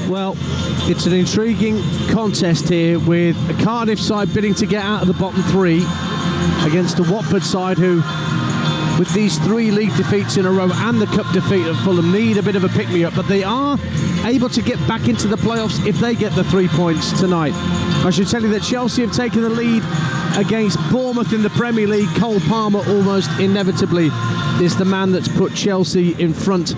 Well, it's an intriguing contest here with a Cardiff side bidding to get out of the bottom three against a Watford side who, with these 3 league defeats in a row and the cup defeat at Fulham, need a bit of a pick-me-up, but they are able to get back into the playoffs if they get the 3 points tonight. I should tell you that Chelsea have taken the lead against Bournemouth in the Premier League. Cole Palmer almost inevitably is the man that's put Chelsea in front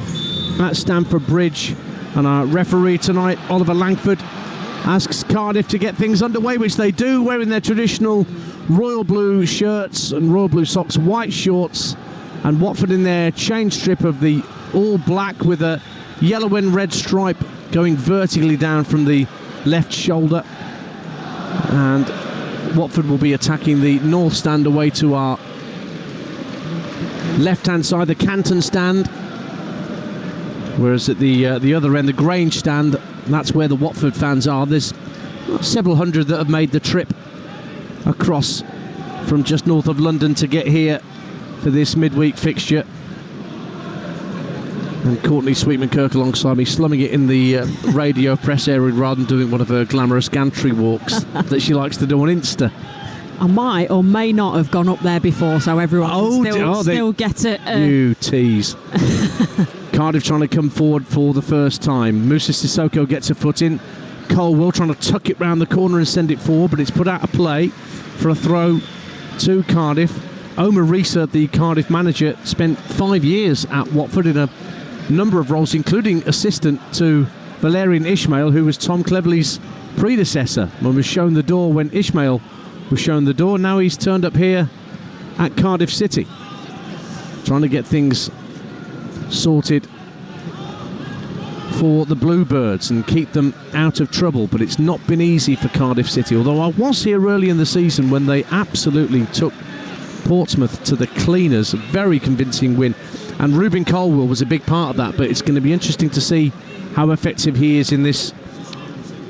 at Stamford Bridge. And our referee tonight, Oliver Langford, asks Cardiff to get things underway, which they do, wearing their traditional royal blue shirts and royal blue socks, white shorts, and Watford in their change strip of the all black with a yellow and red stripe going vertically down from the left shoulder. And Watford will be attacking the north stand away to our left-hand side, the Canton stand. Whereas at the other end, the Grange stand, that's where the Watford fans are. There's several hundred that have made the trip across from just north of London to get here for this midweek fixture. And Courtney Sweetman-Kirk alongside me, slumming it in the radio press area rather than doing one of her glamorous gantry walks that she likes to do on Insta. I might or may not have gone up there before, so everyone can still get it. You tease. Cardiff trying to come forward for the first time. Moussa Sissoko gets a foot in. Colwell trying to tuck it round the corner and send it forward, but it's put out of play for a throw to Cardiff. Omar Risa, the Cardiff manager, spent 5 years at Watford in a number of roles, including assistant to Valérien Ismaël, who was Tom Cleverley's predecessor and was shown the door when Ismaël was shown the door. Now he's turned up here at Cardiff City, trying to get things sorted for the Bluebirds and keep them out of trouble, but it's not been easy for Cardiff City, although I was here early in the season when they absolutely took Portsmouth to the cleaners. A very convincing win, and Ruben Colwell was a big part of that, but it's going to be interesting to see how effective he is in this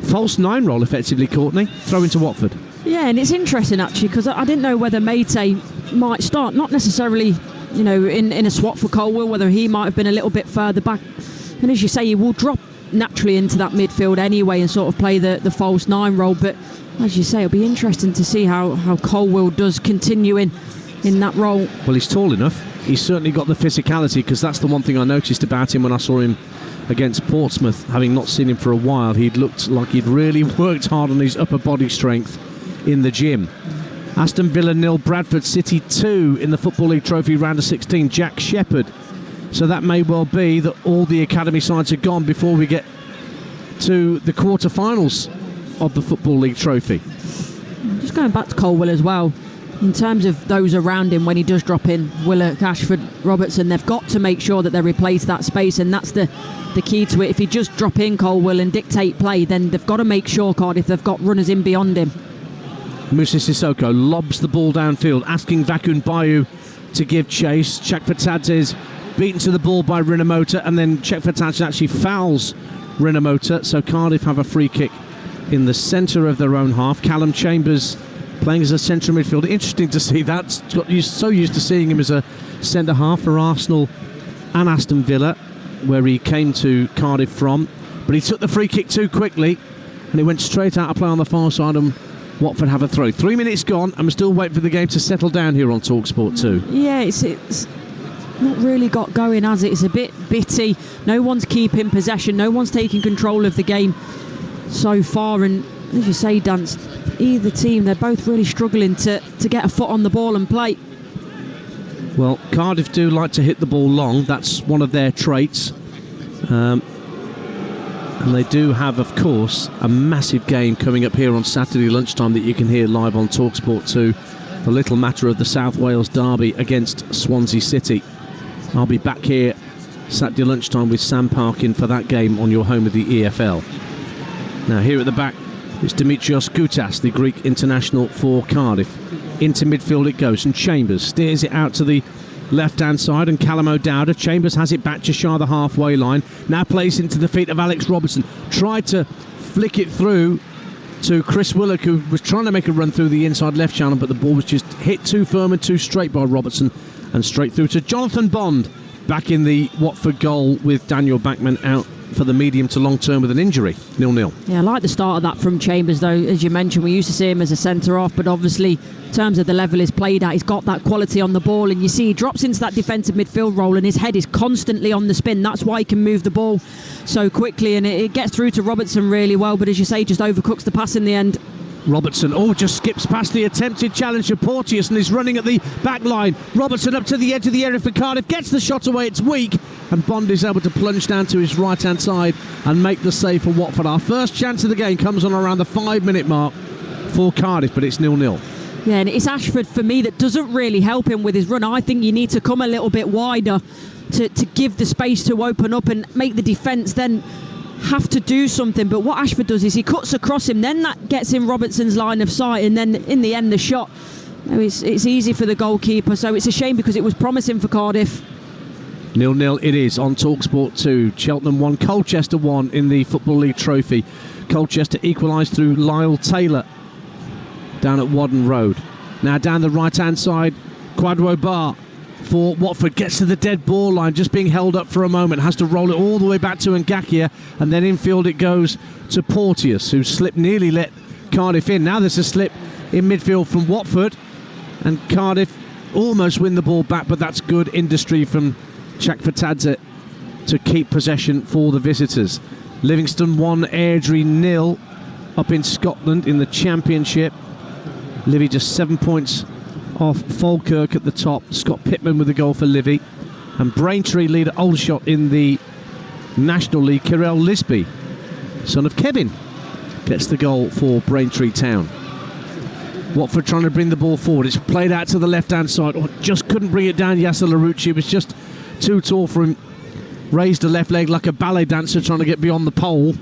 false 9 role, effectively. Courtney, throw into Watford. Yeah, and it's interesting actually, because I didn't know whether Meite might start, not necessarily, you know, in a swap for Colwell, whether he might have been a little bit further back. And as you say, he will drop naturally into that midfield anyway and sort of play the false 9 role. But as you say, it'll be interesting to see how Colwell does continue in that role. Well, he's tall enough. He's certainly got the physicality, because that's the one thing I noticed about him when I saw him against Portsmouth. Having not seen him for a while, he'd looked like he'd really worked hard on his upper body strength in the gym. Aston Villa 0, Bradford City 2 in the Football League Trophy round of 16. Jack Shepherd. So that may well be that all the academy sides are gone before we get to the quarter-finals of the Football League Trophy. Just going back to Colwell as well, in terms of those around him when he does drop in, Willock, Ashford, Robertson, they've got to make sure that they replace that space, and that's the key to it. If you just drop in Colwell and dictate play, then they've got to make sure, Cardiff, they've got runners in beyond him. Moussa Sissoko lobs the ball downfield, asking Vakun Bayu to give chase. Chakfatadze is beaten to the ball by Rinomota, and then Chakfatadze actually fouls Rinomota, so Cardiff have a free kick in the centre of their own half. Callum Chambers playing as a central midfielder. Interesting to see that. So used to seeing him as a centre half for Arsenal and Aston Villa, where he came to Cardiff from, but he took the free kick too quickly and it went straight out of play on the far side, and Watford have a throw. 3 minutes gone, and we're still waiting for the game to settle down here on Talksport 2. Yeah, it's not really got going, has it? It's a bit bitty. No one's keeping possession. No one's taking control of the game so far. And as you say, Dan, either team, they're both really struggling to get a foot on the ball and play. Well, Cardiff do like to hit the ball long. That's one of their traits. And they do have, of course, a massive game coming up here on Saturday lunchtime that you can hear live on Talksport 2. The little matter of the South Wales derby against Swansea City. I'll be back here Saturday lunchtime with Sam Parkin for that game on your home of the EFL. Now here at the back, it's Dimitrios Goutas, the Greek international for Cardiff. Into midfield it goes, and Chambers steers it out to the left-hand side, and Callum O'Dowda. Chambers has it back to shy the halfway line. Now plays into the feet of Alex Robertson. Tried to flick it through to Chris Willock, who was trying to make a run through the inside left channel, but the ball was just hit too firm and too straight by Robertson, and straight through to Jonathan Bond. Back in the Watford goal with Daniel Bachmann out for the medium to long term with an injury. 0-0. Yeah, I like the start of that from Chambers, though. As you mentioned, we used to see him as a centre-off, but obviously, in terms of the level he's played at, he's got that quality on the ball, and you see he drops into that defensive midfield role, and his head is constantly on the spin. That's why he can move the ball so quickly, and it gets through to Robertson really well, but as you say, just overcooks the pass in the end. Robertson, just skips past the attempted challenge of Porteous and is running at the back line. Robertson up to the edge of the area for Cardiff, gets the shot away, it's weak, and Bond is able to plunge down to his right-hand side and make the save for Watford. Our first chance of the game comes on around the 5-minute mark for Cardiff, but it's 0-0. Yeah, and it's Ashford, for me, that doesn't really help him with his run. I think you need to come a little bit wider to give the space to open up and make the defence then have to do something. But what Ashford does is he cuts across him, then that gets in Robertson's line of sight, and then in the end the shot, it's easy for the goalkeeper. So it's a shame because it was promising for Cardiff. 0-0 it is on Talksport 2. Cheltenham 1, Colchester 1 in the Football League Trophy. Colchester equalised through Lyle Taylor down at Wadden Road. Now down the right hand side, Kwadwo Bar for Watford gets to the dead ball line, just being held up for a moment, has to roll it all the way back to Ngakia, and then infield it goes to Porteous, who slipped, nearly let Cardiff in. Now there's a slip in midfield from Watford, and Cardiff almost win the ball back, but that's good industry from Chakfatadze to keep possession for the visitors. Livingston 1, Airdrie 0 up in Scotland in the Championship. Livy just 7 points off Falkirk at the top. Scott Pittman with the goal for Livy. And Braintree lead at Aldershot in the National League. Kyrell Lisby, son of Kevin, gets the goal for Braintree Town. Watford trying to bring the ball forward. It's played out to the left-hand side. Just couldn't bring it down. Yasser Larouci was just too tall for him. Raised the left leg like a ballet dancer trying to get beyond the pole.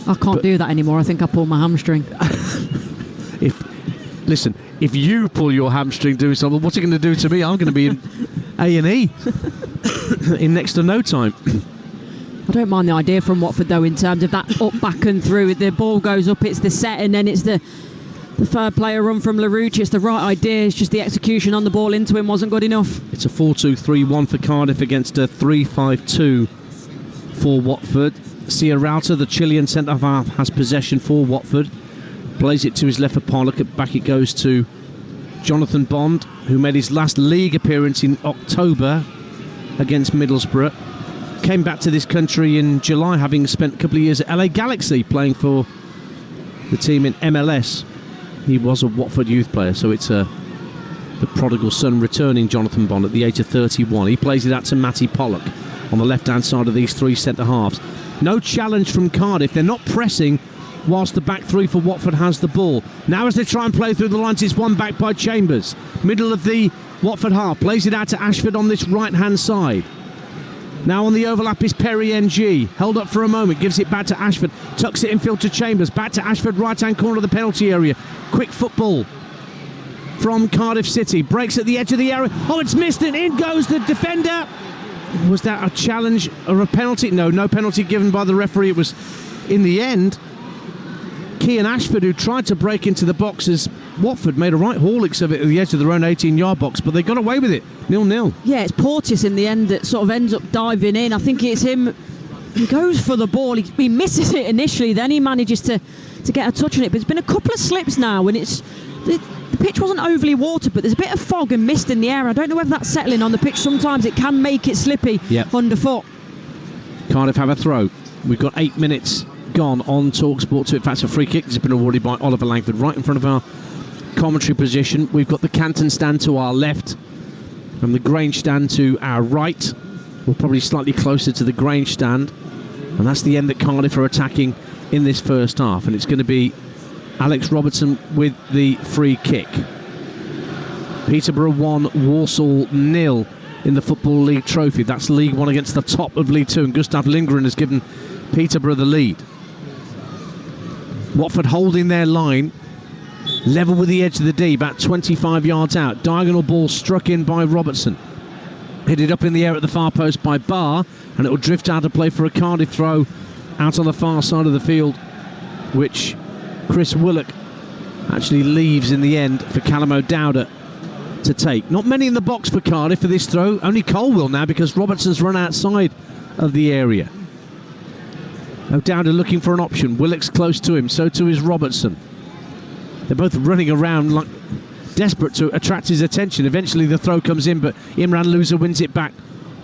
I can't do that anymore. I think I pulled my hamstring. If you pull your hamstring doing something, what's it going to do to me? I'm going to be in A&E in next to no time. I don't mind the idea from Watford, though, in terms of that up, back and through. The ball goes up, it's the set, and then it's the third player run from Larouci. It's the right idea, it's just the execution on the ball into him wasn't good enough. It's a 4-2-3-1 for Cardiff against a 3-5-2 for Watford. Sia Rauter, the Chilean centre-half, has possession for Watford. Plays it to his left for Pollock. Back it goes to Jonathan Bond, who made his last league appearance in October against Middlesbrough. Came back to this country in July, having spent a couple of years at LA Galaxy playing for the team in MLS. He was a Watford youth player, so it's the prodigal son returning, Jonathan Bond, at the age of 31. He plays it out to Matty Pollock on the left-hand side of these three centre-halves. No challenge from Cardiff. They're not pressing whilst the back three for Watford has the ball. Now as they try and play through the lines, it's won back by Chambers. Middle of the Watford half. Plays it out to Ashford on this right-hand side. Now on the overlap is Perry NG. Held up for a moment, gives it back to Ashford. Tucks it infield to Chambers. Back to Ashford, right-hand corner of the penalty area. Quick football from Cardiff City. Breaks at the edge of the area. Oh, it's missed, and in goes the defender. Was that a challenge or a penalty? No penalty given by the referee. It was, in the end, Kean Ashford, who tried to break into the boxes. Watford made a right haulix of it at the edge of their own 18-yard box, but they got away with it. 0-0. Yeah, it's Porteous in the end that sort of ends up diving in. I think it's him. He goes for the ball. He misses it initially, then he manages to get a touch on it. But there's been a couple of slips now, and it's the pitch wasn't overly watered, but there's a bit of fog and mist in the air. I don't know whether that's settling on the pitch. Sometimes it can make it slippy underfoot. Cardiff have a throw. We've got 8 minutes gone on Talksport 2. In fact, a free kick has been awarded by Oliver Langford right in front of our commentary position. We've got the Canton stand to our left and the Grange stand to our right. We're probably slightly closer to the Grange stand, and that's the end that Cardiff are attacking in this first half, and it's going to be Alex Robertson with the free kick. Peterborough 1, Walsall 0 in the Football League Trophy. That's League 1 against the top of League 2, and Gustav Lindgren has given Peterborough the lead. Watford holding their line, level with the edge of the D, about 25 yards out. Diagonal ball struck in by Robertson. Headed up in the air at the far post by Barr, and it will drift out of play for a Cardiff throw out on the far side of the field, which Chris Willock actually leaves in the end for Callum O'Dowda to take. Not many in the box for Cardiff for this throw. Only Cole will now, because Robertson's run outside of the area. O'Dowda looking for an option. Willock's close to him, so too is Robertson. They're both running around like desperate to attract his attention. Eventually the throw comes in, but Imran Louza wins it back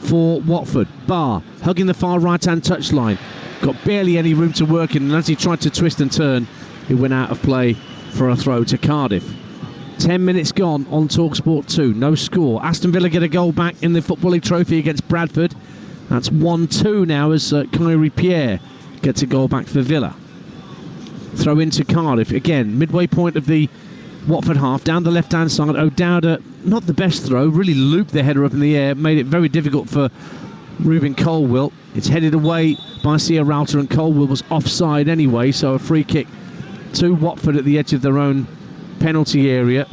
for Watford. Barr hugging the far right-hand touchline. Got barely any room to work in, and as he tried to twist and turn, it went out of play for a throw to Cardiff. 10 minutes gone on Talksport 2. No score. Aston Villa get a goal back in the Football League Trophy against Bradford. That's 1-2 now as Kyrie Pierre gets a goal back for Villa. Throw into Cardiff. Again, midway point of the Watford half. Down the left-hand side. O'Dowda, not the best throw. Really looped the header up in the air. Made it very difficult for Ruben Colwill. It's headed away by Sia Rauter, and Colwill was offside anyway, so a free kick to Watford at the edge of their own penalty area.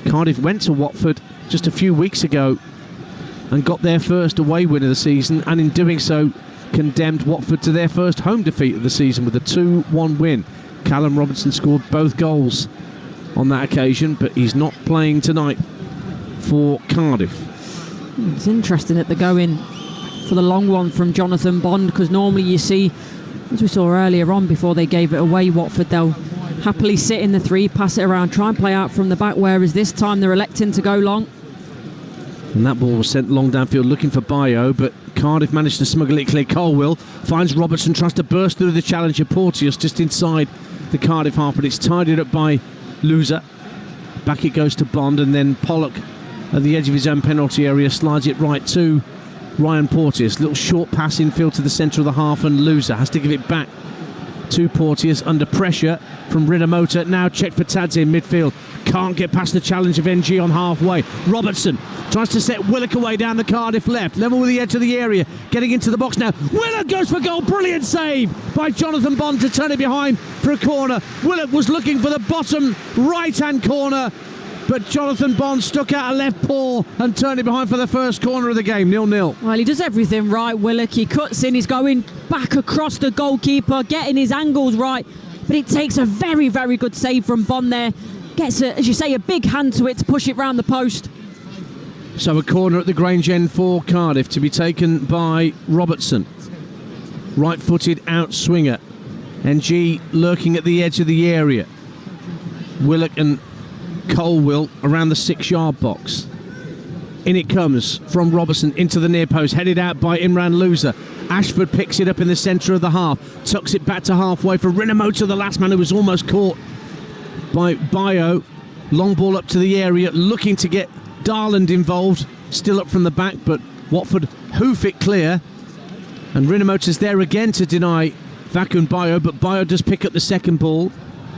Cardiff went to Watford just a few weeks ago and got their first away win of the season, and in doing so condemned Watford to their first home defeat of the season with a 2-1 win. Callum Robinson scored both goals on that occasion, but he's not playing tonight for Cardiff. It's interesting that they're going for the long one from Jonathan Bond, because normally you see, as we saw earlier on before they gave it away, Watford, they'll happily sit in the three, pass it around, try and play out from the back, whereas this time they're electing to go long. And that ball was sent long downfield looking for Bayo, but Cardiff managed to smuggle it clear. Colwill finds Robertson, tries to burst through the challenger. Porteous just inside the Cardiff half, but it's tidied up by Louza. Back it goes to Bond, and then Pollock at the edge of his own penalty area slides it right to Ryan Porteous. Little short pass infield to the centre of the half, and Louza has to give it back to Porteous under pressure from Rinomhota. Now checked for Tadze in midfield. Can't get past the challenge of NG on halfway. Robertson tries to set Willock away down the Cardiff left. Level with the edge of the area. Getting into the box now. Willock goes for goal. Brilliant save by Jonathan Bond to turn it behind for a corner. Willock was looking for the bottom right-hand corner, but Jonathan Bond stuck out a left paw and turned it behind for the first corner of the game. 0-0. Well, he does everything right, Willock. He cuts in, he's going back across the goalkeeper, getting his angles right, but it takes a very, very good save from Bond there. Gets, as you say, a big hand to it to push it round the post. So a corner at the Grange end for Cardiff to be taken by Robertson. Right-footed out swinger. NG lurking at the edge of the area. Willock and Colwill around the 6-yard box. In it comes from Robertson into the near post, headed out by Imran Louza. Ashford picks it up in the centre of the half, tucks it back to halfway for Rinomhota, the last man who was almost caught by Bayo. Long ball up to the area, looking to get Darland involved, still up from the back, but Watford hoof it clear, and Rinomhota's there again to deny Vakun Bayo, but Bayo does pick up the second ball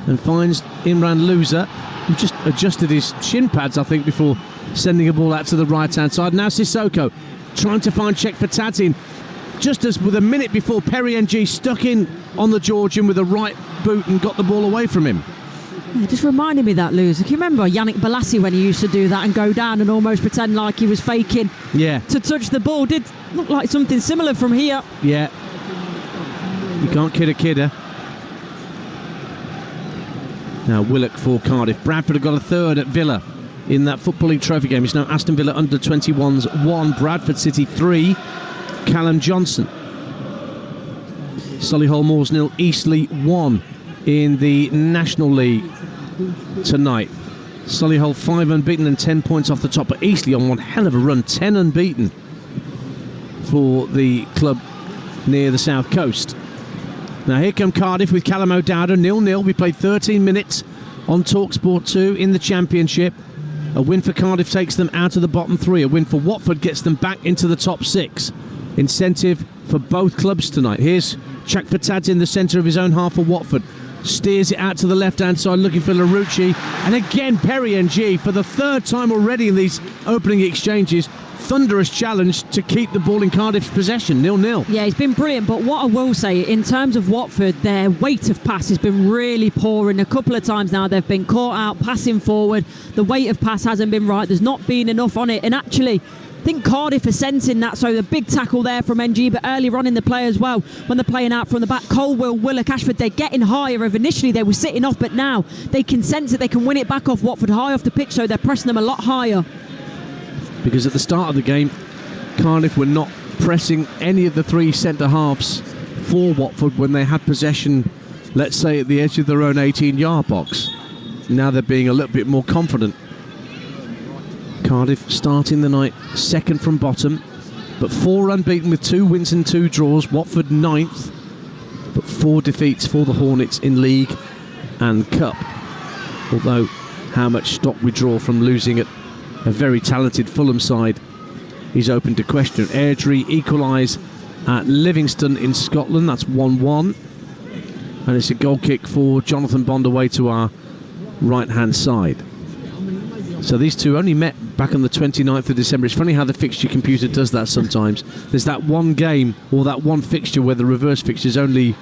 and finds Imran Louza, who just adjusted his shin pads, I think, before sending a ball out to the right-hand side. Now Sissoko trying to find check for Tadin, just as with a minute before Perry NG stuck in on the Georgian with a right boot and got the ball away from him. It just reminded me of that, Louza. Can you remember Yannick Bolasie when he used to do that and go down and almost pretend like he was faking to touch the ball? Did look like something similar from here. Yeah. You can't kid a kidder. Now Willock for Cardiff. Bradford have got a third at Villa in that Football League Trophy game. It's now Aston Villa under 21s 1, Bradford City 3, Callum Johnson. Solihull Moors 0, Eastleigh 1 in the National League tonight. Solihull 5 unbeaten and 10 points off the top, but Eastleigh on one hell of a run, 10 unbeaten for the club near the south coast. Now here come Cardiff with Callum O'Dowda, 0-0. We played 13 minutes on Talksport 2 in the Championship. A win for Cardiff takes them out of the bottom 3. A win for Watford gets them back into the top 6. Incentive for both clubs tonight. Here's Chak Fatadze in the centre of his own half for Watford. Steers it out to the left-hand side looking for Larouci. And again Perry NG for the third time already in these opening exchanges. Thunderous challenge to keep the ball in Cardiff's possession, 0-0. Yeah, he's been brilliant, but what I will say, in terms of Watford, their weight of pass has been really poor, and a couple of times now they've been caught out passing forward. The weight of pass hasn't been right, there's not been enough on it, and actually I think Cardiff are sensing that, so the big tackle there from NG, but earlier on in the play as well, when they're playing out from the back, Colwill, Willock, Ashford, they're getting higher. Initially they were sitting off, but now they can sense it, they can win it back off Watford high off the pitch, so they're pressing them a lot higher. Because at the start of the game, Cardiff were not pressing any of the three centre-halves for Watford when they had possession, let's say, at the edge of their own 18-yard box. Now they're being a little bit more confident. Cardiff starting the night second from bottom, but 4 unbeaten with 2 wins and 2 draws. Watford 9th, but 4 defeats for the Hornets in league and cup. Although how much stock we draw from losing at a very talented Fulham side is open to question. Airdrie equalise at Livingston in Scotland. That's 1-1. And it's a goal kick for Jonathan Bond away to our right-hand side. So these two only met back on the 29th of December. It's funny how the fixture computer does that sometimes. There's that one game or that one fixture where the reverse fixture is only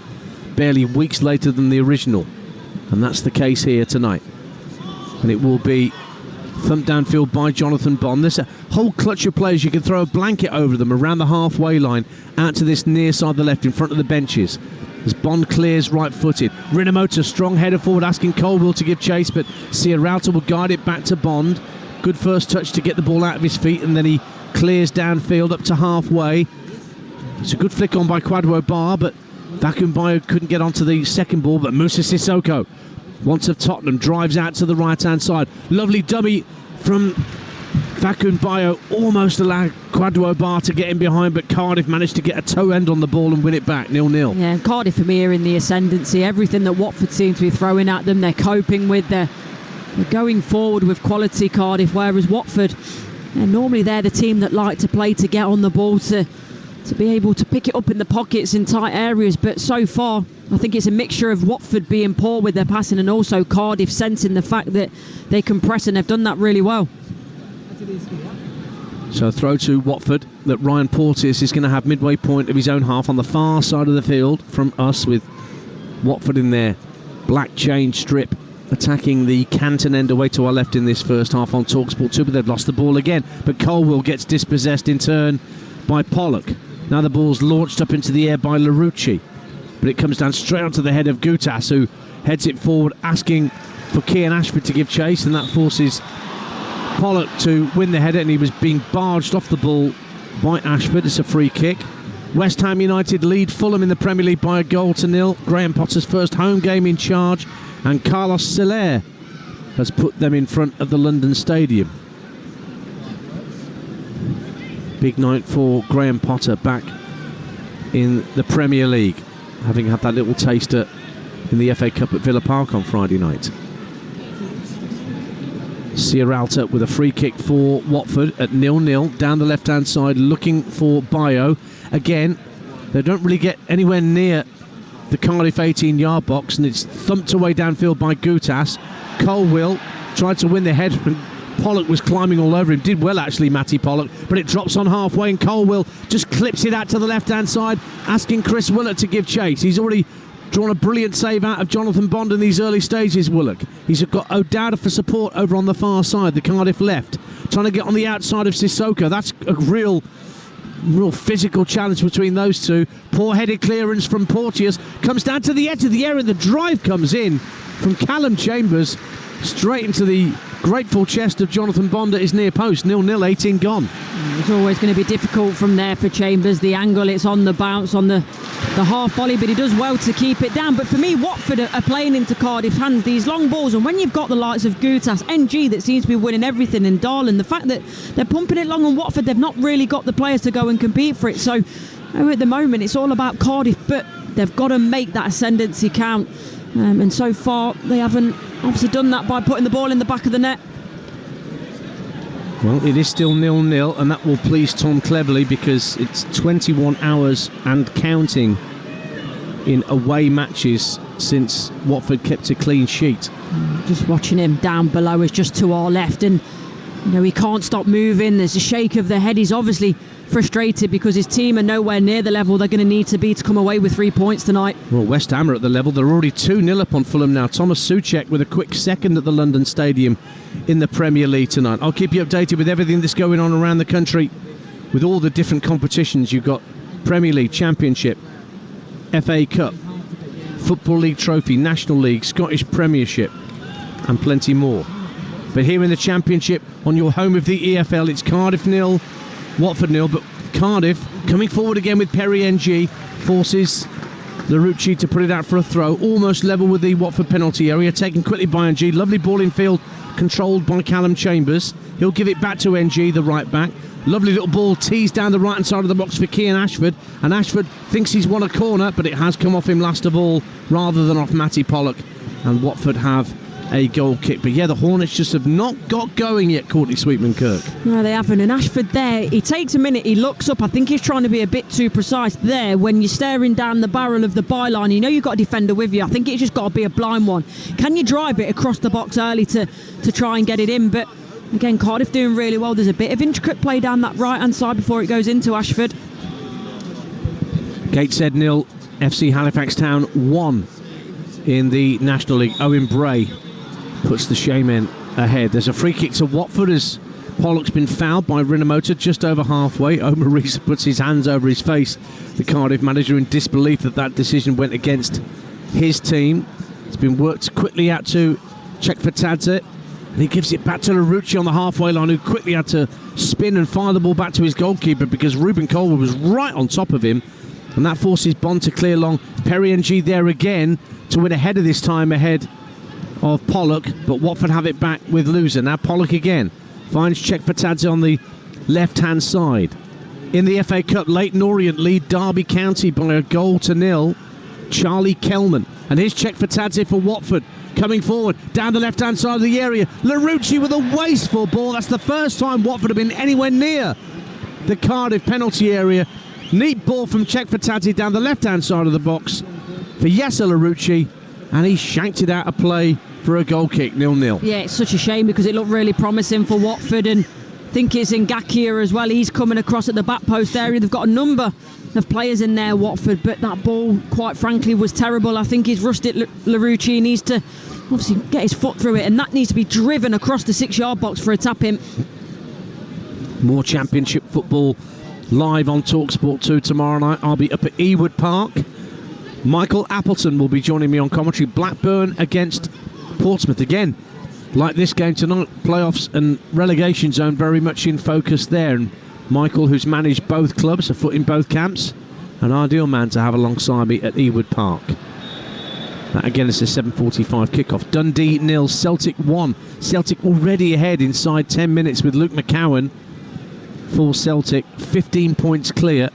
barely weeks later than the original. And that's the case here tonight. And it will be thumped downfield by Jonathan Bond. There's a whole clutch of players. You can throw a blanket over them around the halfway line, out to this near side of the left in front of the benches. As Bond clears right-footed. Rinomhota, strong header forward, asking Colwill to give chase, but Sierralta will guide it back to Bond. Good first touch to get the ball out of his feet, and then he clears downfield up to halfway. It's a good flick on by Kwadwo Bar, but Vakumbayo couldn't get onto the second ball, but Musa Sissoko, once of Tottenham, drives out to the right-hand side. Lovely dummy from Vakumbayo, almost allowed Kwadwo Bar to get in behind, but Cardiff managed to get a toe end on the ball and win it back, 0-0. Yeah, Cardiff for me are in the ascendancy. Everything that Watford seem to be throwing at them, they're coping with. They're going forward with quality, Cardiff, whereas Watford, normally they're the team that like to play, to get on the ball, to be able to pick it up in the pockets in tight areas. But so far, I think it's a mixture of Watford being poor with their passing and also Cardiff sensing the fact that they can press, and they've done that really well. So throw to Watford that Ryan Porteous is going to have midway point of his own half on the far side of the field from us, with Watford in their black chain strip attacking the Canton end away to our left in this first half on Talksport 2, but they've lost the ball again. But Colwill gets dispossessed in turn by Pollock. Now the ball's launched up into the air by Larouci, but it comes down straight onto the head of Gutas, who heads it forward, asking for Kian Ashford to give chase, and that forces Pollock to win the header, and he was being barged off the ball by Ashford. It's a free kick. West Ham United lead Fulham in the Premier League by 1-0. Graham Potter's first home game in charge, and Carlos Soler has put them in front of the London Stadium. Big night for Graham Potter back in the Premier League, having had that little taster in the FA Cup at Villa Park on Friday night. Sierralta with a free kick for Watford at 0-0 down the left-hand side, looking for Bayo. Again, they don't really get anywhere near the Cardiff 18-yard box, and it's thumped away downfield by Gutas. Colwill tried to win the header, and Pollock was climbing all over him. Did well, actually, Matty Pollock, but it drops on halfway, and Colwill just clips it out to the left-hand side, asking Chris Willett to give chase. He's already drawn a brilliant save out of Jonathan Bond in these early stages, Willock. He's got O'Dowda for support over on the far side, the Cardiff left, trying to get on the outside of Sissoko. That's a real physical challenge between those two. Poor headed clearance from Porteous, comes down to the edge of the area, and the drive comes in from Callum Chambers straight into the grateful chest of Jonathan Bond at his near post. 0-0, 18 gone. It's always going to be difficult from there for Chambers. The angle, it's on the bounce, on the half volley, but he does well to keep it down. But for me, Watford are playing into Cardiff's hands these long balls, and when you've got the likes of Gutas, NG that seems to be winning everything, and Darlin, the fact that they're pumping it long on Watford, they've not really got the players to go and compete for it. So at the moment it's all about Cardiff, but they've got to make that ascendancy count, and so far they haven't obviously done that by putting the ball in the back of the net. Well, it is still 0-0, and that will please Tom Cleverley, because it's 21 hours and counting in away matches since Watford kept a clean sheet. Just watching him down below is just to our left, and he can't stop moving. There's a shake of the head. He's obviously frustrated because his team are nowhere near the level they're going to need to be to come away with 3 points tonight. Well, West Ham are at the level. They're already 2-0 up on Fulham now. Thomas Souček with a quick second at the London Stadium in the Premier League tonight. I'll keep you updated with everything that's going on around the country with all the different competitions. You've got Premier League, Championship, FA Cup, Football League Trophy, National League, Scottish Premiership, and plenty more. But here in the Championship, on your home of the EFL, it's Cardiff 0, Watford 0, but Cardiff coming forward again with Perry NG, forces Larucci to put it out for a throw, almost level with the Watford penalty area, taken quickly by NG. Lovely ball in field, controlled by Callum Chambers. He'll give it back to NG, the right back. Lovely little ball teased down the right hand side of the box for Kean Ashford, and Ashford thinks he's won a corner, but it has come off him last of all rather than off Matty Pollock, and Watford have a goal kick. But yeah, the Hornets just have not got going yet, Courtney Sweetman-Kirk. No, they haven't. And Ashford there, he takes a minute, he looks up. I think he's trying to be a bit too precise there. When you're staring down the barrel of the byline, you know you've got a defender with you. I think it's just got to be a blind one. Can you drive it across the box early to try and get it in? But again, Cardiff doing really well. There's a bit of intricate play down that right hand side before it goes into Ashford. Gateshead 0, FC Halifax Town 1 in the National League. Owen Bray puts the Shamen ahead. There's a free kick to Watford as Pollock's been fouled by Rinomota just over halfway. Omar Rees puts his hands over his face, the Cardiff manager, in disbelief that decision went against his team. It's been worked quickly out to Chekfatadze, and he gives it back to Larucci on the halfway line, who quickly had to spin and fire the ball back to his goalkeeper because Ruben Colwell was right on top of him, and that forces Bond to clear long. Perry NG there again to win ahead of this time ahead of Pollock, but Watford have it back with Loser. Now Pollock again finds Chekfatadze on the left-hand side. In the FA Cup, Leyton Orient lead Derby County by a 1-0. Charlie Kelman. And here's Chekfatadze for Watford, coming forward down the left-hand side of the area. Larucci with a wasteful ball. That's the first time Watford have been anywhere near the Cardiff penalty area. Neat ball from Chekfatadze down the left-hand side of the box for Yasser Larucci, and he shanked it out of play for a goal kick, 0-0. Yeah, it's such a shame because it looked really promising for Watford, and I think it's Ngakia as well. He's coming across at the back post area. They've got a number of players in there, Watford, but that ball, quite frankly, was terrible. I think he's rushed it. Larucci needs to obviously get his foot through it, and that needs to be driven across the 6-yard box for a tap-in. More Championship football live on Talksport 2 tomorrow night. I'll be up at Ewood Park. Michael Appleton will be joining me on commentary. Blackburn against Portsmouth again. Like this game tonight, playoffs and relegation zone very much in focus there. And Michael, who's managed both clubs, a foot in both camps, an ideal man to have alongside me at Ewood Park. That again is a 7:45 kickoff. Dundee 0, Celtic 1. Celtic already ahead inside 10 minutes with Luke McCowan for Celtic, 15 points clear.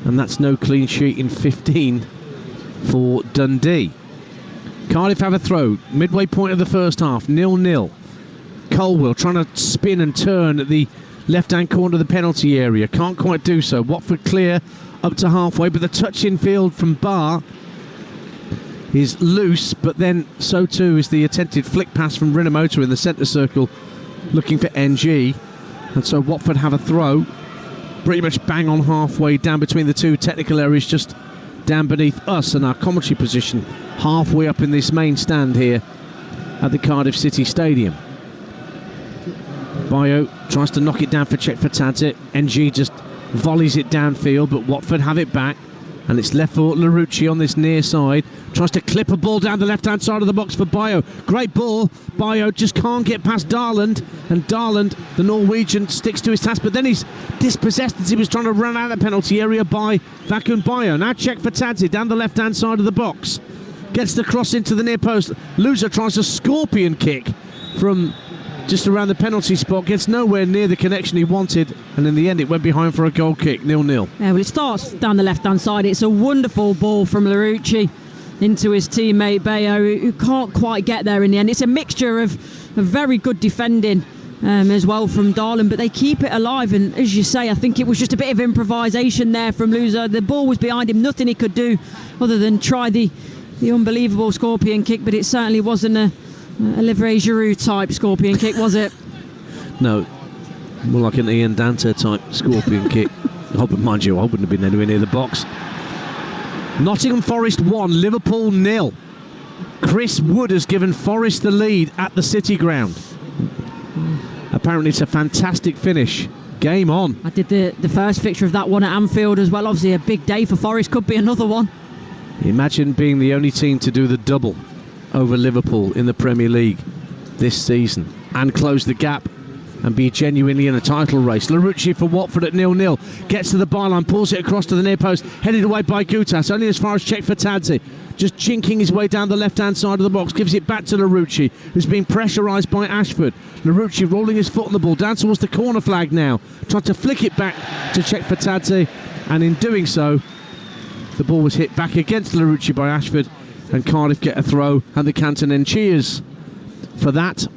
And that's no clean sheet in 15 for Dundee. Cardiff have a throw, midway point of the first half, 0-0. Colwell trying to spin and turn at the left-hand corner of the penalty area, can't quite do so. Watford clear up to halfway, but the touch in field from Barr is loose, but then so too is the attempted flick pass from Rinomota in the centre circle, looking for NG. And so Watford have a throw, pretty much bang on halfway down between the two technical areas, just down beneath us and our commentary position, halfway up in this main stand here at the Cardiff City Stadium. Bayo tries to knock it down for Chekfatadze. NG just volleys it downfield, but Watford have it back, and it's left for Larucci on this near side. Tries to clip a ball down the left-hand side of the box for Bayo. Great ball. Bayo just can't get past Darland, and Darland, the Norwegian, sticks to his task, but then he's dispossessed as he was trying to run out of the penalty area by Vakun Bayo. Now Chekfatadze down the left-hand side of the box. Gets the cross into the near post. Loser tries a scorpion kick from just around the penalty spot, gets nowhere near the connection he wanted, and in the end it went behind for a goal kick, 0-0. Yeah, well, it starts down the left-hand side. It's a wonderful ball from Larucci into his teammate Bayo, who can't quite get there in the end. It's a mixture of very good defending as well from Darland, but they keep it alive, and as you say, I think it was just a bit of improvisation there from Loser. The ball was behind him, nothing he could do other than try the unbelievable scorpion kick, but it certainly wasn't a Olivier Giroud type scorpion kick, was it? No, more like an Ian Dante type scorpion kick. Mind you, I wouldn't have been anywhere near the box. Nottingham Forest 1, Liverpool 0. Chris Wood has given Forest the lead at the City Ground. Apparently it's a fantastic finish. Game on. I did the first fixture of that one at Anfield as well. Obviously a big day for Forest, could be another one. Imagine being the only team to do the double over Liverpool in the Premier League this season and close the gap and be genuinely in a title race. Larouci for Watford at 0-0. Gets to the byline, pulls it across to the near post, headed away by Gutas, only as far as Chekfatadze. Just jinking his way down the left-hand side of the box, gives it back to Larouci, who's been pressurised by Ashford. Larouci rolling his foot on the ball, down towards the corner flag now, trying to flick it back to Chekfatadze, and in doing so, the ball was hit back against Larouci by Ashford, and Cardiff get a throw, and the Canton end cheers for that.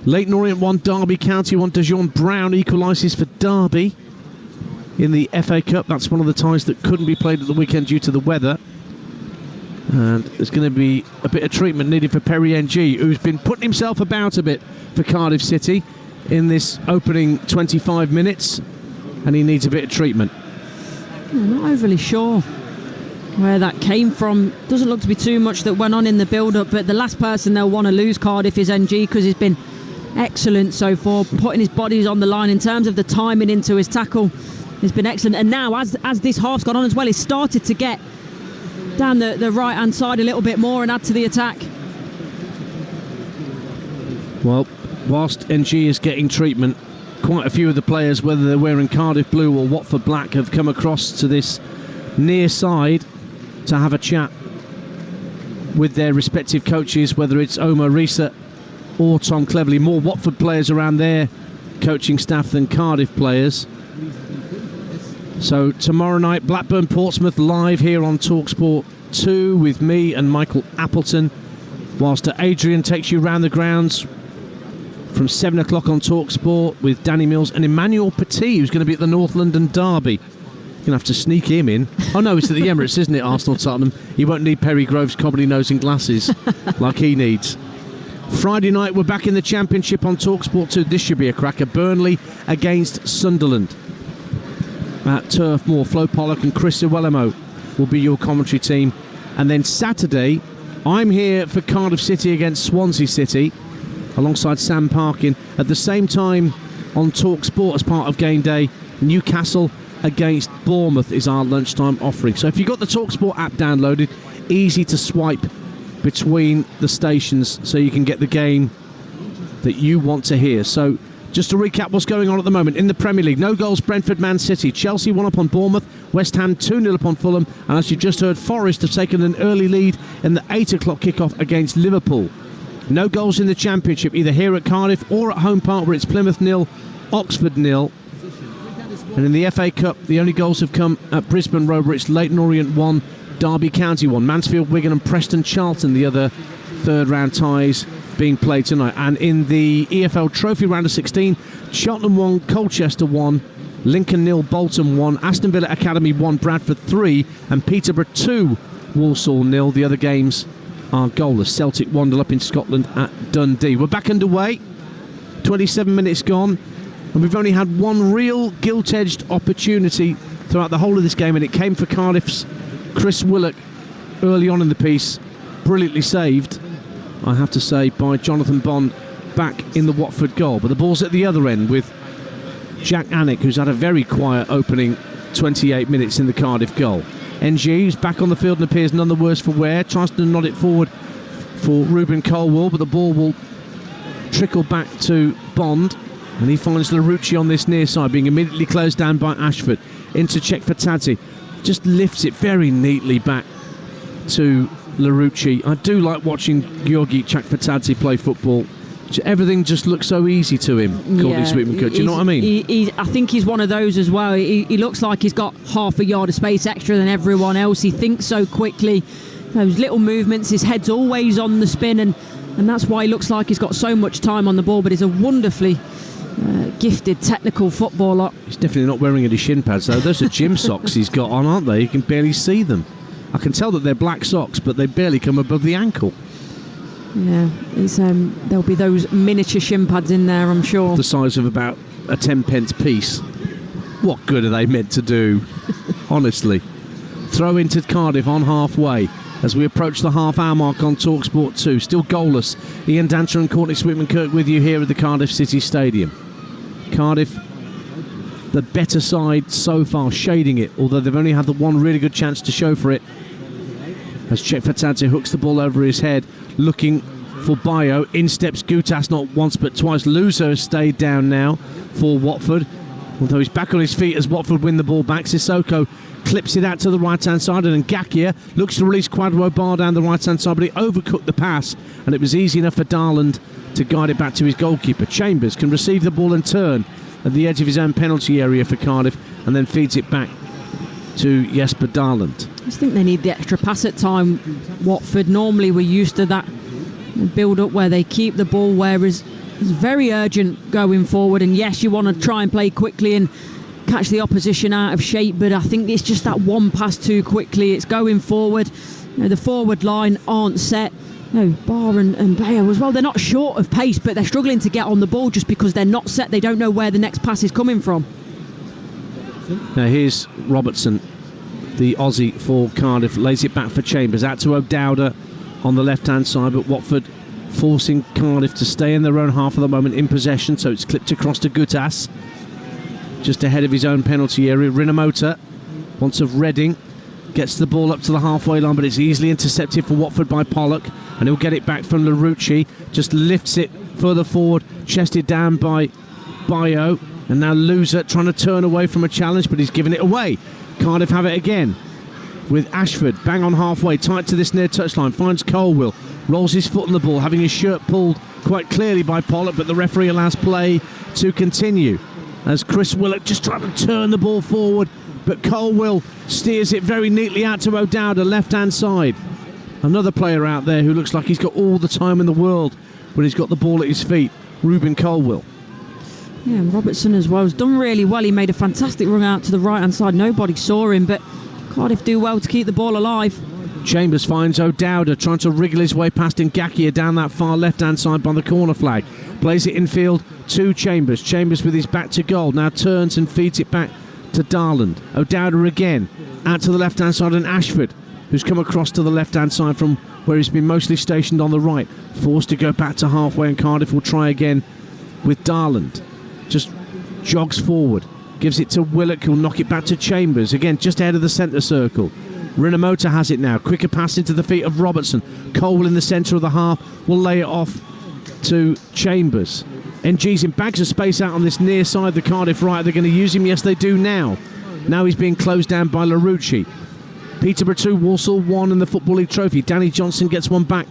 Leyton Orient 1, Derby County 1. DeJean Brown equalises for Derby in the FA Cup. That's one of the ties that couldn't be played at the weekend due to the weather. And there's going to be a bit of treatment needed for Perry NG, who's been putting himself about a bit for Cardiff City in this opening 25 minutes, and he needs a bit of treatment. I'm not overly sure where that came from. Doesn't look to be too much that went on in the build-up, but the last person they'll want to lose, Cardiff, is NG, because he's been excellent so far, putting his bodies on the line in terms of the timing into his tackle. He's been excellent, and now as this half's gone on as well, he's started to get down the right-hand side a little bit more and add to the attack. Well, whilst NG is getting treatment, quite a few of the players, whether they're wearing Cardiff blue or Watford black, have come across to this near side to have a chat with their respective coaches, whether it's Omar Risa or Tom Cleverley. More Watford players around their coaching staff than Cardiff players. So tomorrow night, Blackburn Portsmouth live here on Talksport 2 with me and Michael Appleton, whilst Adrian takes you round the grounds from 7 o'clock on Talksport with Danny Mills and Emmanuel Petit, who's going to be at the North London Derby. You're going to have to sneak him in. Oh no, it's at the Emirates, isn't it, Arsenal-Tottenham? He won't need Perry Grove's comedy nose and glasses like he needs. Friday night, we're back in the Championship on Talksport 2. This should be a cracker. Burnley against Sunderland at Turf Moor. Flo Pollock and Chris Iwelumo will be your commentary team. And then Saturday, I'm here for Cardiff City against Swansea City alongside Sam Parkin. At the same time on Talksport as part of Game Day, Newcastle against Bournemouth is our lunchtime offering. So if you've got the Talksport app downloaded, easy to swipe between the stations so you can get the game that you want to hear. So just to recap what's going on at the moment in the Premier League: no goals, Brentford, Man City. Chelsea 1 up on Bournemouth, West Ham 2-0 up on Fulham, and as you just heard, Forest have taken an early lead in the 8 o'clock kickoff against Liverpool. No goals in the Championship, either here at Cardiff or at Home Park, where it's Plymouth 0, Oxford 0. And in the FA Cup, the only goals have come at Brisbane Road, where it's Leyton Orient 1, Derby County 1. Mansfield, Wigan and Preston Charlton, the other third round ties being played tonight. And in the EFL Trophy round of 16, Cheltenham 1, Colchester 1, Lincoln 0, Bolton 1, Aston Villa Academy 1, Bradford 3, and Peterborough 2, Walsall 0. The other games are goalless. Celtic 1-0 up in Scotland at Dundee. We're back underway. 27 minutes gone, and we've only had one real gilt-edged opportunity throughout the whole of this game, and it came for Cardiff's Chris Willock early on in the piece. Brilliantly saved, I have to say, by Jonathan Bond back in the Watford goal. But the ball's at the other end with Jack Anick, who's had a very quiet opening 28 minutes in the Cardiff goal. NG, who's back on the field and appears none the worse for wear, tries to nod it forward for Ruben Colwell, but the ball will trickle back to Bond, and he finds Larouci on this near side, being immediately closed down by Ashford. Into Chekfatadze, just lifts it very neatly back to Larouci. I do like watching Georgi Chekfatadze play football. Everything just looks so easy to him, Courtney Sweetman Cook. Do you know what I mean? I think he's one of those as well. He looks like he's got half a yard of space extra than everyone else. He thinks so quickly. Those little movements, his head's always on the spin, and that's why he looks like he's got so much time on the ball, but he's a wonderfully gifted technical footballer. He's definitely not wearing any shin pads, though. Those are gym socks he's got on, aren't they? You can barely see them. I can tell that they're black socks, but they barely come above the ankle. Yeah, there'll be those miniature shin pads in there, I'm sure. The size of about a 10-pence piece. What good are they meant to do? Honestly. Throw into Cardiff on halfway as we approach the half-hour mark on Talksport 2. Still goalless. Ian Danter and Courtney Sweetman Kirk with you here at the Cardiff City Stadium. Cardiff, the better side so far, shading it, although they've only had the one really good chance to show for it. As Chekfatadze hooks the ball over his head, looking for Bayo. In steps Gutas not once but twice. Luso has stayed down now for Watford, although he's back on his feet as Watford win the ball back. Sissoko clips it out to the right hand side, and then Ngakia looks to release Kwadwo Bar down the right hand side, but he overcooked the pass and it was easy enough for Darland to guide it back to his goalkeeper. Chambers can receive the ball and turn at the edge of his own penalty area for Cardiff, and then feeds it back to Jesper Darland. I just think they need the extra pass at time. Watford, normally we're used to that build up where they keep the ball, whereas it's very urgent going forward, and yes, you want to try and play quickly and catch the opposition out of shape, but I think it's just that one pass too quickly. It's going forward. The forward line aren't set. Barr and Bayo as well, they're not short of pace, but they're struggling to get on the ball just because they're not set. They don't know where the next pass is coming from. Now here's Robertson, the Aussie for Cardiff, lays it back for Chambers, out to O'Dowda on the left hand side, but Watford forcing Cardiff to stay in their own half of the moment in possession, so it's clipped across to Gutas just ahead of his own penalty area. Rinomhota wants of Reading, gets the ball up to the halfway line, but it's easily intercepted for Watford by Pollock, and he'll get it back from Larouci, just lifts it further forward, chested down by Bayo, and now Loser trying to turn away from a challenge, but he's given it away. Cardiff have it again with Ashford bang on halfway, tight to this near touchline, finds Colwill, rolls his foot on the ball, having his shirt pulled quite clearly by Pollock, but the referee allows play to continue as Chris Willock just trying to turn the ball forward, but Colwill steers it very neatly out to O'Dowda, left hand side. Another player out there who looks like he's got all the time in the world when he's got the ball at his feet, Ruben Colwill. Yeah, and Robertson as well has done really well. He made a fantastic run out to the right hand side. Nobody saw him, but Cardiff do well to keep the ball alive. Chambers finds O'Dowda trying to wriggle his way past Ngakia down that far left hand side by the corner flag. Plays it infield to Chambers. Chambers with his back to goal now turns and feeds it back to Darland. O'Dowda again out to the left hand side, and Ashford, who's come across to the left hand side from where he's been mostly stationed on the right, forced to go back to halfway, and Cardiff will try again with Darland. Just jogs forward, gives it to Willock, who'll knock it back to Chambers again just ahead of the centre circle. Rinomhota has it now, quicker pass into the feet of Robertson. Cole in the centre of the half will lay it off to Chambers. NG's in bags of space out on this near side, the Cardiff right. They're going to use him, yes they do now. Now he's being closed down by Larouci. Peterborough 2, Walsall 1 in the Football League Trophy. Danny Johnson gets one back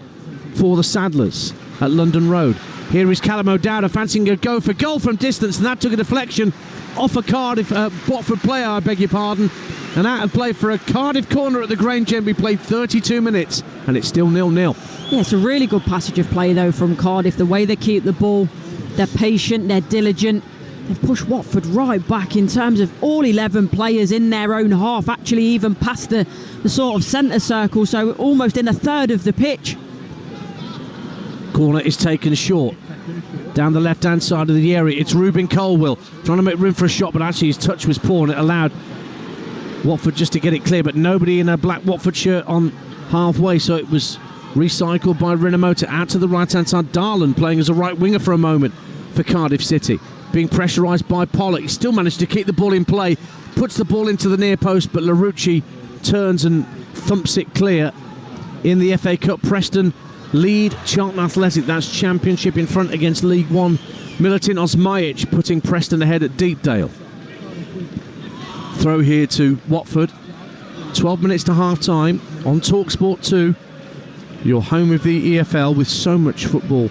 for the Saddlers at London Road. Here is Callum O'Dowda fancying a go for goal from distance, and that took a deflection off a Cardiff Watford player, I beg your pardon, and out of play for a Cardiff corner at the Grange End. We played 32 minutes and it's still 0-0. Yeah, it's a really good passage of play though from Cardiff. The way they keep the ball, they're patient, they're diligent. They've pushed Watford right back in terms of all 11 players in their own half, actually even past the sort of centre circle, so almost in a third of the pitch. Corner is taken short down the left hand side of the area. It's Ruben Colwill trying to make room for a shot, but actually his touch was poor and it allowed Watford just to get it clear, but nobody in a black Watford shirt on halfway, so it was recycled by Rinomhota out to the right hand side. Darland playing as a right winger for a moment for Cardiff City, being pressurised by Pollock. He still managed to keep the ball in play, puts the ball into the near post, but Larouci turns and thumps it clear. In the FA Cup, Preston lead Charlton Athletic, that's Championship, in front against League One Milutin Osmajic, putting Preston ahead at Deepdale. Throw here to Watford. 12 minutes to half time on Talksport 2, your home of the EFL, with so much football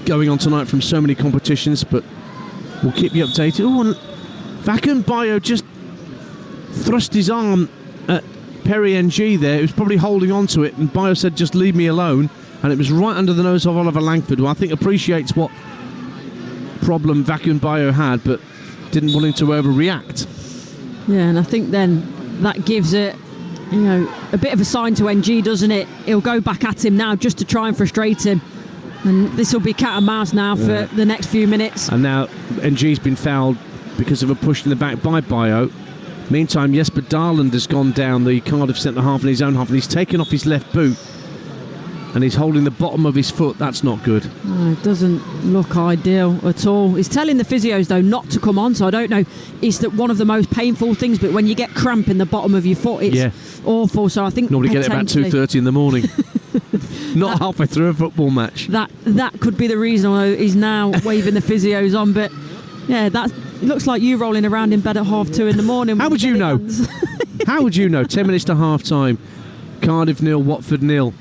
going on tonight from so many competitions, but we'll keep you updated. Oh, and Vacan Bayo just thrust his arm at Perry NG there, who's probably holding on to it, and Bayo said just leave me alone, and it was right under the nose of Oliver Langford, who I think appreciates what problem Vacan Bayo had, but didn't want him to overreact. Yeah, and I think then that gives it, a bit of a sign to NG, doesn't it? He'll go back at him now just to try and frustrate him, and this will be cat and mouse now for the next few minutes. And now NG's been fouled because of a push in the back by Bayo. Meantime, Jesper Darland has gone down the Cardiff centre half in his own half, and he's taken off his left boot and he's holding the bottom of his foot. That's not good. No, it doesn't look ideal at all. He's telling the physios though not to come on, so I don't know, is that one of the most painful things, but when you get cramp in the bottom of your foot, it's awful. So I think normally get it about 2:30 in the morning. not halfway through a football match. That could be the reason why he's now waving the physios on. But yeah, that looks like you rolling around in bed at 2:30 in the morning. How would you know? How would you know? 10 minutes to half time. Cardiff 0, Watford 0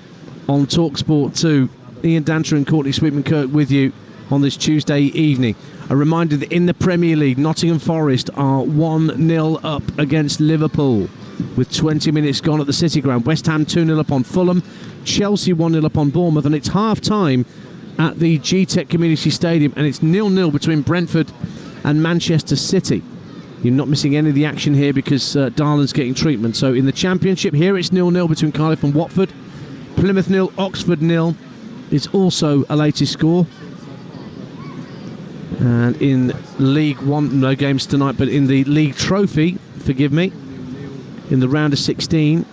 on Talksport 2. Ian Danter and Courtney Sweetman-Kirk with you on this Tuesday evening. A reminder that in the Premier League, Nottingham Forest are 1-0 up against Liverpool with 20 minutes gone at the City Ground. West Ham 2-0 up on Fulham. Chelsea 1-0 up on Bournemouth. And it's half-time at the G-Tech Community Stadium. And it's 0-0 between Brentford and Manchester City. You're not missing any of the action here because Darlan's getting treatment. So in the Championship here, it's 0-0 between Cardiff and Watford. Plymouth 0, Oxford 0 is also a latest score. And in League One, no games tonight, but in the League Trophy, forgive me, in the round of 16,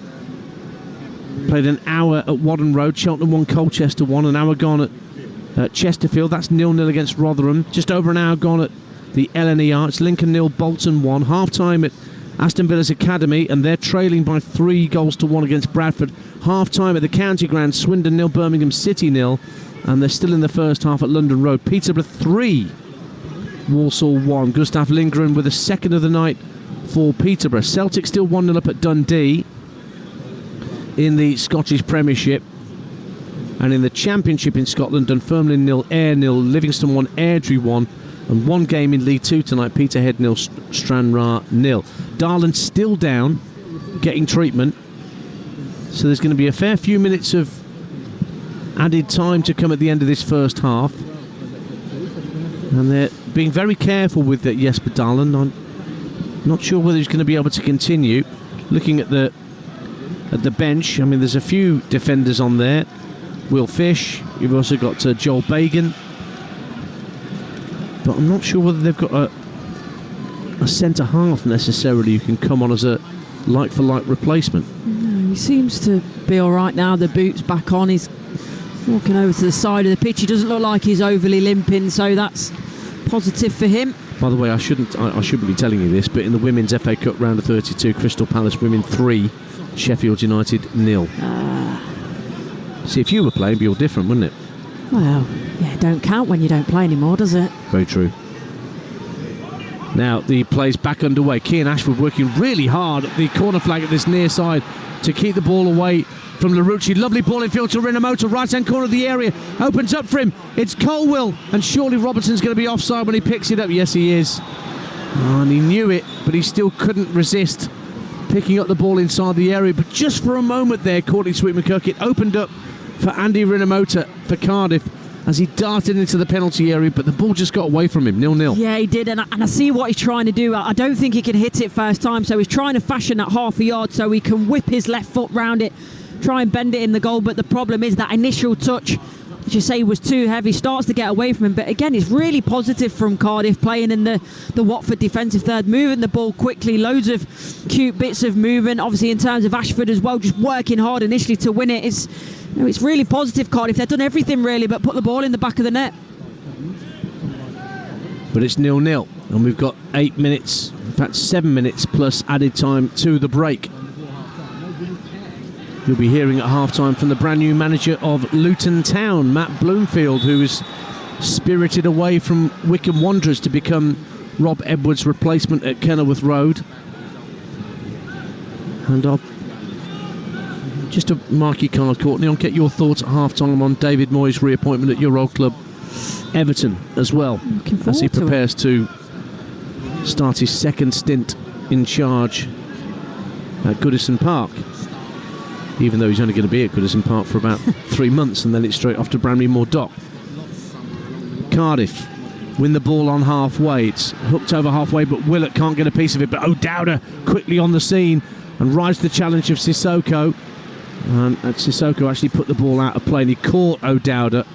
played an hour at Wadden Road. Cheltenham 1, Colchester 1, an hour gone at Chesterfield. That's 0-0 against Rotherham. Just over an hour gone at the LNER. It's Lincoln 0, Bolton 1. Half-time at Aston Villa's Academy, and they're trailing by 3-1 against Bradford. Half-time at the County Ground, Swindon 0, Birmingham City 0, and they're still in the first half at London Road. Peterborough 3, Walsall 1. Gustav Lindgren with a second of the night for Peterborough. Celtic still 1-0 up at Dundee in the Scottish Premiership. And in the Championship in Scotland, Dunfermline 0, Ayr 0, Livingston 1, Airdrie 1. And one game in League 2 tonight, Peterhead 0, Stranraer 0. Darlan still down, getting treatment. So there's going to be a fair few minutes of added time to come at the end of this first half. And they're being very careful with Jesper Darlan. I'm not sure whether he's going to be able to continue. Looking at the bench, I mean, there's a few defenders on there. Will Fish, you've also got Joel Bagan. But I'm not sure whether they've got a centre-half necessarily who can come on as a like-for-like replacement. No, he seems to be all right now. The boot's back on. He's walking over to the side of the pitch. He doesn't look like he's overly limping, so that's positive for him. By the way, I shouldn't be telling you this, but in the Women's FA Cup round of 32, Crystal Palace Women 3, Sheffield United 0. See, if you were playing, it'd be all different, wouldn't it? Well, yeah, don't count when you don't play anymore, does it? Very true. Now the play's back underway. Kean Ashford working really hard at the corner flag at this near side to keep the ball away from Larouci. Lovely ball in field to Rinamoto, right-hand corner of the area. Opens up for him. It's Colwill, and surely Robertson's going to be offside when he picks it up. Yes, he is. And he knew it, but he still couldn't resist picking up the ball inside the area. But just for a moment there, Courtney Sweetman-Kirk, it opened up for Andy Rinamoto for Cardiff as he darted into the penalty area, but the ball just got away from him. 0-0. Yeah, he did, and I see what he's trying to do. I don't think he can hit it first time, so he's trying to fashion that half a yard so he can whip his left foot round it, try and bend it in the goal. But the problem is that initial touch, as you say, was too heavy, starts to get away from him. But again, it's really positive from Cardiff playing in the Watford defensive third, moving the ball quickly, loads of cute bits of movement. Obviously in terms of Ashford as well, just working hard initially to win it. It's really positive, Cardiff. They've done everything really but put the ball in the back of the net. But it's 0-0, and we've got 8 minutes, in fact 7 minutes plus added time to the break. You'll be hearing at half-time from the brand new manager of Luton Town, Matt Bloomfield, who is spirited away from Wycombe Wanderers to become Rob Edwards' replacement at Kenilworth Road. And just a marquee card, Courtney. I'll get your thoughts at half-time on David Moyes' reappointment at your old club, Everton, as well, as he prepares to start his second stint in charge at Goodison Park. Even though he's only going to be at Goodison Park for about 3 months, and then it's straight off to Branmere Dock. Cardiff win the ball on halfway. It's hooked over halfway, but Willett can't get a piece of it. But O'Dowda quickly on the scene and rides the challenge of Sissoko. And Sissoko actually put the ball out of play, and he caught O'Dowda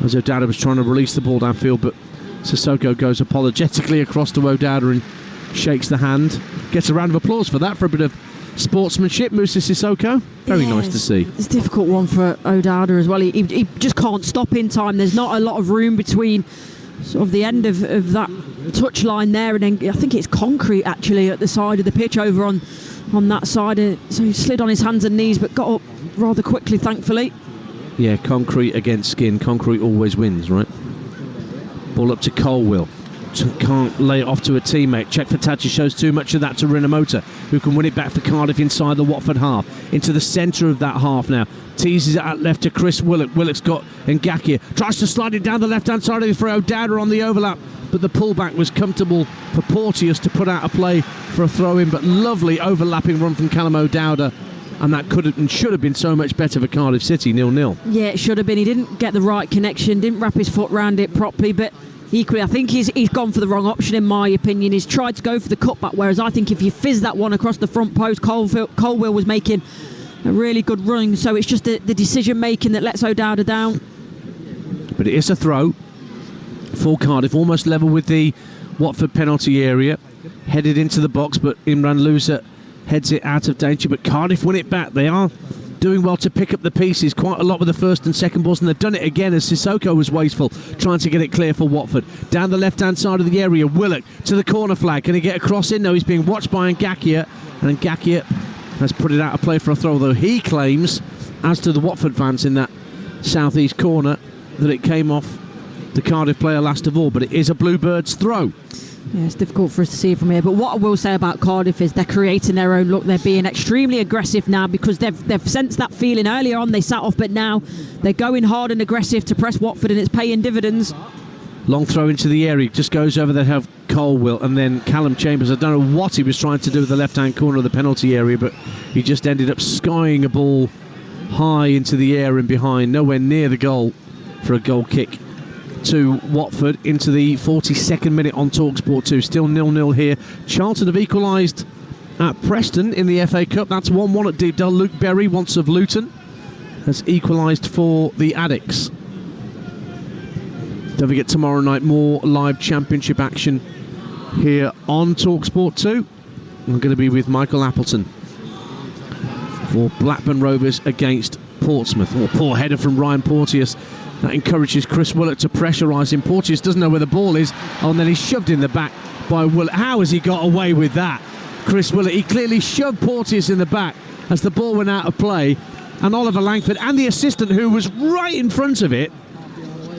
as O'Dowda was trying to release the ball downfield. But Sissoko goes apologetically across to O'Dowda and shakes the hand. Gets a round of applause for that, for a bit of sportsmanship. Musa Sissoko, very nice to see. It's a difficult one for O'Dowda as well. He just can't stop in time. There's not a lot of room between sort of the end of that touch line there, and then I think it's concrete actually at the side of the pitch over on that side. So he slid on his hands and knees but got up rather quickly, thankfully. Yeah, concrete against skin. Concrete always wins, right? Ball up to Colwill. Can't lay it off to a teammate. Check for Tachi shows too much of that to Rinomota, who can win it back for Cardiff inside the Watford half. Into the centre of that half now. Teases it out left to Chris Willock. Willock's got Ngakia. Tries to slide it down the left-hand side of the throw. Dowder on the overlap. But the pullback was comfortable for Porteous to put out a play for a throw-in. But lovely overlapping run from Callum O'Dowda. And that could have and should have been so much better for Cardiff City, 0-0. Yeah, it should have been. He didn't get the right connection, didn't wrap his foot round it properly, but equally, I think he's gone for the wrong option, in my opinion. He's tried to go for the cutback, whereas I think if you fizz that one across the front post, Colwill was making a really good run, so it's just the decision-making that lets O'Dowda down. But it is a throw for Cardiff, almost level with the Watford penalty area. Headed into the box, but Imran Louza heads it out of danger, but Cardiff win it back. They are doing well to pick up the pieces quite a lot with the first and second balls, and they've done it again as Sissoko was wasteful trying to get it clear for Watford. Down the left-hand side of the area, Willock to the corner flag. Can he get a cross in? No, he's being watched by Ngakia, and Ngakia has put it out of play for a throw, although he claims, as to the Watford fans in that southeast corner, that it came off the Cardiff player last of all, but it is a Bluebirds throw. Yeah, it's difficult for us to see from here, but what I will say about Cardiff is they're creating their own look. They're being extremely aggressive now because they've sensed that feeling earlier on. They sat off, but now they're going hard and aggressive to press Watford, and it's paying dividends. Long throw into the area, just goes over the head of Colwill, and then Callum Chambers, I don't know what he was trying to do with the left-hand corner of the penalty area, but he just ended up skying a ball high into the air and behind, nowhere near the goal for a goal kick to Watford into the 42nd minute on Talksport 2. Still 0-0 here. Charlton have equalised at Preston in the FA Cup. That's 1-1 at Deepdale. Luke Berry, once of Luton, has equalised for the Addicts. Don't forget, tomorrow night more live championship action here on Talksport 2. I'm going to be with Michael Appleton for Blackburn Rovers against Portsmouth. Oh, poor header from Ryan Porteous. That encourages Chris Willock to pressurise him. Porteous doesn't know where the ball is. Oh, and then he's shoved in the back by Willock. How has he got away with that? Chris Willock, he clearly shoved Porteous in the back as the ball went out of play. And Oliver Langford and the assistant, who was right in front of it,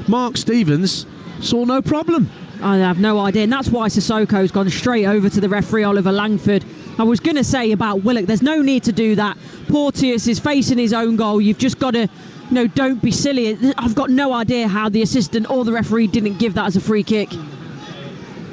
Mark Stevens, saw no problem. I have no idea, and that's why Sissoko's gone straight over to the referee, Oliver Langford. I was going to say about Willock, there's no need to do that. Porteous is facing his own goal. You've just got to, don't be silly. I've got no idea how the assistant or the referee didn't give that as a free kick.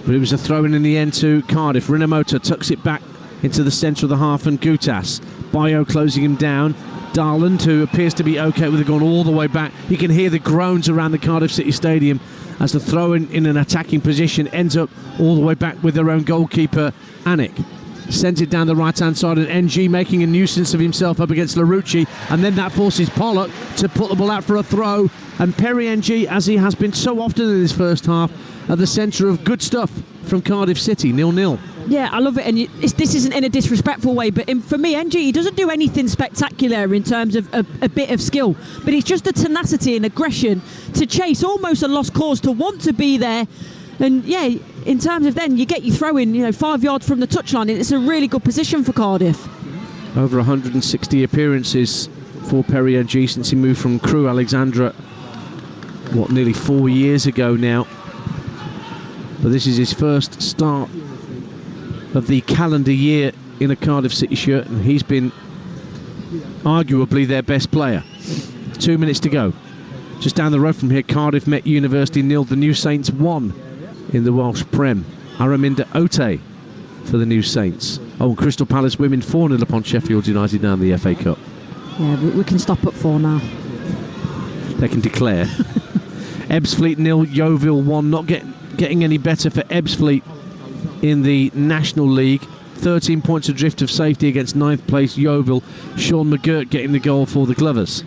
But it was a throw-in the end to Cardiff. Rinomota tucks it back into the centre of the half, and Gutas. Bayo closing him down. Darland, who appears to be okay with it, gone all the way back. You can hear the groans around the Cardiff City Stadium as the throw-in in an attacking position ends up all the way back with their own goalkeeper, Anik. Sends it down the right-hand side, and NG making a nuisance of himself up against Larucci, and then that forces Pollock to put the ball out for a throw, and Perry NG, as he has been so often in this first half, at the centre of good stuff from Cardiff City, 0-0. Yeah, I love it, and this isn't in a disrespectful way, but for me, NG, he doesn't do anything spectacular in terms of a bit of skill, but it's just the tenacity and aggression to chase almost a lost cause, to want to be there. And yeah, in terms of then, you get your throw in, 5 yards from the touchline. It's a really good position for Cardiff. Over 160 appearances for Perry NG since he moved from Crewe Alexandra, nearly 4 years ago now. But this is his first start of the calendar year in a Cardiff City shirt, and he's been arguably their best player. 2 minutes to go. Just down the road from here, Cardiff Met University 0, the New Saints 1 in the Welsh Prem. Araminda Ote for the New Saints. Oh, and Crystal Palace women 4-0 upon Sheffield United down the FA Cup. Yeah, we can stop at 4 now. They can declare. Ebbsfleet 0, Yeovil 1. Not getting any better for Ebbsfleet in the National League. 13 points adrift of safety against 9th place Yeovil. Sean McGirt getting the goal for the Glovers.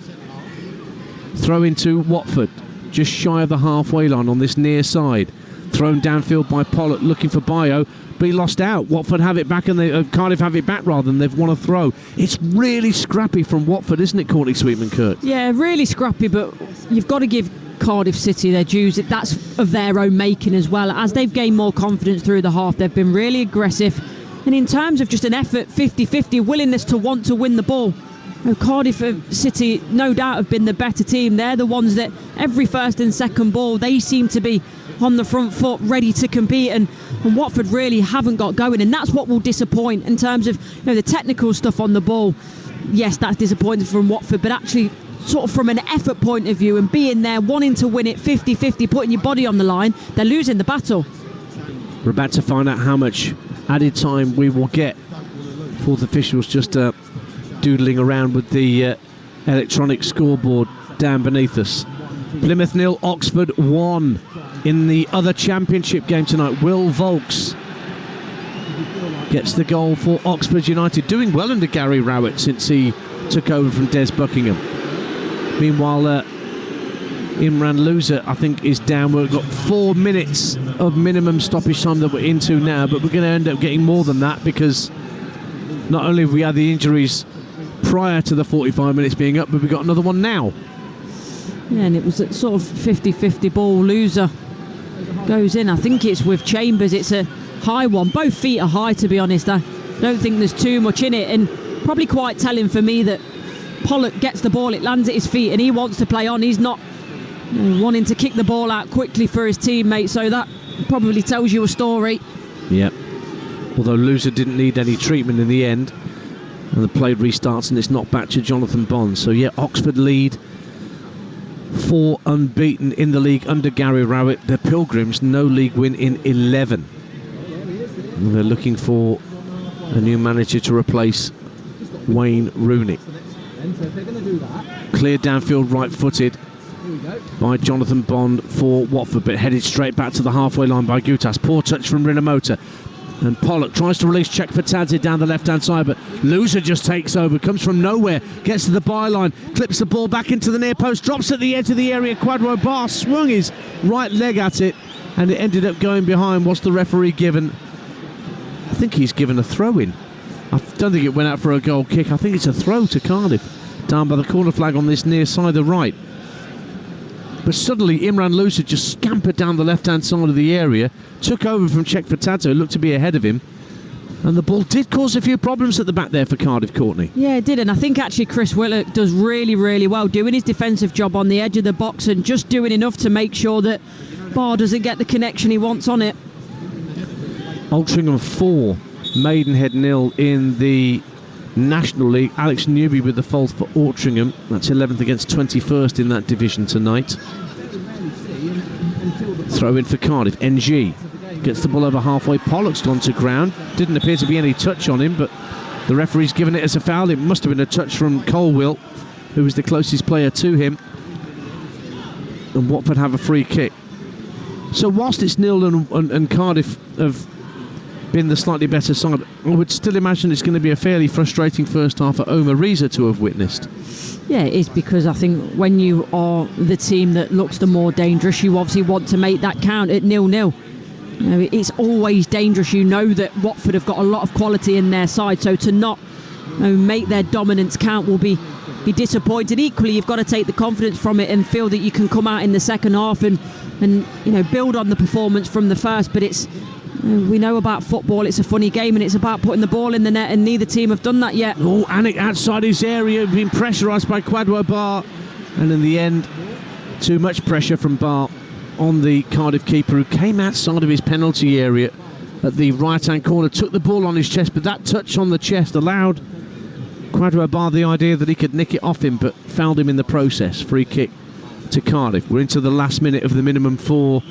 Throw into Watford, just shy of the halfway line on this near side. Thrown downfield by Pollock, looking for Bayo, but he lost out. Watford have it back, and Cardiff have it back rather, than they've won a throw. It's really scrappy from Watford, isn't it, Courtney Sweetman, Kurt? Yeah, really scrappy, but you've got to give Cardiff City their dues. That's of their own making as well. As they've gained more confidence through the half, they've been really aggressive. And in terms of just an effort, 50-50, willingness to want to win the ball, Cardiff City no doubt have been the better team. They're the ones that every first and second ball they seem to be on the front foot, ready to compete, and Watford really haven't got going, and that's what will disappoint in terms of the technical stuff on the ball. Yes, that's disappointing from Watford, but actually sort of from an effort point of view and being there, wanting to win it 50-50, putting your body on the line, they're losing the battle. We're about to find out how much added time we will get. Fourth officials just doodling around with the electronic scoreboard down beneath us. Plymouth 0, Oxford 1. In the other championship game tonight, Will Volks gets the goal for Oxford United, doing well under Gary Rowett since he took over from Des Buckingham. Meanwhile, Imran Loser, I think, is down. We've got 4 minutes of minimum stoppage time that we're into now, but we're going to end up getting more than that, because not only have we had the injuries prior to the 45 minutes being up, but we've got another one now. Yeah, and it was a sort of 50-50 ball. Loser goes in. I think it's with Chambers. It's a high one. Both feet are high, to be honest. I don't think there's too much in it, and probably quite telling for me that Pollock gets the ball, it lands at his feet, and he wants to play on. He's not wanting to kick the ball out quickly for his teammate, so that probably tells you a story. Yep. Although Loser didn't need any treatment in the end, and the play restarts and it's knocked back to Jonathan Bond. So yeah, Oxford lead 4 unbeaten in the league under Gary Rowett. The Pilgrims, no league win in 11. And they're looking for a new manager to replace Wayne Rooney. Cleared downfield right-footed by Jonathan Bond for Watford, but headed straight back to the halfway line by Gutas. Poor touch from Rinomota. And Pollock tries to release Czech Fatadze down the left-hand side, but Loser just takes over, comes from nowhere, gets to the byline, clips the ball back into the near post, drops at the edge of the area. Kwadwo Bar swung his right leg at it, and it ended up going behind. What's the referee given? I think he's given a throw-in. I don't think it went out for a goal kick. I think it's a throw to Cardiff, down by the corner flag on this near side, the right. But suddenly Imran Loser just scampered down the left-hand side of the area, took over from Czech Fatadze, who looked to be ahead of him, and the ball did cause a few problems at the back there for Cardiff, Courtney. Yeah, it did, and I think actually Chris Willock does really, really well, doing his defensive job on the edge of the box and just doing enough to make sure that Barr doesn't get the connection he wants on it. Altrincham 4, Maidenhead 0 in the National League. Alex Newby with the fault for Altrincham. That's 11th against 21st in that division tonight. Throw in for Cardiff. NG gets the ball over halfway. Pollock's gone to ground. Didn't appear to be any touch on him, but the referee's given it as a foul. It must have been a touch from Colwill, who was the closest player to him. And Watford have a free kick. So whilst it's 0 and Cardiff have been the slightly better side, I would still imagine it's going to be a fairly frustrating first half for Omar Reza to have witnessed. Yeah, it is, because I think when you are the team that looks the more dangerous, you obviously want to make that count at 0-0. It's always dangerous. You know that Watford have got a lot of quality in their side, so to not make their dominance count will be disappointing. Equally, you've got to take the confidence from it and feel that you can come out in the second half and build on the performance from the first. But it's, we know about football, it's a funny game and it's about putting the ball in the net, and neither team have done that yet. Oh, Anik outside his area, being pressurised by Kwadwo Bar, and in the end, too much pressure from Bar on the Cardiff keeper, who came outside of his penalty area at the right-hand corner, took the ball on his chest, but that touch on the chest allowed Kwadwo Bar the idea that he could nick it off him, but fouled him in the process. Free kick to Cardiff. We're into the last minute of the minimum 4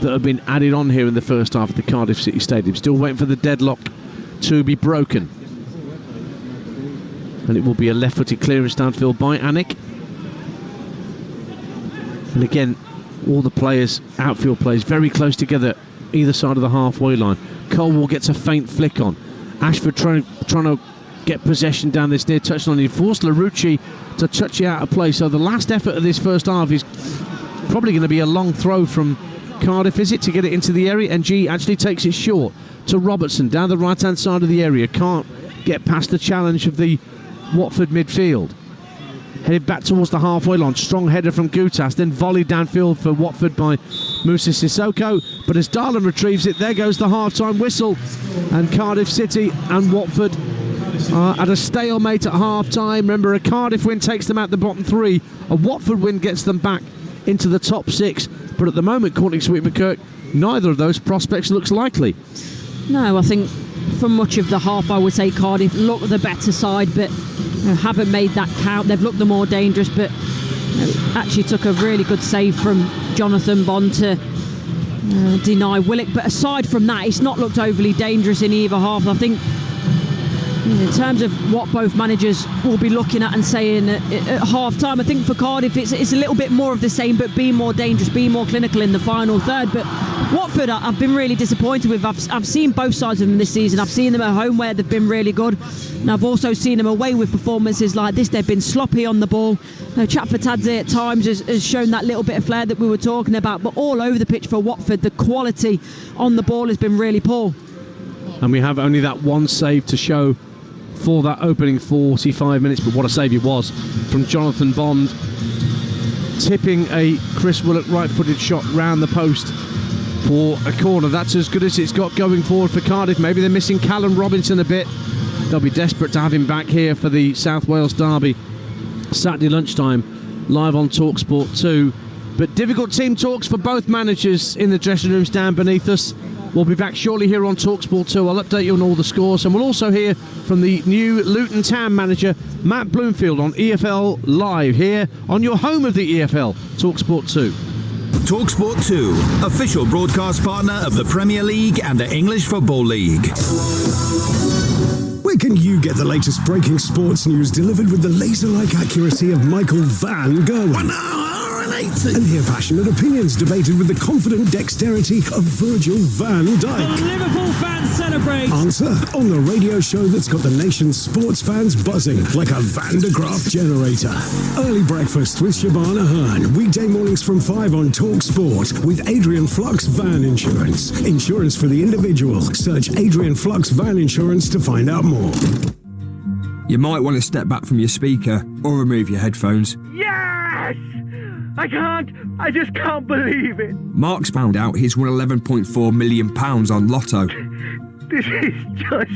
that have been added on here in the first half of the Cardiff City Stadium. Still waiting for the deadlock to be broken. And it will be a left-footed clearance downfield by Anik. And again, all the players, outfield players, very close together, either side of the halfway line. Colwell gets a faint flick on. Ashford trying to get possession down this near touchline. He forced Larucci to touch it out of play. So the last effort of this first half is probably going to be a long throw from Cardiff, is it, to get it into the area? And G actually takes it short to Robertson down the right-hand side of the area. Can't get past the challenge of the Watford midfield. Headed back towards the halfway line. Strong header from Gutas, then volleyed downfield for Watford by Moussa Sissoko. But as Darlan retrieves it, there goes the half-time whistle. And Cardiff City and Watford at a stalemate at half-time. Remember, a Cardiff win takes them out the bottom 3. A Watford win gets them back into the top 6. But at the moment, according to Sweet McKirk, neither of those prospects looks likely. No, I think for much of the half, I would say Cardiff look the better side, but haven't made that count. They've looked the more dangerous, but actually took a really good save from Jonathan Bond to deny Willock. But aside from that, it's not looked overly dangerous in either half. I think in terms of what both managers will be looking at and saying at half time, I think for Cardiff it's a little bit more of the same, but be more dangerous, be more clinical in the final third. But Watford, I've been really disappointed with. I've seen both sides of them this season. I've seen them at home where they've been really good, and I've also seen them away with performances like this. They've been sloppy on the ball. Chapatadze at times has shown that little bit of flair that we were talking about, but all over the pitch for Watford, the quality on the ball has been really poor. And we have only that one save to show for that opening 45 minutes, but what a save it was from Jonathan Bond, tipping a Chris Willock right-footed shot round the post for a corner. That's as good as it's got going forward for Cardiff. Maybe they're missing Callum Robinson a bit. They'll be desperate to have him back here for the South Wales derby Saturday lunchtime, live on Talksport 2. But difficult team talks for both managers in the dressing rooms down beneath us. We'll be back shortly here on Talksport 2. I'll update you on all the scores, and we'll also hear from the new Luton Town manager, Matt Bloomfield, on EFL Live here on your home of the EFL, Talksport 2. Talksport 2, official broadcast partner of the Premier League and the English Football League. Where can you get the latest breaking sports news delivered with the laser-like accuracy of Michael Van Gerwen? And hear passionate opinions debated with the confident dexterity of Virgil van Dijk. The Liverpool fans celebrate. Answer on the radio show that's got the nation's sports fans buzzing like a Van de Graaff generator. Early breakfast with Shabana Hearn. Weekday mornings from 5 on Talk Sport with Adrian Flux Van Insurance. Insurance for the individual. Search Adrian Flux Van Insurance to find out more. You might want to step back from your speaker or remove your headphones. Yes! I just can't believe it. Mark's found out he's won £11.4 million on Lotto. This is just...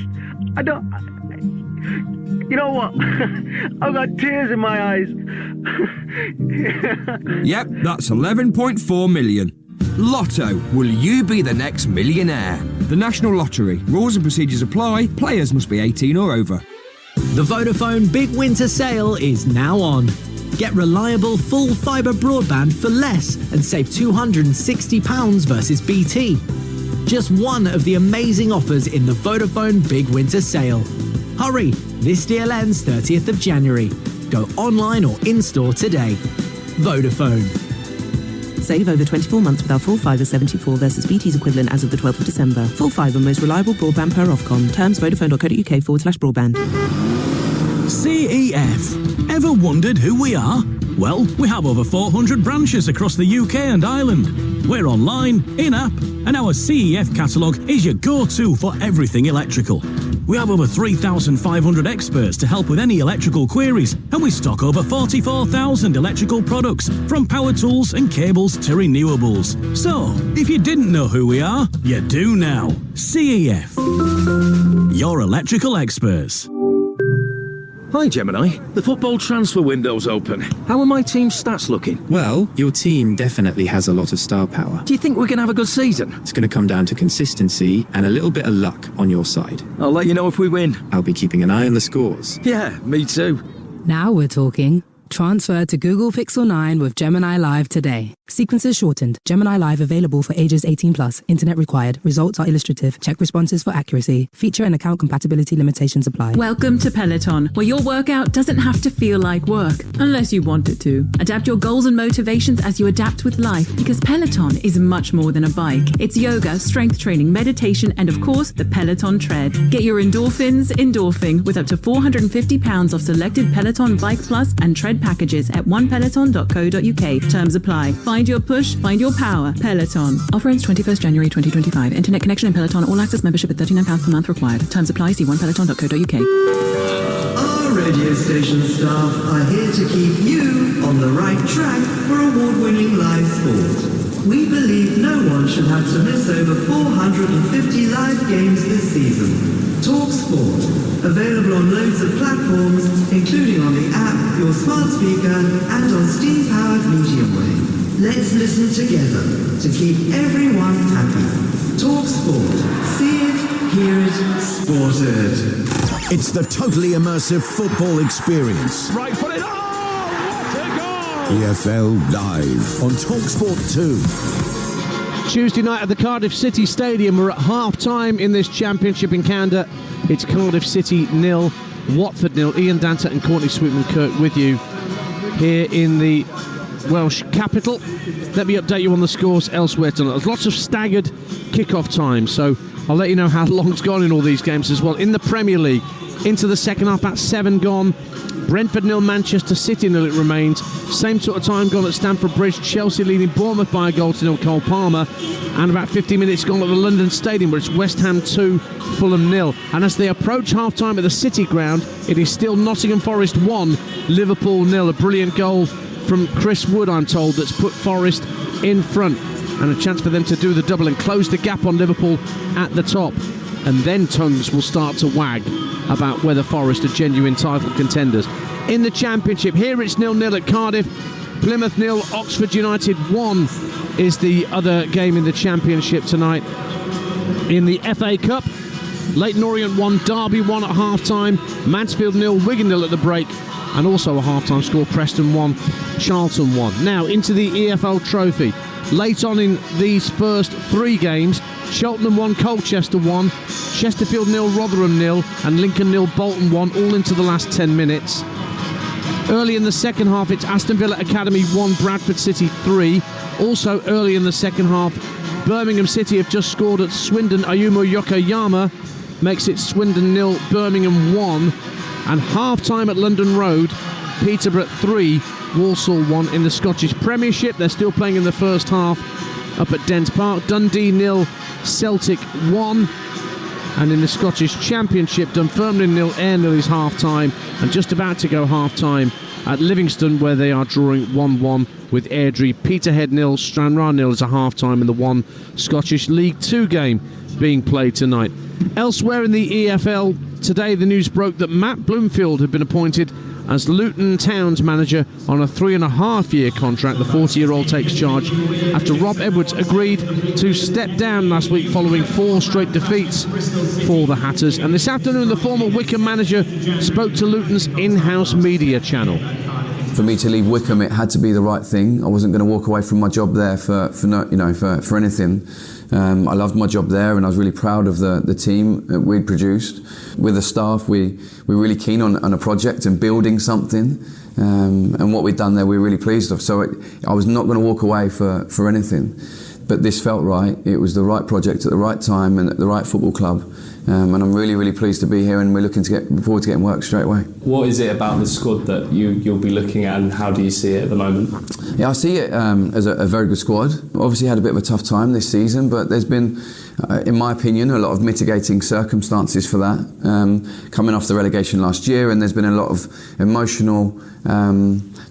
You know what? I've got tears in my eyes. Yep, that's 11.4 million. Lotto, will you be the next millionaire? The National Lottery. Rules and procedures apply. Players must be 18 or over. The Vodafone Big Winter Sale is now on. Get reliable full fibre broadband for less and save £260 versus BT. Just one of the amazing offers in the Vodafone Big Winter Sale. Hurry, this deal ends 30th of January. Go online or in-store today. Vodafone. Save over 24 months with our full fibre 74 versus BT's equivalent as of the 12th of December. Full fibre, most reliable broadband per Ofcom. Terms vodafone.co.uk/broadband. CEF. Ever wondered who we are? Well, we have over 400 branches across the UK and Ireland. We're online, in-app, and our CEF catalogue is your go-to for everything electrical. We have over 3,500 experts to help with any electrical queries, and we stock over 44,000 electrical products, from power tools and cables to renewables. So, if you didn't know who we are, you do now. CEF. Your electrical experts. Hi Gemini, the football transfer window's open. How are my team's stats looking? Well, your team definitely has a lot of star power. Do you think we're going to have a good season? It's going to come down to consistency and a little bit of luck on your side. I'll let you know if we win. I'll be keeping an eye on the scores. Yeah, me too. Now we're talking. Transfer to Google Pixel 9 with Gemini Live today. Sequences shortened. Gemini Live available for ages 18+. Internet required. Results are illustrative. Check responses for accuracy. Feature and account compatibility limitations apply. Welcome to Peloton, where your workout doesn't have to feel like work, unless you want it to. Adapt your goals and motivations as you adapt with life, because Peloton is much more than a bike. It's yoga, strength training, meditation, and of course, the Peloton tread. Get your endorphins endorphing with up to £450 off selected Peloton Bike Plus and Tread packages at onepeloton.co.uk. Terms apply. Find your push, find your power. Peloton. Offer ends 21st January 2025. Internet connection and Peloton all access membership at £39 per month required. Terms apply. See onepeloton.co.uk. Our radio station staff are here to keep you on the right track for award-winning live sport. We believe no one should have to miss over 450 live games this season. Talksport, available on loads of platforms, including on the app, your smart speaker, and on steam-powered medium wave. Let's listen together to keep everyone happy. Talksport. See it, hear it, sport it. It's the totally immersive football experience. Right foot it. Oh, what a goal! EFL Live on Talksport 2. Tuesday night at the Cardiff City Stadium. We're at half-time in this championship in Canada. It's Cardiff City 0, Watford 0. Ian Danta and Courtney Sweetman-Kirk with you here in the Welsh capital. Let me update you on the scores elsewhere tonight. There's lots of staggered kick-off times, so I'll let you know how long it's gone in all these games as well. In the Premier League, into the second half, that's 7 gone. Brentford 0, Manchester City 0 it remains. Same sort of time gone at Stamford Bridge. Chelsea leading Bournemouth by a goal to 0, Cole Palmer. And about 15 minutes gone at the London Stadium, where it's West Ham 2, Fulham 0. And as they approach half-time at the City Ground, it is still Nottingham Forest 1, Liverpool 0. A brilliant goal from Chris Wood, I'm told, that's put Forest in front. And a chance for them to do the double and close the gap on Liverpool at the top. And then tongues will start to wag about whether Forest are genuine title contenders. In the Championship, here it's 0-0 at Cardiff. Plymouth 0, Oxford United 1 is the other game in the Championship tonight. In the FA Cup, Leyton Orient 1, Derby 1 at half-time. Mansfield 0, Wigan 0 at the break. And also a half-time score, Preston 1, Charlton 1. Now into the EFL Trophy. Late on in these first 3 games, Cheltenham 1, Colchester 1, Chesterfield 0, Rotherham 0, and Lincoln 0, Bolton 1, all into the last 10 minutes. Early in the second half, it's Aston Villa Academy 1, Bradford City 3. Also early in the second half, Birmingham City have just scored at Swindon. Ayumu Yokoyama makes it Swindon 0, Birmingham 1. And half-time at London Road, Peterborough 3, Walsall 1. In the Scottish Premiership, they're still playing in the first half up at Dens Park. Dundee 0, Celtic 1. And in the Scottish Championship, Dunfermline 0, Ayr 0 is half-time. And just about to go half-time at Livingston, where they are drawing 1-1 with Airdrie. Peterhead 0, Stranraer 0 is a half-time in the one Scottish League 2 game being played tonight. Elsewhere in the EFL, today the news broke that Matt Bloomfield had been appointed as Luton Town's manager on a 3.5-year contract. The 40-year-old takes charge after Rob Edwards agreed to step down last week following 4 straight defeats for the Hatters. And this afternoon, the former Wycombe manager spoke to Luton's in-house media channel. For me to leave Wycombe, it had to be the right thing. I wasn't going to walk away from my job there for anything. I loved my job there, and I was really proud of the team that we'd produced. With the staff, we were really keen on a project and building something, and what we'd done there we were really pleased of. So I was not going to walk away for anything. But this felt right. It was the right project at the right time and at the right football club. And I'm really, really pleased to be here, and we're looking to get forward to getting work straight away. What is it about the squad that you'll be looking at, and how do you see it at the moment? Yeah, I see it as a very good squad. Obviously had a bit of a tough time this season, but there's been, in my opinion, a lot of mitigating circumstances for that. Coming off the relegation last year, and there's been a lot of emotional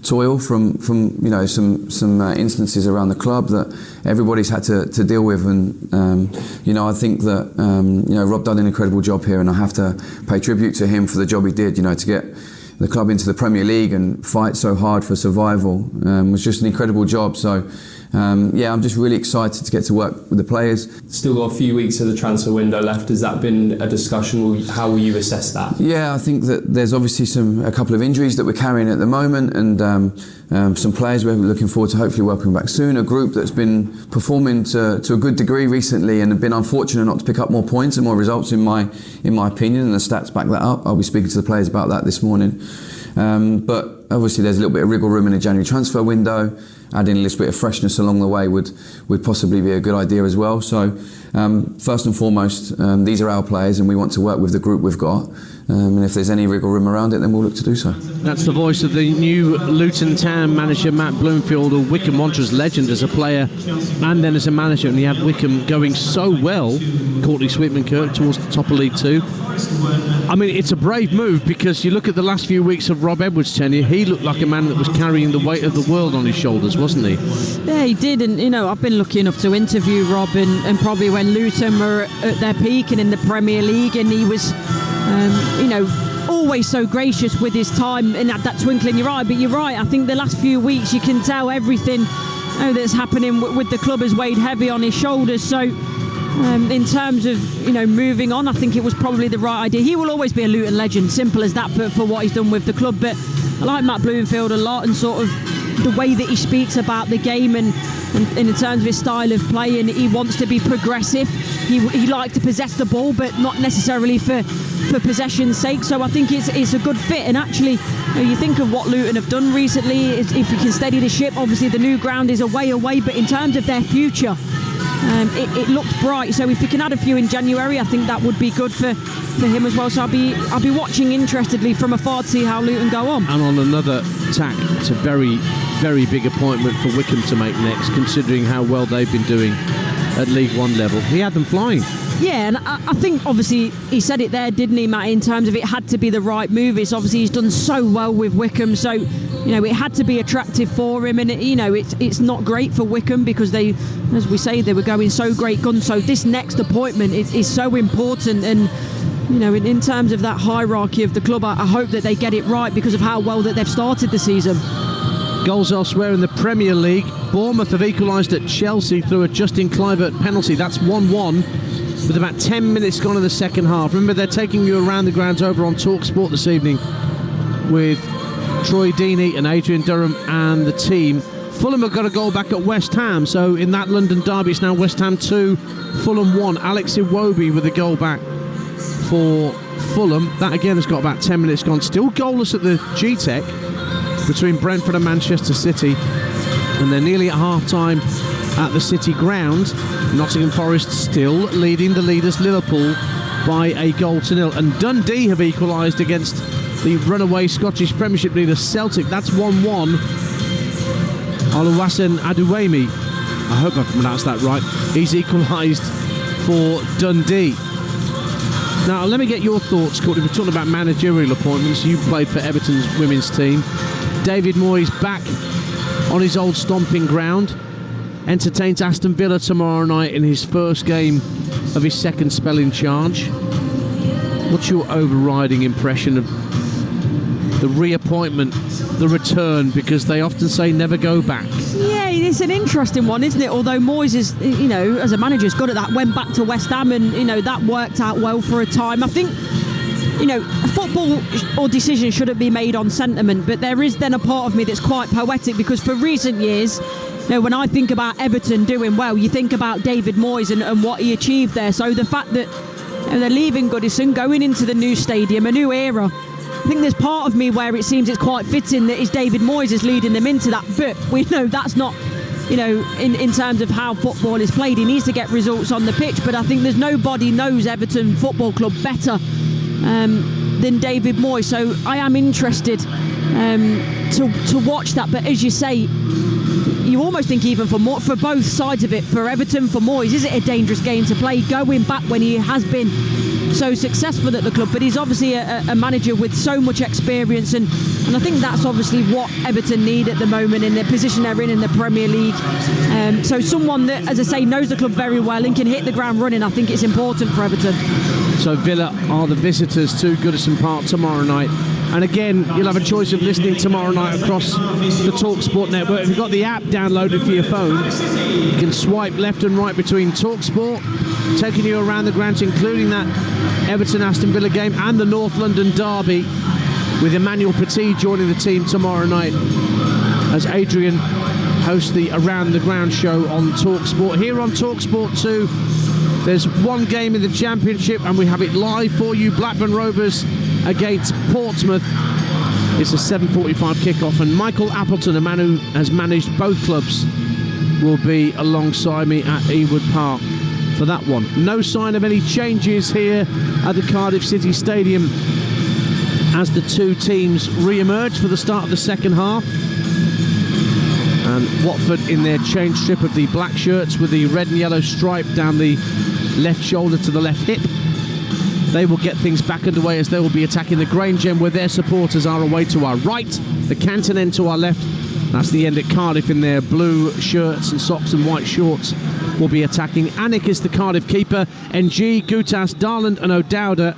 toil from some instances around the club that everybody's had to deal with, and I think that Rob done an incredible job here, and I have to pay tribute to him for the job he did. To get the club into the Premier League and fight so hard for survival was just an incredible job. So I'm just really excited to get to work with the players. Still got a few weeks of the transfer window left. Has that been a discussion? How will you assess that? Yeah, I think that there's obviously a couple of injuries that we're carrying at the moment, and some players we're looking forward to hopefully welcoming back soon. A group that's been performing to a good degree recently and have been unfortunate not to pick up more points and more results in my opinion, and the stats back that up. I'll be speaking to the players about that this morning. But obviously there's a little bit of wriggle room in the January transfer window. Adding a little bit of freshness along the way would possibly be a good idea as well. So first and foremost, these are our players, and we want to work with the group we've got. And if there's any wriggle room around it, then we'll look to do so. That's the voice of the new Luton Town manager, Matt Bloomfield, a Wycombe Wanderers legend as a player and then as a manager. And he had Wycombe going so well, Courtney Sweetman-Kirk, towards the top of League Two. I mean, it's a brave move, because you look at the last few weeks of Rob Edwards' tenure, he looked like a man that was carrying the weight of the world on his shoulders. wasn't he? Yeah, he did, and I've been lucky enough to interview Rob, and probably when Luton were at their peak and in the Premier League, and he was, always so gracious with his time and had that twinkle in your eye. But you're right, I think the last few weeks you can tell everything that's happening with the club has weighed heavy on his shoulders. So in terms of moving on, I think it was probably the right idea. He will always be a Luton legend, simple as that, for what he's done with the club. But I like Matt Bloomfield a lot, and sort of the way that he speaks about the game and in terms of his style of play, and he wants to be progressive. He likes to possess the ball, but not necessarily for possession's sake. So I think it's a good fit. And actually, you think of what Luton have done recently. If you can steady the ship, obviously the new ground is a way away, but in terms of their future, it looks bright. So if he can add a few in January, I think that would be good for him as well. So I'll be watching interestedly from afar to see how Luton go on. And on another tack, it's a very, very big appointment for Wickham to make next, considering how well they've been doing at League One level. He had them flying. Yeah, and I think obviously he said it there, didn't he, Matt, in terms of it had to be the right move. It's obviously he's done so well with Wickham, so it had to be attractive for him, and it's not great for Wickham because they, as we say, they were going so great guns. So this next appointment is so important, and in terms of that hierarchy of the club, I hope that they get it right because of how well that they've started the season. Goals elsewhere in the Premier League. Bournemouth have equalised at Chelsea through a Justin Kluivert penalty. That's 1-1 with about 10 minutes gone in the second half. Remember, they're taking you around the grounds over on Talksport this evening with Troy Deeney and Adrian Durham and the team. Fulham have got a goal back at West Ham, so in that London derby it's now West Ham 2, Fulham 1. Alex Iwobi with a goal back for Fulham. That again has got about 10 minutes gone. Still goalless at the G-Tech between Brentford and Manchester City, and they're nearly at half-time at the City ground. Nottingham Forest still leading the leaders Liverpool by a 0-0, and Dundee have equalised against the runaway Scottish Premiership leader Celtic. That's 1-1. Oluwaseun Aduwemi, I hope I've pronounced that right, he's equalised for Dundee. Now let me get your thoughts, Courtney. We're talking about managerial appointments. You played for Everton's women's team. David Moyes back on his old stomping ground, entertains Aston Villa tomorrow night in his first game of his second spell in charge. What's your overriding impression of the reappointment, the return, because they often say never go back? Yeah, it's an interesting one, isn't it? Although Moyes is, as a manager, is good at that. Went back to West Ham and, that worked out well for a time. I think, football or decisions shouldn't be made on sentiment, but there is then a part of me that's quite poetic because for recent years, when I think about Everton doing well, you think about David Moyes and what he achieved there. So the fact that they're leaving Goodison, going into the new stadium, a new era, I think there's part of me where it seems it's quite fitting that it's David Moyes is leading them into that. But we know that's not, in terms of how football is played. He needs to get results on the pitch. But I think there's nobody knows Everton Football Club better than David Moyes. So I am interested to watch that. But as you say, you almost think even for both sides of it, for Everton, for Moyes, is it a dangerous game to play going back when he has been so successful at the club? But he's obviously a manager with so much experience, and I think that's obviously what Everton need at the moment in the position they're in the Premier League. So someone that, as I say, knows the club very well and can hit the ground running, I think it's important for Everton. So Villa are the visitors to Goodison Park tomorrow night. And again, you'll have a choice of listening tomorrow night across the Talksport network. If you've got the app downloaded for your phone, you can swipe left and right between Talksport, taking you around the grounds, including that Everton-Aston Villa game and the North London derby, with Emmanuel Petit joining the team tomorrow night as Adrian hosts the Around the Ground show on Talksport. Here on Talksport 2, there's one game in the Championship and we have it live for you. Blackburn Rovers against Portsmouth. It's a 7:45 kickoff, and Michael Appleton, a man who has managed both clubs, will be alongside me at Ewood Park for that one. No sign of any changes here at the Cardiff City Stadium as the two teams re-emerge for the start of the second half. And Watford in their change strip of the black shirts with the red and yellow stripe down the left shoulder to the left hip. They will get things back underway as they will be attacking the Grange End, where their supporters are away to our right, the Canton End to our left, That's the end at Cardiff in their blue shirts and socks and white shorts. Will be attacking. Anik is the Cardiff keeper. NG, Gutas, Darland and O'Dowda.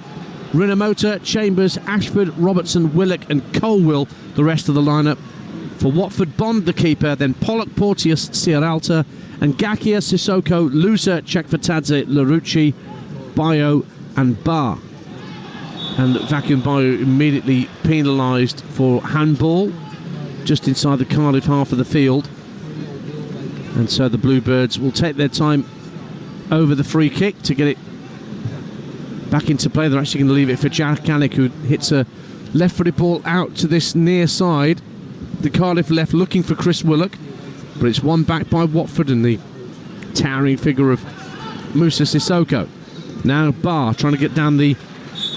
Rinomota, Chambers, Ashford, Robertson, Willock and Colwill, the rest of the lineup. For Watford, Bond the keeper, then Pollock, Porteous, Sierralta, and Gakia, Sissoko, Lusa, Chekfatadze, Larucci, Bayo and Barr. And Vacuum Bayo immediately penalised for handball just inside the Cardiff half of the field. And so the Bluebirds will take their time over the free kick to get it back into play. They're actually going to leave it for Jack Anik, who hits a left-footed ball out to this near side. The Cardiff left looking for Chris Willock, but it's won back by Watford and the towering figure of Moussa Sissoko. Now Barr trying to get down the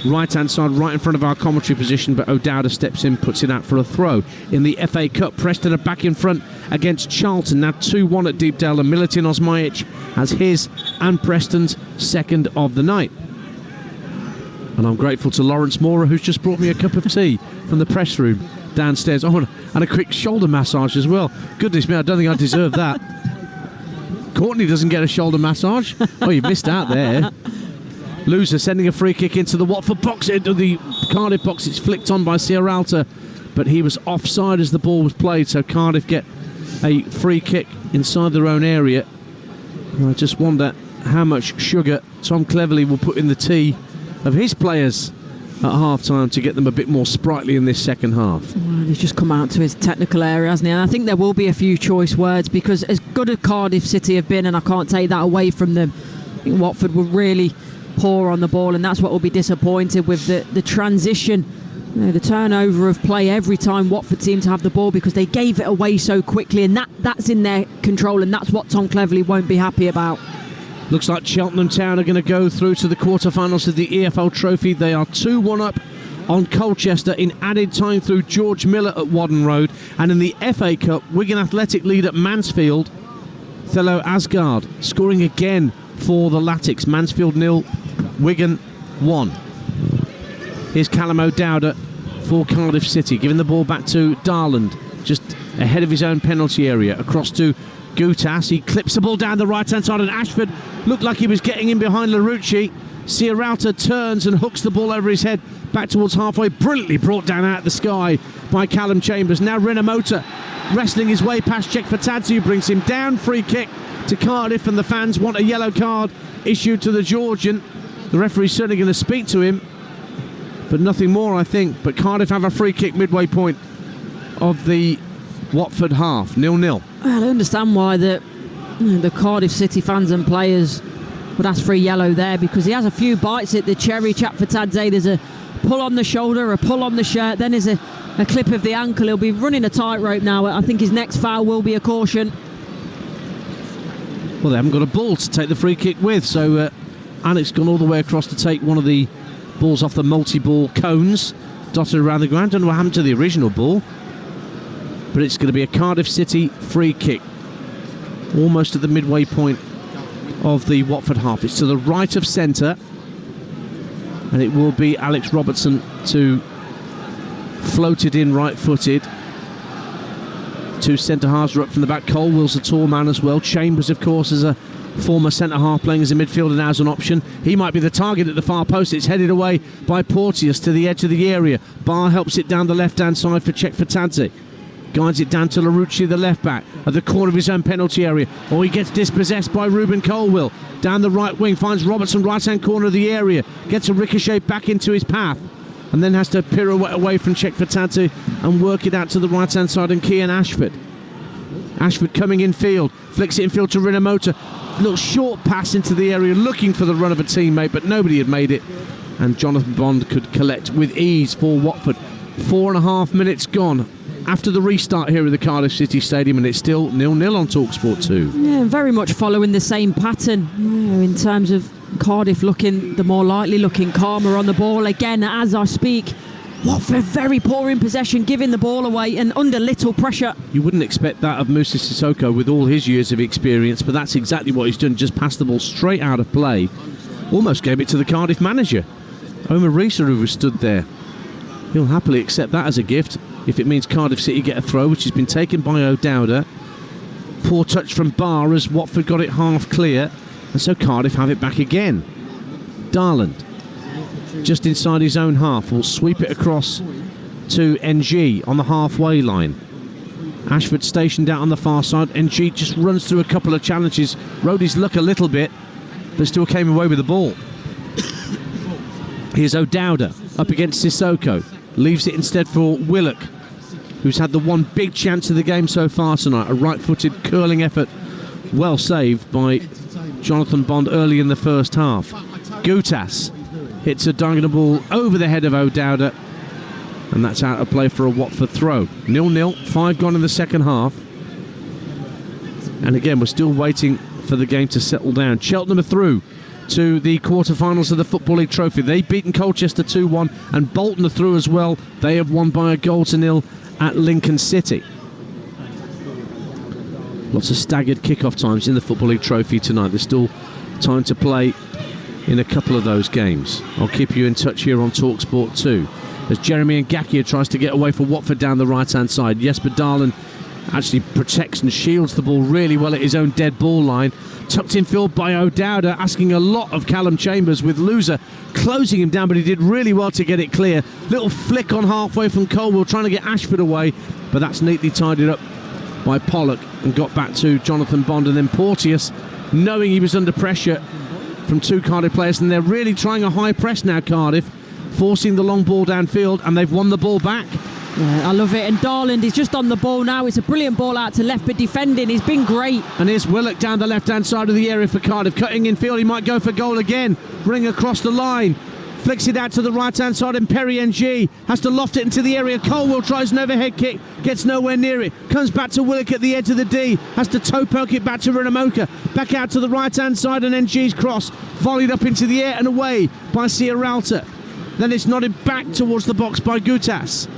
right-hand side, right in front of our commentary position, but O'Dowda steps in, puts it out for a throw. In the FA Cup, Preston are back in front against Charlton, now 2-1 at Deepdale, and Milutin Osmajic has his and Preston's second of the night. And I'm grateful to Lawrence Mora, who's just brought me a cup of tea from the press room downstairs. Oh, and a quick shoulder massage as well. Goodness me, I don't think I deserve that. Courtney doesn't get a shoulder massage. Oh, you missed out there. Loser sending a free kick into the Watford box, into the Cardiff box. It's flicked on by Sierralta, but he was offside as the ball was played, so Cardiff get a free kick inside their own area. And I just wonder how much sugar Tom Cleverley will put in the tea of his players at half-time to get them a bit more sprightly in this second half. Well, he's just come out to his technical area, hasn't he? And I think there will be a few choice words, because as good as Cardiff City have been, and I can't take that away from them, I think Watford were really poor on the ball, and that's what will be disappointed with the transition, the turnover of play every time Watford seemed to have the ball, because they gave it away so quickly, and that's in their control, and that's what Tom Cleverley won't be happy about. Looks like Cheltenham Town are going to go through to the quarterfinals of the EFL Trophy. They are 2-1 up on Colchester in added time through George Miller at Wadden Road. And in the FA Cup, Wigan Athletic lead at Mansfield. Thello Asgard scoring again for the Latics. Mansfield 0, Wigan 1. Here's Callum O'Dowda for Cardiff City, giving the ball back to Darland, just ahead of his own penalty area, across to Gutas. He clips the ball down the right-hand side, and Ashford looked like he was getting in behind Larucci. Sierralta turns and hooks the ball over his head back towards halfway, brilliantly brought down out of the sky by Callum Chambers. Now Rinomota wrestling his way past Chekfatadze, who brings him down. Free kick to Cardiff, and the fans want a yellow card issued to the Georgian. The referee's certainly going to speak to him, but nothing more, I think. But Cardiff have a free kick midway point of the Watford half, 0-0. Well, I understand why the Cardiff City fans and players would ask for a yellow there, because he has a few bites at the cherry. Chekfatadze, there's a pull on the shoulder, a pull on the shirt, then there's a clip of the ankle. He'll be running a tightrope now. I think his next foul will be a caution. Well, they haven't got a ball to take the free kick with, so Anik's gone all the way across to take one of the balls off the multi-ball cones dotted around the ground. Don't know what happened to the original ball, but it's going to be a Cardiff City free kick, almost at the midway point of the Watford half. It's to the right of centre, and it will be Alex Robertson to float it in right-footed. Two centre-halves are up from the back. Colwill's a tall man as well. Chambers, of course, is a former centre-half playing as a midfielder now as an option. He might be the target at the far post. It's headed away by Porteous to the edge of the area. Barr helps it down the left-hand side for Chekfatadze. Guides it down to Larucci, the left-back, at the corner of his own penalty area. Oh, he gets dispossessed by Ruben Colwill. Down the right wing, finds Robertson, right-hand corner of the area. Gets a ricochet back into his path, and then has to pirouette away from Chekfatadze and work it out to the right-hand side, and Kian Ashford. Ashford coming in field, flicks it in field to Rinomota. Little short pass into the area, looking for the run of a teammate, but nobody had made it. And Jonathan Bond could collect with ease for Watford. 4.5 minutes gone after the restart here at the Cardiff City Stadium, and it's still 0-0 on Talksport 2. Yeah, very much following the same pattern, in terms of Cardiff looking the more likely, looking calmer on the ball. Again, as I speak, Watford very poor in possession, giving the ball away and under little pressure. You wouldn't expect that of Moussa Sissoko with all his years of experience, but that's exactly what he's done. Just passed the ball straight out of play. Almost gave it to the Cardiff manager, Omar Risa, who was stood there. He'll happily accept that as a gift. if it means Cardiff City get a throw, which has bin taken by O'Dowda. Poor touch from Barr as Watford got it half clear, and so Cardiff have it back again. Darland, just inside his own half, will sweep it across to NG on the halfway line. Ashford stationed out on the far side. NG just runs through a couple of challenges, rode his luck a little bit, but still came away with the ball. Here's O'Dowda up against Sissoko, leaves it instead for Willock, who's had the one big chance of the game so far tonight. A right-footed curling effort, well saved by Jonathan Bond early in the first half. Gutas hits a diagonal ball over the head of O'Dowda, and that's out of play for a Watford throw. 0-0, 5 gone in the second half. And again, we're still waiting for the game to settle down. Cheltenham are through to the quarter-finals of the Football League Trophy. They've beaten Colchester 2-1, and Bolton are through as well. They have won by 1-0 at Lincoln City. Lots of staggered kickoff times in the Football League Trophy tonight. There's still time to play in a couple of those games. I'll keep you in touch here on Talksport 2 as Jeremy Ngakia tries to get away for Watford down the right-hand side. Jesper Darland actually protects and shields the ball really well at his own dead ball line. Tucked in field by O'Dowda, asking a lot of Callum Chambers, with Loser closing him down, but he did really well to get it clear. Little flick on halfway from Colwell, trying to get Ashford away, but that's neatly tidied up by Pollock and got back to Jonathan Bond. And then Porteous, knowing he was under pressure from two Cardiff players, and they're really trying a high press now, Cardiff, forcing the long ball downfield, and they've won the ball back. Yeah, I love it. And Darland is just on the ball now. It's a brilliant ball out to left, but defending, he's been great. And here's Willock down the left-hand side of the area for Cardiff, cutting in field. He might go for goal again. Ring across the line. Flicks it out to the right-hand side, and Perry NG has to loft it into the area. Colwell tries an overhead kick, gets nowhere near it. Comes back to Willock at the edge of the D. Has to toe poke it back to Rinamoka. Back out to the right-hand side, and NG's cross volleyed up into the air and away by Ciaralta. Then it's nodded back towards the box by Gutas.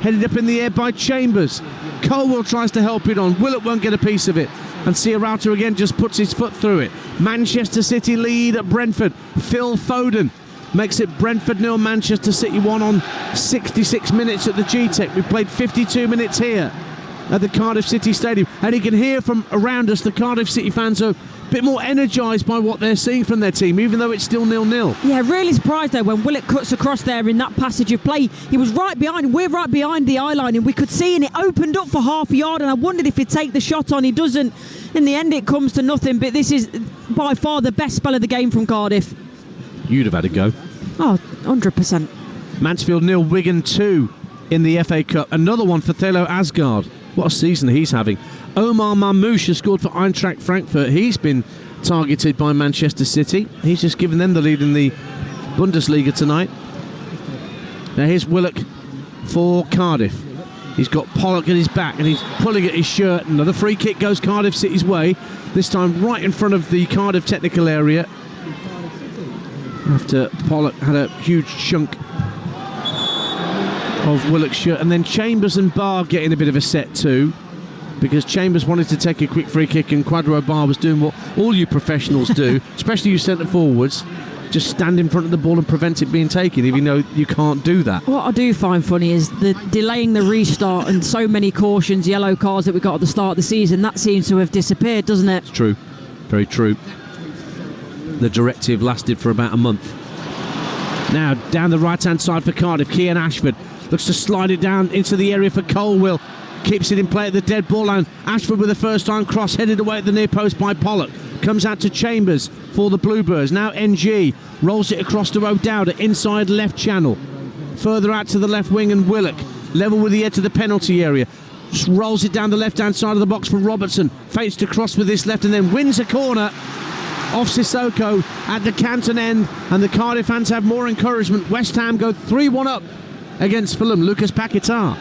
Headed up in the air by Chambers. Colwell tries to help it on. Willett won't get a piece of it. And Ciaralta again just puts his foot through it. Manchester City lead at Brentford. Phil Foden makes it Brentford 0, Manchester City 1 on 66 minutes at the G-Tech. We played 52 minutes here at the Cardiff City Stadium. And you can hear from around us the Cardiff City fans are a bit more energised by what they're seeing from their team, even though it's still 0-0. Yeah, really surprised though when Willett cuts across there in that passage of play. He was right behind, we're right behind the eye line, and we could see, and it opened up for half a yard, and I wondered if he'd take the shot on. He doesn't. In the end, it comes to nothing, but this is by far the best spell of the game from Cardiff. You'd have had a go. Oh, 100%. Mansfield 0, Wigan 2 in the FA Cup. Another one for Thelo Asgard. What a season he's having. Omar Mamouche has scored for Eintracht Frankfurt. He's been targeted by Manchester City. He's just given them the lead in the Bundesliga tonight. Now here's Willock for Cardiff. He's got Pollock at his back and he's pulling at his shirt. Another free kick goes Cardiff City's way. This time right in front of the Cardiff technical area, after Pollock had a huge chunk of Willock's shirt. And then Chambers and Barr getting a bit of a set too, because Chambers wanted to take a quick free kick and Quadro Barr was doing what all you professionals do, especially you centre forwards, just stand in front of the ball and prevent it being taken, even though you can't do that. What I do find funny is the delaying the restart and so many cautions, yellow cards that we got at the start of the season. That seems to have disappeared, doesn't it? It's true, very true. The directive lasted for about a month. Now down the right hand side for Cardiff, Kian Ashford looks to slide it down into the area for Colwell. Keeps it in play at the dead ball line. Ashford with a first time cross, headed away at the near post by Pollock. Comes out to Chambers for the Bluebirds. Now NG rolls it across to O'Dowda, inside left channel. Further out to the left wing, and Willock level with the edge of the penalty area. Just rolls it down the left hand side of the box for Robertson. Feints to cross with this left and then wins a corner off Sissoko at the Canton end. And the Cardiff fans have more encouragement. West Ham go 3-1 up against Fulham. Lucas Paquetá.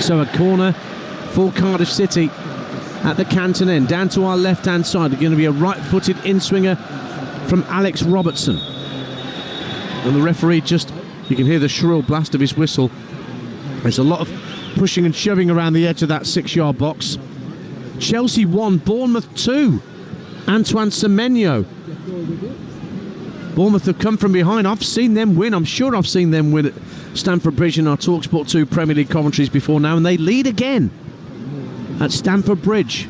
So a corner for Cardiff City at the Canton end. Down to our left-hand side, they're going to be a right-footed in-swinger from Alex Robertson. And the referee just, you can hear the shrill blast of his whistle. There's a lot of pushing and shoving around the edge of that 6-yard box. Chelsea 1, Bournemouth 2. Antoine Semenyo Bournemouth have come from behind. I've seen them win. I'm sure I've seen them win at Stamford Bridge in our Talksport 2 Premier League commentaries before now, and they lead again at Stamford Bridge.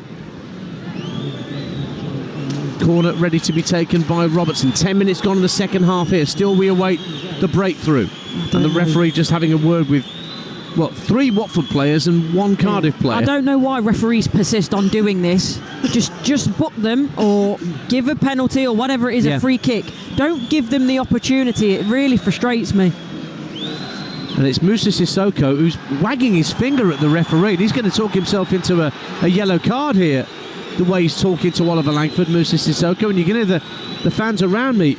Corner ready to be taken by Robertson. 10 minutes gone in the second half here. Still we await the breakthrough. And the referee just having a word with, 3 Watford players and 1 Cardiff player. I don't know why referees persist on doing this. Just book them or give a penalty or whatever it is, a free kick. Don't give them the opportunity. It really frustrates me. And it's Moussa Sissoko who's wagging his finger at the referee. He's going to talk himself into a yellow card here, the way he's talking to Oliver Langford, Moussa Sissoko. And you can hear the fans around me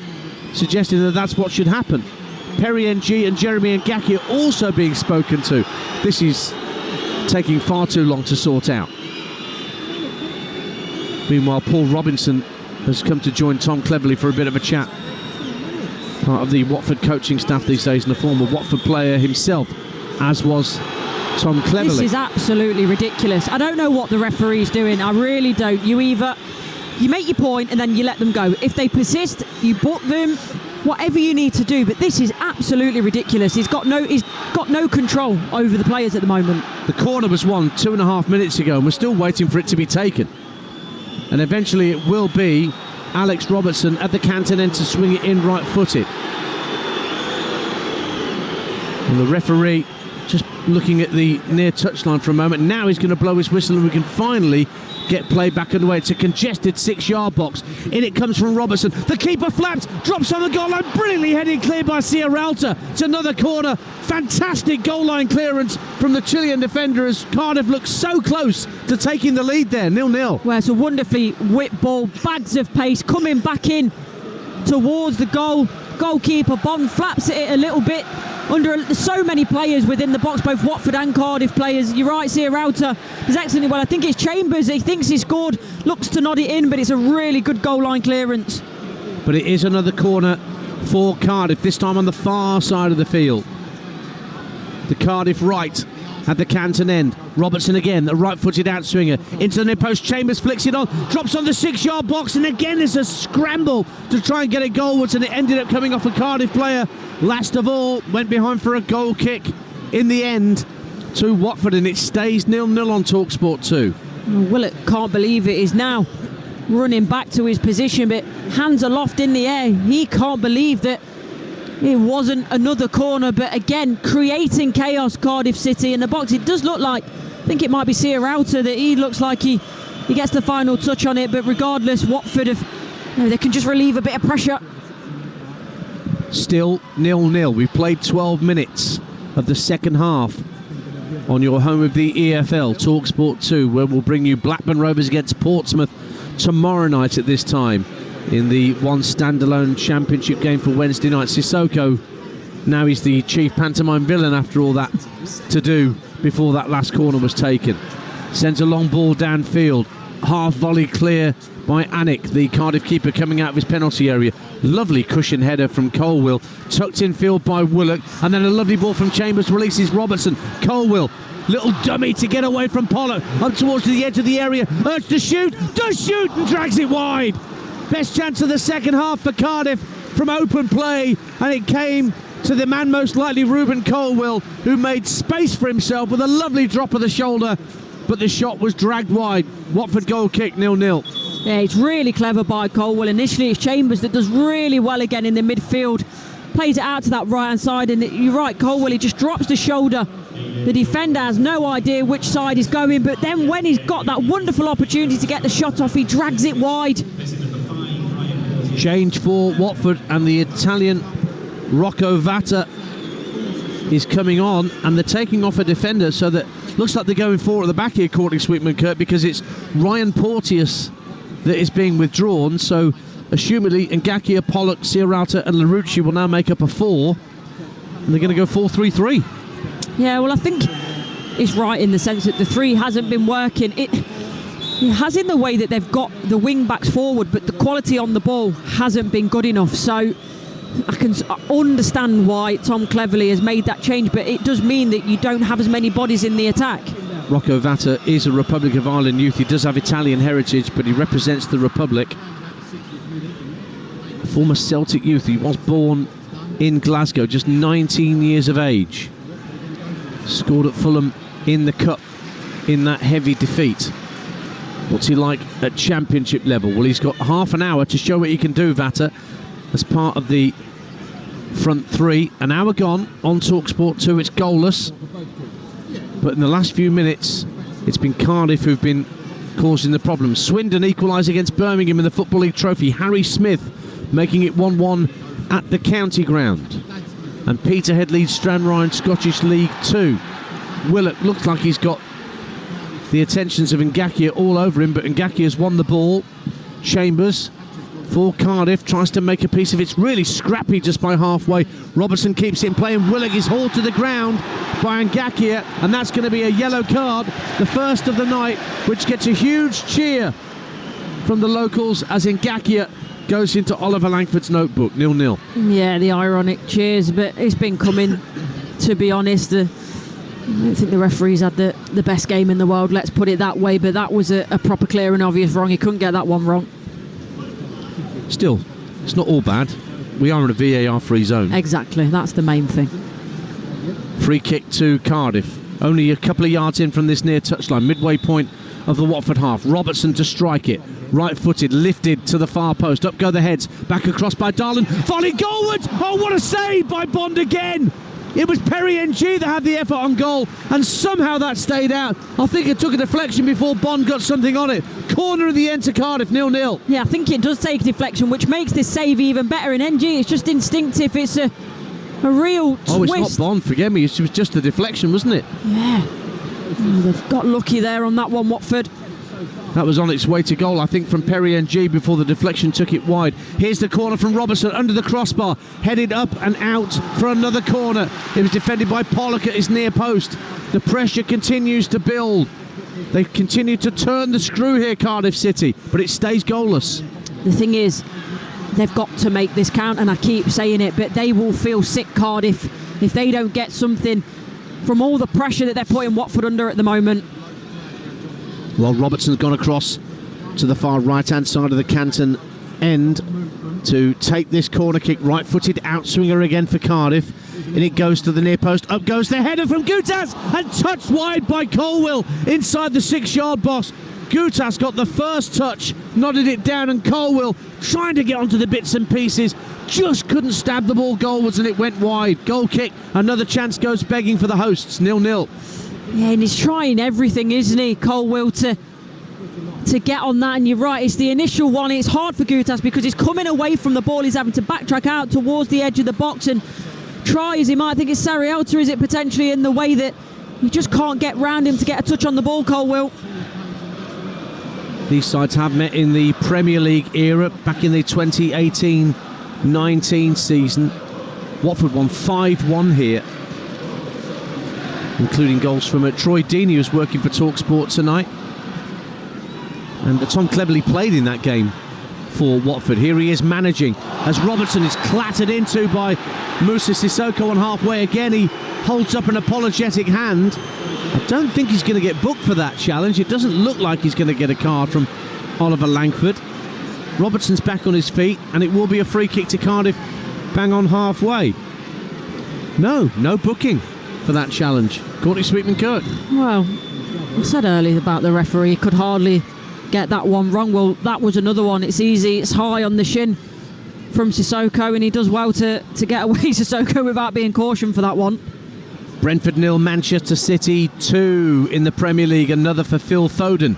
suggesting that that's what should happen. Perry NG and Jeremy Ngaki are also being spoken to. This is taking far too long to sort out. Meanwhile, Paul Robinson has come to join Tom Cleverley for a bit of a chat. Part of the Watford coaching staff these days, and a former Watford player himself, as was Tom Cleverley. This is absolutely ridiculous. I don't know what the referee's doing. I really don't. You make your point and then you let them go. If they persist, you book them. Whatever you need to do, but this is absolutely ridiculous. He's got no control over the players at the moment. The corner was won 2.5 minutes ago, and we're still waiting for it to be taken. And eventually it will be Alex Robertson at the Canton end to swing it in right-footed. And the referee just looking at the near touchline for a moment. Now he's going to blow his whistle, and we can finally get play back underway. It's a congested 6-yard box. In it comes from Robertson. The keeper flaps, drops on the goal line, brilliantly headed clear by Sierralta. It's another corner. Fantastic goal line clearance from the Chilean defender as Cardiff looks so close to taking the lead there, 0-0. Well, it's a wonderfully whipped ball, bags of pace, coming back in towards the goal. Goalkeeper Bond flaps at it a little bit. Under so many players within the box, both Watford and Cardiff players. You're right, Sierralta is excellently well. I think it's Chambers. He thinks he scored, looks to nod it in, but it's a really good goal line clearance. But it is another corner for Cardiff, this time on the far side of the field. The Cardiff right at the Canton end. Robertson again, the right-footed outswinger into the near post. Chambers flicks it on, drops on the 6-yard box, and again there's a scramble to try and get it goalwards, and it ended up coming off a Cardiff player. Last of all, went behind for a goal kick in the end to Watford, and it stays 0-0 on Talksport 2. Willett can't believe it. Is now running back to his position, but hands aloft in the air. He can't believe that it wasn't another corner, but again, creating chaos, Cardiff City in the box. It does look like, I think it might be Sierralta, that he looks like he gets the final touch on it, but regardless, Watford they can just relieve a bit of pressure. Still 0-0. We've played 12 minutes of the second half on your home of the EFL, Talksport 2, where we'll bring you Blackburn Rovers against Portsmouth tomorrow night at this time in the one standalone championship game for Wednesday night. Sissoko, now he's the chief pantomime villain after all that to do before that last corner was taken. Sends a long ball downfield. Half volley clear by Anik, the Cardiff keeper, coming out of his penalty area. Lovely cushion header from Colwill, tucked in field by Willock, and then a lovely ball from Chambers releases Robertson. Colwill, little dummy to get away from Pollock, up towards the edge of the area, urged to shoot, does shoot and drags it wide. Best chance of the second half for Cardiff from open play, and it came to the man most likely, Ruben Colwill, who made space for himself with a lovely drop of the shoulder, but the shot was dragged wide. Watford goal kick, 0-0. Yeah, it's really clever by Colwill. Initially it's Chambers that does really well again in the midfield, plays it out to that right hand side, and you're right, Colwill, he just drops the shoulder. The defender has no idea which side he's going, but then when he's got that wonderful opportunity to get the shot off, he drags it wide. Change for Watford, and the Italian Rocco Vata is coming on, and they're taking off a defender, so that looks like they're going forward at the back here, Courtney Sweetman Kirk, because it's Ryan Porteous that is being withdrawn. So assumedly Ngakia, Pollock, Sierralta and Larucci will now make up a 4, and they're going to go 4-3-3. Yeah, well, I think it's right in the sense that the 3 hasn't been working. It has in the way that they've got the wing backs forward, but the quality on the ball hasn't been good enough. So I can understand why Tom Cleverley has made that change, but it does mean that you don't have as many bodies in the attack. Rocco Vata is a Republic of Ireland youth. He does have Italian heritage, but he represents the Republic. former Celtic youth. He was born in Glasgow, just 19 years of age. Scored at Fulham in the Cup in that heavy defeat. What's he like at championship level? Well, he's got half an hour to show what he can do, Vata, as part of the front three. An hour gone on Talksport 2. It's goalless. But in the last few minutes, it's been Cardiff who've been causing the problems. Swindon equalise against Birmingham in the Football League Trophy. Harry Smith making it 1-1 at the County Ground. And Peterhead leads Stranraer Scottish League 2. Willock looks like he's got the attentions of Ngakia all over him, but Ngakia's won the ball. Chambers for Cardiff tries to make a piece of it. It's really scrappy just by halfway. Robertson keeps it in play, and Willock is hauled to the ground by Ngakia, and that's going to be a yellow card, the first of the night, which gets a huge cheer from the locals as Ngakia goes into Oliver Langford's notebook. 0-0. Yeah, the ironic cheers, but it's been coming, to be honest. I don't think the referees had the best game in the world, let's put it that way, but that was a proper clear and obvious wrong. He couldn't get that one wrong. Still, it's not all bad. We are in a VAR-free zone. Exactly, that's the main thing. Free kick to Cardiff. Only a couple of yards in from this near touchline, midway point of the Watford half. Robertson to strike it. Right-footed, lifted to the far post. Up go the heads. Back across by Darlan. Volley goalwards! Oh, what a save by Bond again! It was Perry NG that had the effort on goal, and somehow that stayed out. I think it took a deflection before Bond got something on it. Corner of the end to Cardiff, 0-0. Yeah, I think it does take a deflection, which makes this save even better. In NG, it's just instinctive. It's a real twist. Oh, it's not Bond, forgive me. It was just a deflection, wasn't it? Yeah. Oh, they've got lucky there on that one, Watford. That was on its way to goal, I think, from Perry NG before the deflection took it wide. Here's the corner from Robertson under the crossbar, headed up and out for another corner. It was defended by Pollock at his near post. The pressure continues to build. They continue to turn the screw here, Cardiff City, but it stays goalless. The thing is, they've got to make this count, and I keep saying it, but they will feel sick, Cardiff, if they don't get something from all the pressure that they're putting Watford under at the moment. Well, Robertson's gone across to the far right-hand side of the Canton end to take this corner kick. Right-footed outswinger again for Cardiff. And it goes to the near post. Up goes the header from Gutas, and touched wide by Colwill inside the 6-yard box. Gutas got the first touch, nodded it down, and Colwill trying to get onto the bits and pieces, just couldn't stab the ball goalwards, and it went wide. Goal kick, another chance goes begging for the hosts, 0-0. Yeah, and he's trying everything, isn't he, Colwill, to get on that. And you're right, it's the initial one. It's hard for Gutas because he's coming away from the ball. He's having to backtrack out towards the edge of the box and try as he might. I think it's Sarrielta, is it, potentially, in the way that you just can't get round him to get a touch on the ball, Colwill. These sides have met in the Premier League era back in the 2018-19 season. Watford won 5-1 here, including goals from Troy Deeney, who's working for Talksport tonight. And Tom Cleverley played in that game for Watford. Here he is managing as Robertson is clattered into by Moussa Sissoko on halfway. Again, he holds up an apologetic hand. I don't think he's going to get booked for that challenge. It doesn't look like he's going to get a card from Oliver Langford. Robertson's back on his feet, and it will be a free kick to Cardiff bang on halfway. No booking for that challenge. Courtney Sweetman-Kirk. Well, I said earlier about the referee could hardly get that one wrong. Well, that was another one. It's easy, it's high on the shin from Sissoko, and he does well to get away Sissoko without being cautioned for that one. Brentford 0, Manchester City 2 in the Premier League. Another for Phil Foden.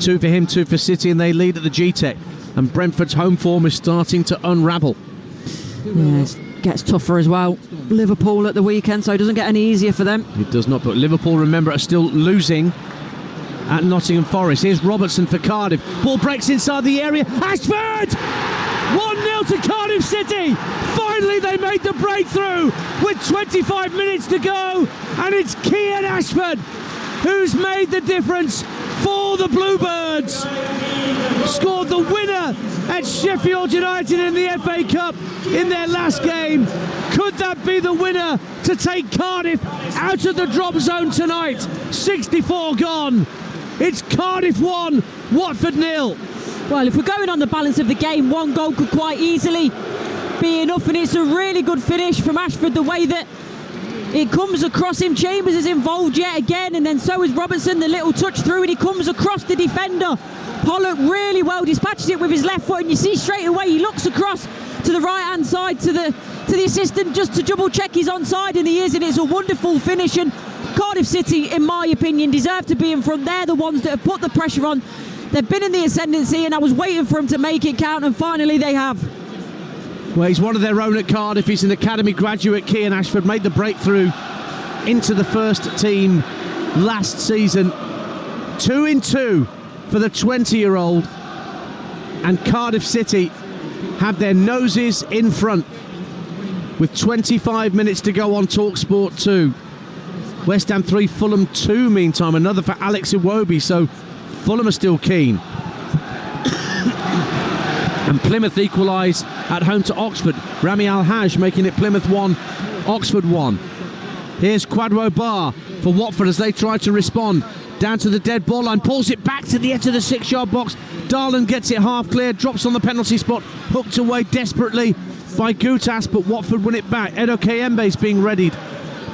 2 for him, 2 for City, and they lead at the G-Tech. And Brentford's home form is starting to unravel. Yeah, it gets tougher as well. Liverpool at the weekend, so it doesn't get any easier for them. It does not, but Liverpool, remember, are still losing at Nottingham Forest. Here's Robertson for Cardiff. Ball breaks inside the area. Ashford! 1-0 to Cardiff City. Finally they made the breakthrough with 25 minutes to go, and it's Kian Ashford who's made the difference for the Bluebirds. Scored the winner at Sheffield United in the FA Cup in their last game. Could that be the winner to take Cardiff out of the drop zone tonight? 64 gone. It's Cardiff 1, Watford 0. Well, if we're going on the balance of the game, one goal could quite easily be enough, and it's a really good finish from Ashford. The way that it comes across him, Chambers is involved yet again, and then so is Robertson. The little touch through, and he comes across the defender. Pollock really well dispatches it with his left foot, and you see straight away he looks across to the right hand side to the assistant just to double check he's onside, and he is, and it's a wonderful finish. And Cardiff City, in my opinion, deserve to be in front. They're the ones that have put the pressure on. They've been in the ascendancy, and I was waiting for them to make it count, and finally they have. Well, he's one of their own at Cardiff. He's an academy graduate. Kean Ashford made the breakthrough into the first team last season. 2 in 2 for the 20-year-old. And Cardiff City have their noses in front with 25 minutes to go on Talksport 2. West Ham 3, Fulham 2 meantime. Another for Alex Iwobi, so Fulham are still keen. And Plymouth equalise at home to Oxford. Rami Al-Haj making it Plymouth 1, Oxford 1. Here's Kwadwo Bar for Watford as they try to respond. Down to the dead ball line, pulls it back to the edge of the 6-yard box. Darlan gets it half clear, drops on the penalty spot, hooked away desperately by Gutas, but Watford win it back. Edo Kayembe's being readied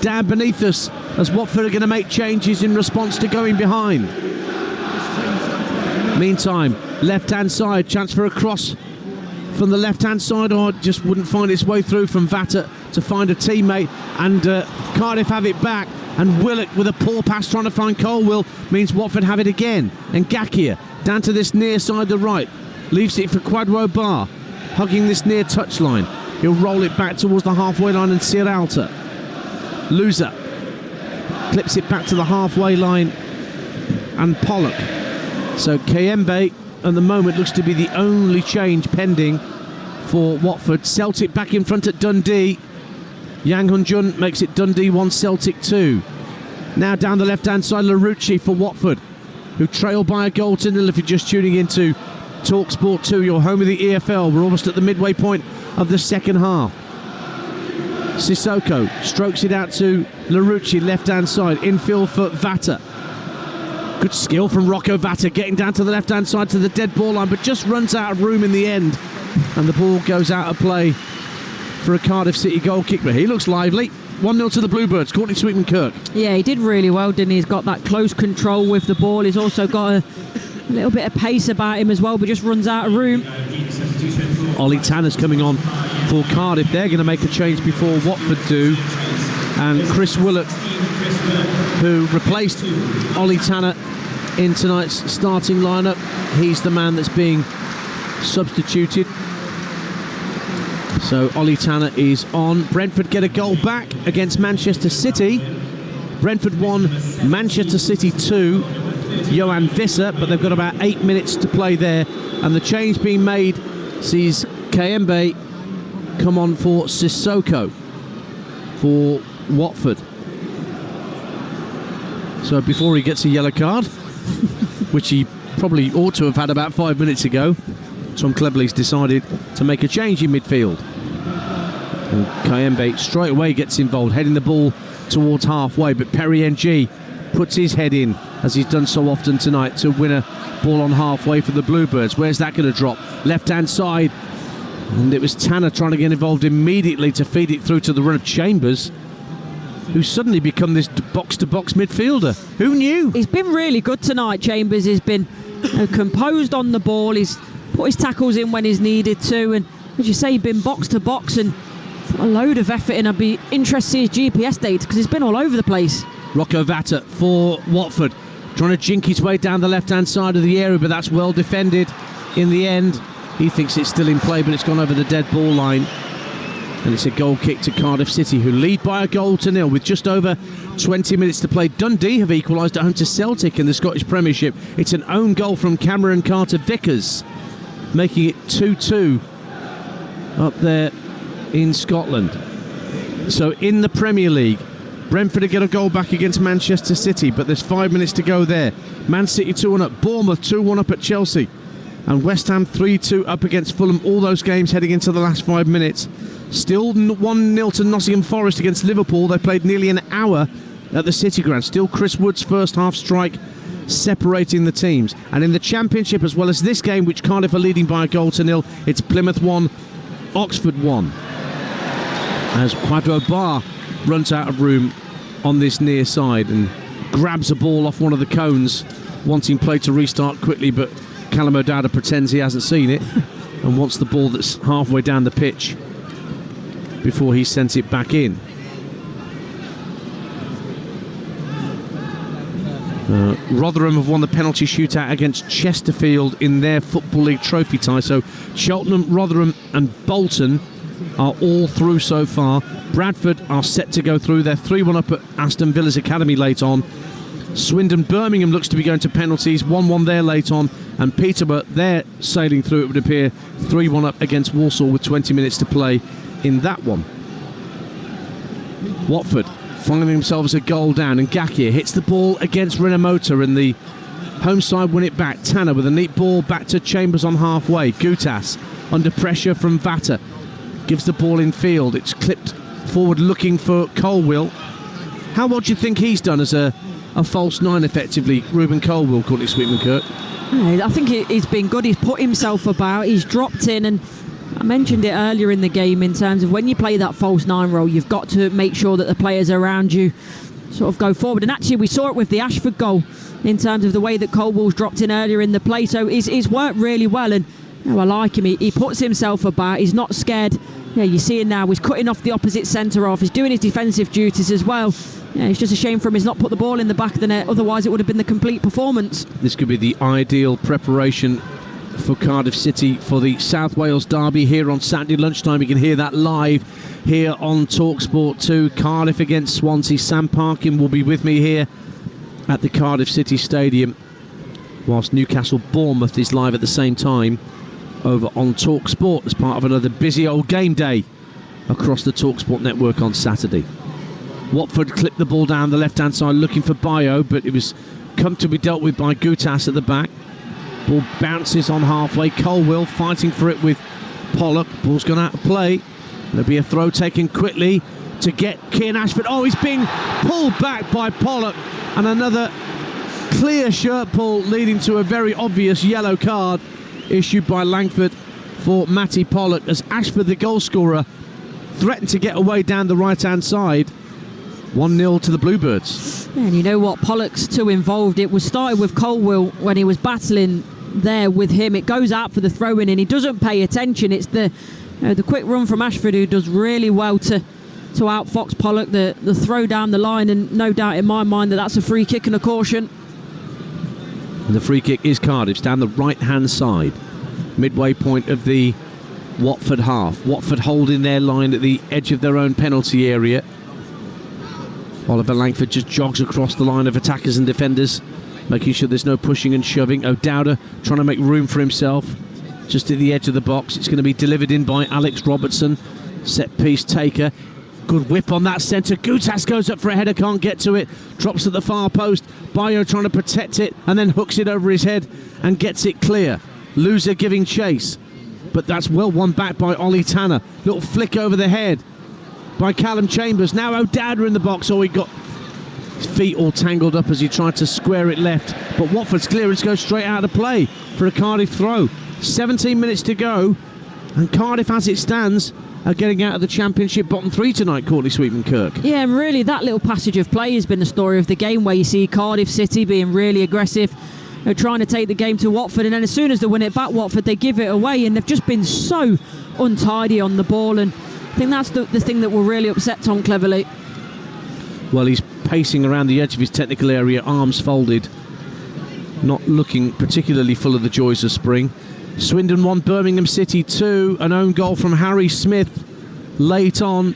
down beneath us as Watford are going to make changes in response to going behind. Meantime, left-hand side, chance for a cross from the left-hand side, or just wouldn't find its way through from Vata to find a teammate, and Cardiff have it back, and Willock with a poor pass trying to find Colwill means Watford have it again, and Gakia down to this near side the right, leaves it for Kwadwo Bar, hugging this near touchline. He'll roll it back towards the halfway line, and Sierralta Loser clips it back to the halfway line, and Pollock. So Kayembe at the moment looks to be the only change pending for Watford. Celtic back in front at Dundee. Yang Hun-jun makes it Dundee 1, Celtic 2. Now down the left-hand side, Larouci for Watford, who trail by a goal to nil. If you're just tuning into Talksport 2, your home of the EFL, we're almost at the midway point of the second half. Sissoko strokes it out to Larouci, left-hand side, infield for Vata. Good skill from Rocco Vata, getting down to the left-hand side to the dead ball line, but just runs out of room in the end, and the ball goes out of play for a Cardiff City goal kick. But he looks lively. 1-0 to the Bluebirds. Courtney Sweetman-Kirk. Yeah, he did really well, didn't he? He's got that close control with the ball. He's also got a little bit of pace about him as well, but just runs out of room. Ollie Tanner's coming on for Cardiff. They're going to make a change before Watford do, and Chris Willock, who replaced Ollie Tanner in tonight's starting lineup, he's the man that's being substituted. So Ollie Tanner is on. Brentford get a goal back against Manchester City. Brentford 1, Manchester City 2. Johan Visser, but they've got about 8 minutes to play there, and the change being made sees Kayembe come on for Sissoko for Watford. So before he gets a yellow card, which he probably ought to have had about 5 minutes ago, Tom Cleverley's decided to make a change in midfield. And Kayembe straight away gets involved, heading the ball towards halfway, but Perry NG puts his head in, as he's done so often tonight, to win a ball on halfway for the Bluebirds. Where's that going to drop? Left-hand side, and it was Tanner trying to get involved immediately to feed it through to the run of Chambers, who's suddenly become this box-to-box midfielder. Who knew? He's been really good tonight, Chambers. He's been composed on the ball. He's put his tackles in when he's needed to, and as you say, he's been box-to-box and put a load of effort in. I'd be interested to see his GPS data, because he's been all over the place. Rocco Vata for Watford, trying to jink his way down the left-hand side of the area, but that's well defended in the end. He thinks it's still in play, but it's gone over the dead ball line. And it's a goal kick to Cardiff City, who lead by a goal to nil with just over 20 minutes to play. Dundee have equalised at home to Celtic in the Scottish Premiership. It's an own goal from Cameron Carter-Vickers, making it 2-2 up there in Scotland. So in the Premier League, Brentford get a goal back against Manchester City, but there's 5 minutes to go there. Man City 2-1 up, Bournemouth 2-1 up at Chelsea, and West Ham 3-2 up against Fulham. All those games heading into the last 5 minutes. Still 1-0 to Nottingham Forest against Liverpool. They played nearly an hour at the City Ground. Still Chris Wood's first half strike separating the teams. And in the Championship, as well as this game, which Cardiff are leading by a goal to nil, it's Plymouth 1, Oxford 1. As Quadro Bar runs out of room on this near side and grabs a ball off one of the cones, wanting play to restart quickly, but Callum O'Dowda pretends he hasn't seen it and wants the ball that's halfway down the pitch before he sent it back in. Rotherham have won the penalty shootout against Chesterfield in their Football League trophy tie, so Cheltenham, Rotherham and Bolton are all through so far. Bradford are set to go through. They're 3-1 up at Aston Villa's Academy late on. Swindon Birmingham looks to be going to penalties, 1-1 there late on, and Peterborough, they're sailing through, it would appear, 3-1 up against Walsall with 20 minutes to play in that one. Watford finding themselves a goal down, and Gakir hits the ball against Renomota, and the home side win it back. Tanner with a neat ball back to Chambers on halfway. Gutas under pressure from Vata gives the ball in field. It's clipped forward looking for Colwill. How well do you think he's done as a false nine effectively, Ruben Colwill, Courtney Sweetman-Kirk? I think he's been good. He's put himself about, he's dropped in, and I mentioned it earlier in the game in terms of when you play that false nine role, you've got to make sure that the players around you sort of go forward. And actually we saw it with the Ashford goal in terms of the way that Colwell's dropped in earlier in the play. So he's worked really well, and I like him. He puts himself about, he's not scared. Yeah, you see him now, he's cutting off the opposite centre off, he's doing his defensive duties as well. Yeah, it's just a shame for him he's not put the ball in the back of the net, otherwise it would have been the complete performance. This could be the ideal preparation for Cardiff City for the South Wales derby here on Saturday lunchtime. You can hear that live here on Talksport 2. Cardiff against Swansea. Sam Parkin will be with me here at the Cardiff City Stadium, whilst Newcastle Bournemouth is live at the same time over on Talksport as part of another busy old game day across the Talksport network on Saturday. Watford clipped the ball down the left-hand side looking for Bayo, but it was comfortably dealt with by Gutas at the back. Ball bounces on halfway. Colwill fighting for it with Pollock. Ball's gone out of play. There'll be a throw taken quickly to get Kian Ashford. Oh, he's being pulled back by Pollock, and another clear shirt pull leading to a very obvious yellow card issued by Langford for Matty Pollock, as Ashford, the goal scorer, threatened to get away down the right-hand side. 1-0 to the Bluebirds. Yeah, and you know what? Pollock's too involved. It was started with Colwill when he was battling there with him. It goes out for the throw-in and he doesn't pay attention. It's the quick run from Ashford who does really well to outfox Pollock. The throw down the line, and no doubt in my mind that's a free kick and a caution. And the free kick is Cardiff's down the right-hand side, midway point of the Watford half. Watford holding their line at the edge of their own penalty area. Oliver Langford just jogs across the line of attackers and defenders, making sure there's no pushing and shoving. O'Dowda trying to make room for himself just at the edge of the box. It's going to be delivered in by Alex Robertson, set piece taker. Good whip on that centre. Gutas goes up for a header, can't get to it, drops at the far post. Bayo trying to protect it and then hooks it over his head and gets it clear. Loser giving chase, but that's well won back by Ollie Tanner. Little flick over the head by Callum Chambers. Now O'Dowda in the box. Oh, he got his feet all tangled up as he tried to square it left, but Watford's clearance goes straight out of play for a Cardiff throw. 17 minutes to go, and Cardiff, as it stands, are getting out of the Championship bottom three tonight, Courtney Sweetman-Kirk. Yeah, and really that little passage of play has been the story of the game, where you see Cardiff City being really aggressive, trying to take the game to Watford, and then as soon as they win it back, Watford, they give it away, and they've just been so untidy on the ball, and I think that's the thing that will really upset Tom Cleverley. Well, he's pacing around the edge of his technical area, arms folded, not looking particularly full of the joys of spring. Swindon 1, Birmingham City 2, an own goal from Harry Smith late on,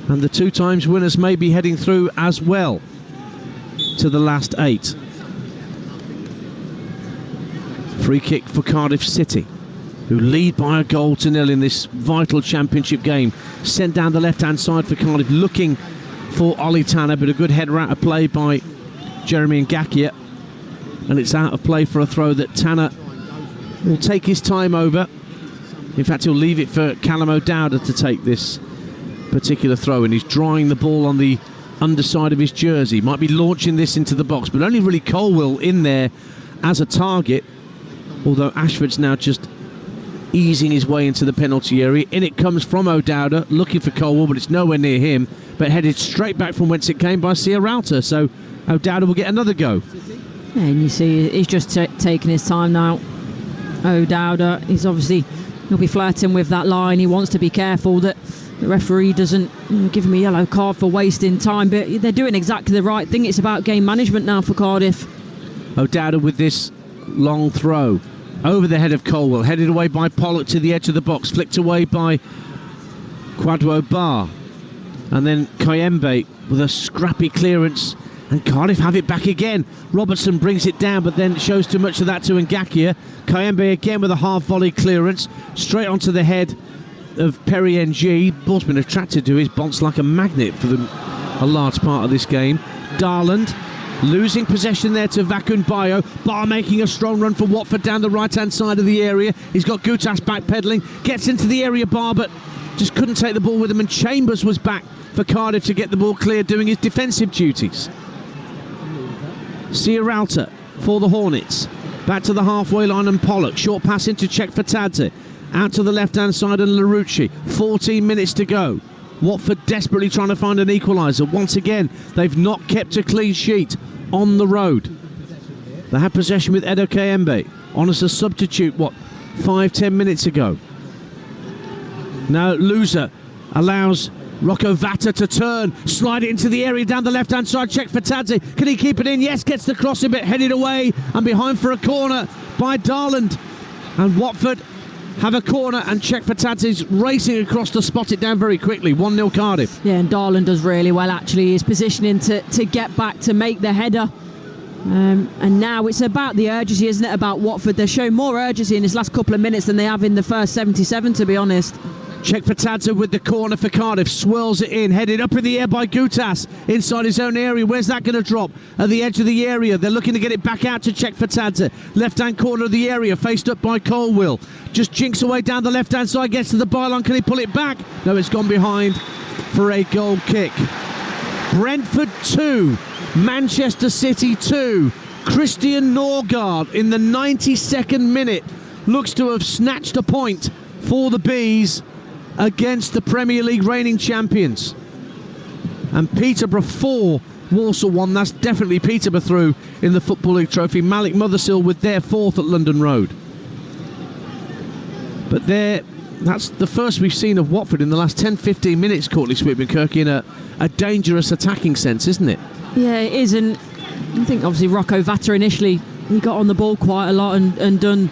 and the two times winners may be heading through as well to the last 8. Free kick for Cardiff City, who lead by a goal to nil in this vital Championship game. Sent down the left-hand side for Cardiff, looking for Ollie Tanner, but a good header out of play by Jeremy Ngakia, and it's out of play for a throw that Tanner will take his time over. In fact, he'll leave it for Callum O'Dowda to take this particular throw, and he's drawing the ball on the underside of his jersey. Might be launching this into the box, but only really Colwill in there as a target, although Ashford's now just easing his way into the penalty area. In it comes from O'Dowda, looking for Colwill, but it's nowhere near him, but headed straight back from whence it came by Sierralta, so O'Dowda will get another go. Yeah, and you see he's just taking his time now. O'Dowda, he'll be flirting with that line. He wants to be careful that the referee doesn't give him a yellow card for wasting time, but they're doing exactly the right thing. It's about game management now for Cardiff. O'Dowda with this long throw over the head of Colwill, headed away by Pollock to the edge of the box, flicked away by Kwadwo Bar, and then Kayembe with a scrappy clearance, and Cardiff have it back again. Robertson brings it down, but then shows too much of that to Ngakia. Kayembe again with a half volley clearance straight onto the head of Perry NG. Ball's been attracted to his bonds like a magnet for a large part of this game. Darland losing possession there to Vakun Bayo. Bar making a strong run for Watford down the right-hand side of the area. He's got Gutas backpedaling, gets into the area, Bar, but just couldn't take the ball with him, and Chambers was back for Cardiff to get the ball clear, doing his defensive duties. Sierralta for the Hornets. Back to the halfway line, and Pollock. Short pass into Chekfatadze. Out to the left-hand side, and Larouci. 14 minutes to go. Watford desperately trying to find an equaliser. Once again, they've not kept a clean sheet on the road. They had possession with Edo Kayembe on as a substitute, 5-10 minutes ago. Now Loser allows Rocco Vata to turn, slide it into the area down the left-hand side. Check for Tadze. Can he keep it in? Yes, gets the crossing bit, headed away and behind for a corner by Darland. And Watford have a corner, and Czech Fatadze's racing across to spot it down very quickly. 1-0 Cardiff. Yeah, and Darland does really well, actually. He's positioning to get back to make the header. And now it's about the urgency, isn't it, about Watford? They've shown more urgency in this last couple of minutes than they have in the first 77, to be honest. Czech Fatadze with the corner for Cardiff, swirls it in, headed up in the air by Gutas inside his own area. Where's that going to drop? At the edge of the area. They're looking to get it back out to Czech Fatadze. Left-hand corner of the area, faced up by Colwill. Just jinks away down the left-hand side, gets to the byline. Can he pull it back? No, it's gone behind for a goal kick. Brentford 2, Manchester City 2. Christian Norgard in the 92nd minute looks to have snatched a point for the Bees against the Premier League reigning champions. And Peterborough 4, Walsall 1. That's definitely Peterborough through in the Football League trophy. Malik Mothersill with their 4th at London Road. But that's the first we've seen of Watford in the last 10-15 minutes, Courtney Sweetman-Kirk, in a dangerous attacking sense, isn't it? Yeah, it is. And I think obviously Rocco Vata initially, he got on the ball quite a lot and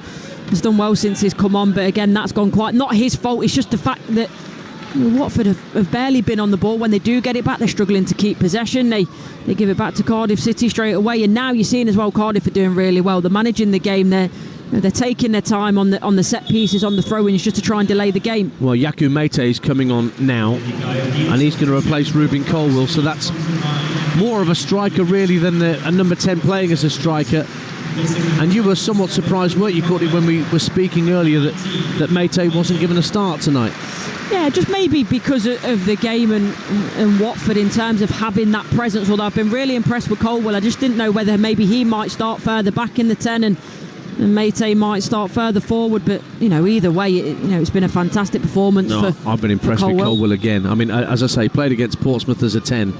has done well since he's come on, but again, that's gone quite, not his fault. It's just the fact that Watford have barely been on the ball. When they do get it back, they're struggling to keep possession. They give it back to Cardiff City straight away, and now you're seeing as well Cardiff are doing really well. They're managing the game. They're taking their time on the set pieces, on the throw-ins, just to try and delay the game. Well, Yaku Mete is coming on now, and he's going to replace Ruben Colwill, so that's more of a striker really than a number 10 playing as a striker. And you were somewhat surprised, weren't you, Courtney, when we were speaking earlier that Mete wasn't given a start tonight? Yeah, just maybe because of the game and Watford in terms of having that presence. Although I've been really impressed with Colwill, I just didn't know whether maybe he might start further back in the 10 and Mete might start further forward. But either way, it's been a fantastic performance. I've been impressed with Colwill again. I mean, as I say, played against Portsmouth as a 10,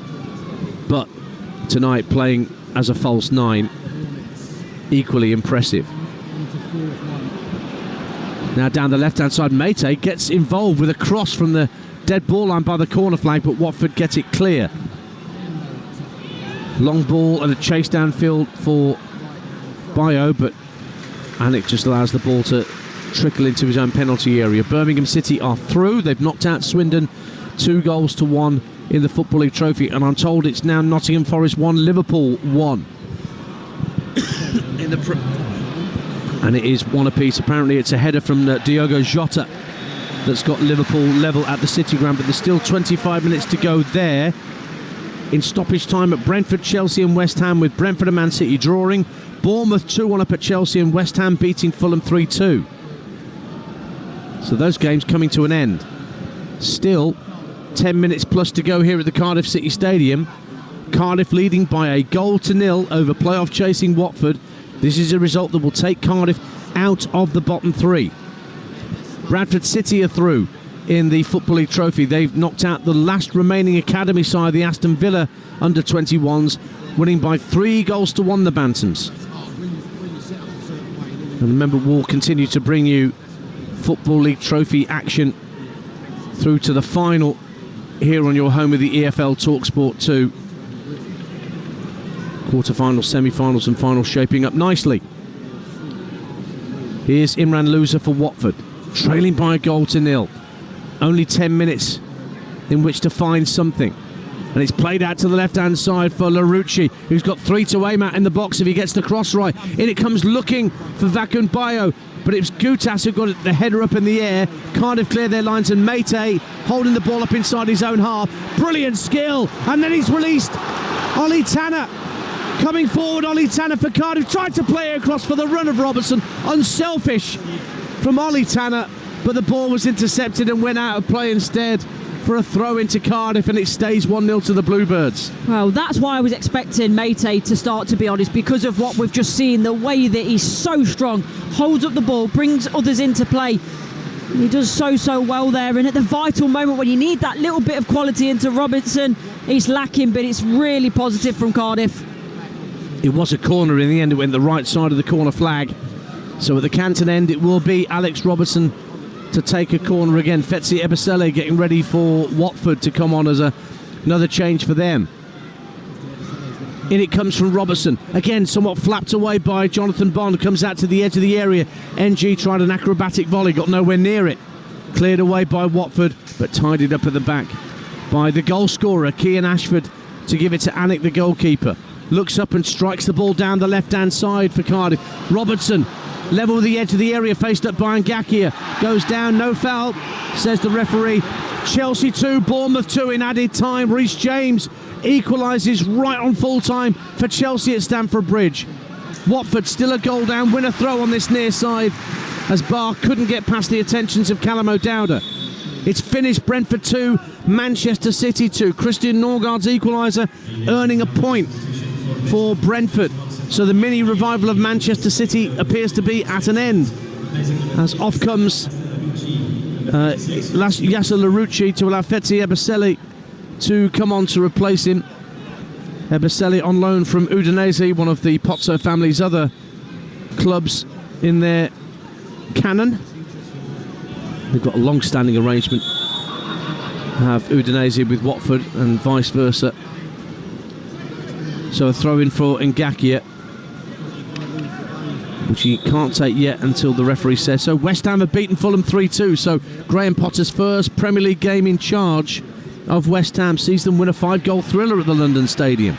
but tonight playing as a false 9. Equally impressive. Now down the left-hand side, Mete gets involved with a cross from the dead ball line by the corner flag, but Watford get it clear. Long ball and a chase downfield for Bayo, but Alec just allows the ball to trickle into his own penalty area. Birmingham City are through. They've knocked out Swindon 2-1 in the Football League trophy, and I'm told it's now Nottingham Forest 1, Liverpool 1. And it is 1 apiece. Apparently it's a header from Diogo Jota that's got Liverpool level at the City Ground, but there's still 25 minutes to go there in stoppage time at Brentford, Chelsea and West Ham, with Brentford and Man City drawing. Bournemouth 2-1 up at Chelsea, and West Ham beating Fulham 3-2. So those games coming to an end. Still 10 minutes plus to go here at the Cardiff City Stadium. Cardiff leading by a 1-0 over playoff chasing Watford. This is a result that will take Cardiff out of the bottom three. Bradford City are through in the Football League Trophy. They've knocked out the last remaining academy side, the Aston Villa under-21s, winning by 3-1, the Bantams. And remember, we'll continue to bring you Football League Trophy action through to the final here on your home of the EFL Talksport 2. Quarter-finals, semi-finals and finals shaping up nicely. Here's Imran Louza for Watford, trailing by a 0-0. Only 10 minutes in which to find something. And it's played out to the left-hand side for Larouci, who's got 3 to aim at in the box if he gets the cross right. In it comes looking for Vakun Bayo, but it was Gutas who got the header up in the air. Cardiff cleared their lines, and Mate holding the ball up inside his own half. Brilliant skill, and then he's released. Ollie Tanner coming forward. Ollie Tanner for Cardiff, tried to play it across for the run of Robertson. Unselfish from Ollie Tanner, but the ball was intercepted and went out of play instead for a throw into Cardiff, and it stays 1-0 to the Bluebirds. Well, that's why I was expecting Mate to start, to be honest, because of what we've just seen, the way that he's so strong, holds up the ball, brings others into play. He does so well there, and at the vital moment when you need that little bit of quality into Robertson, he's lacking, but it's really positive from Cardiff. It was a corner in the end. It went the right side of the corner flag. So at the Canton end, it will be Alex Robertson to take a corner again. Fetzi Ebisele getting ready for Watford to come on as another change for them. In it comes from Robertson. Again, somewhat flapped away by Jonathan Bond. Comes out to the edge of the area. NG tried an acrobatic volley, got nowhere near it. Cleared away by Watford, but tidied up at the back by the goal scorer, Kian Ashford, to give it to Anik, the goalkeeper. Looks up and strikes the ball down the left-hand side for Cardiff. Robertson, level with the edge of the area, faced up by Ngakia. Goes down, no foul, says the referee. Chelsea 2, Bournemouth 2 in added time. Reece James equalises right on full time for Chelsea at Stamford Bridge. Watford still a goal down, win a throw on this near side as Barr couldn't get past the attentions of Callum O'Dowda. It's finished. Brentford 2, Manchester City 2. Christian Norgard's equaliser earning a point for Brentford. So the mini revival of Manchester City appears to be at an end, as off comes Yasser Larouci to allow Fetzi Ebisele to come on to replace him. Ebisele on loan from Udinese, one of the Pozzo family's other clubs in their canon. They've got a long-standing arrangement, have Udinese with Watford and vice versa. So a throw in for Ngakia, which he can't take yet until the referee says so. West Ham have beaten Fulham 3-2, so Graham Potter's first Premier League game in charge of West Ham sees them win a 5-goal thriller at the London Stadium.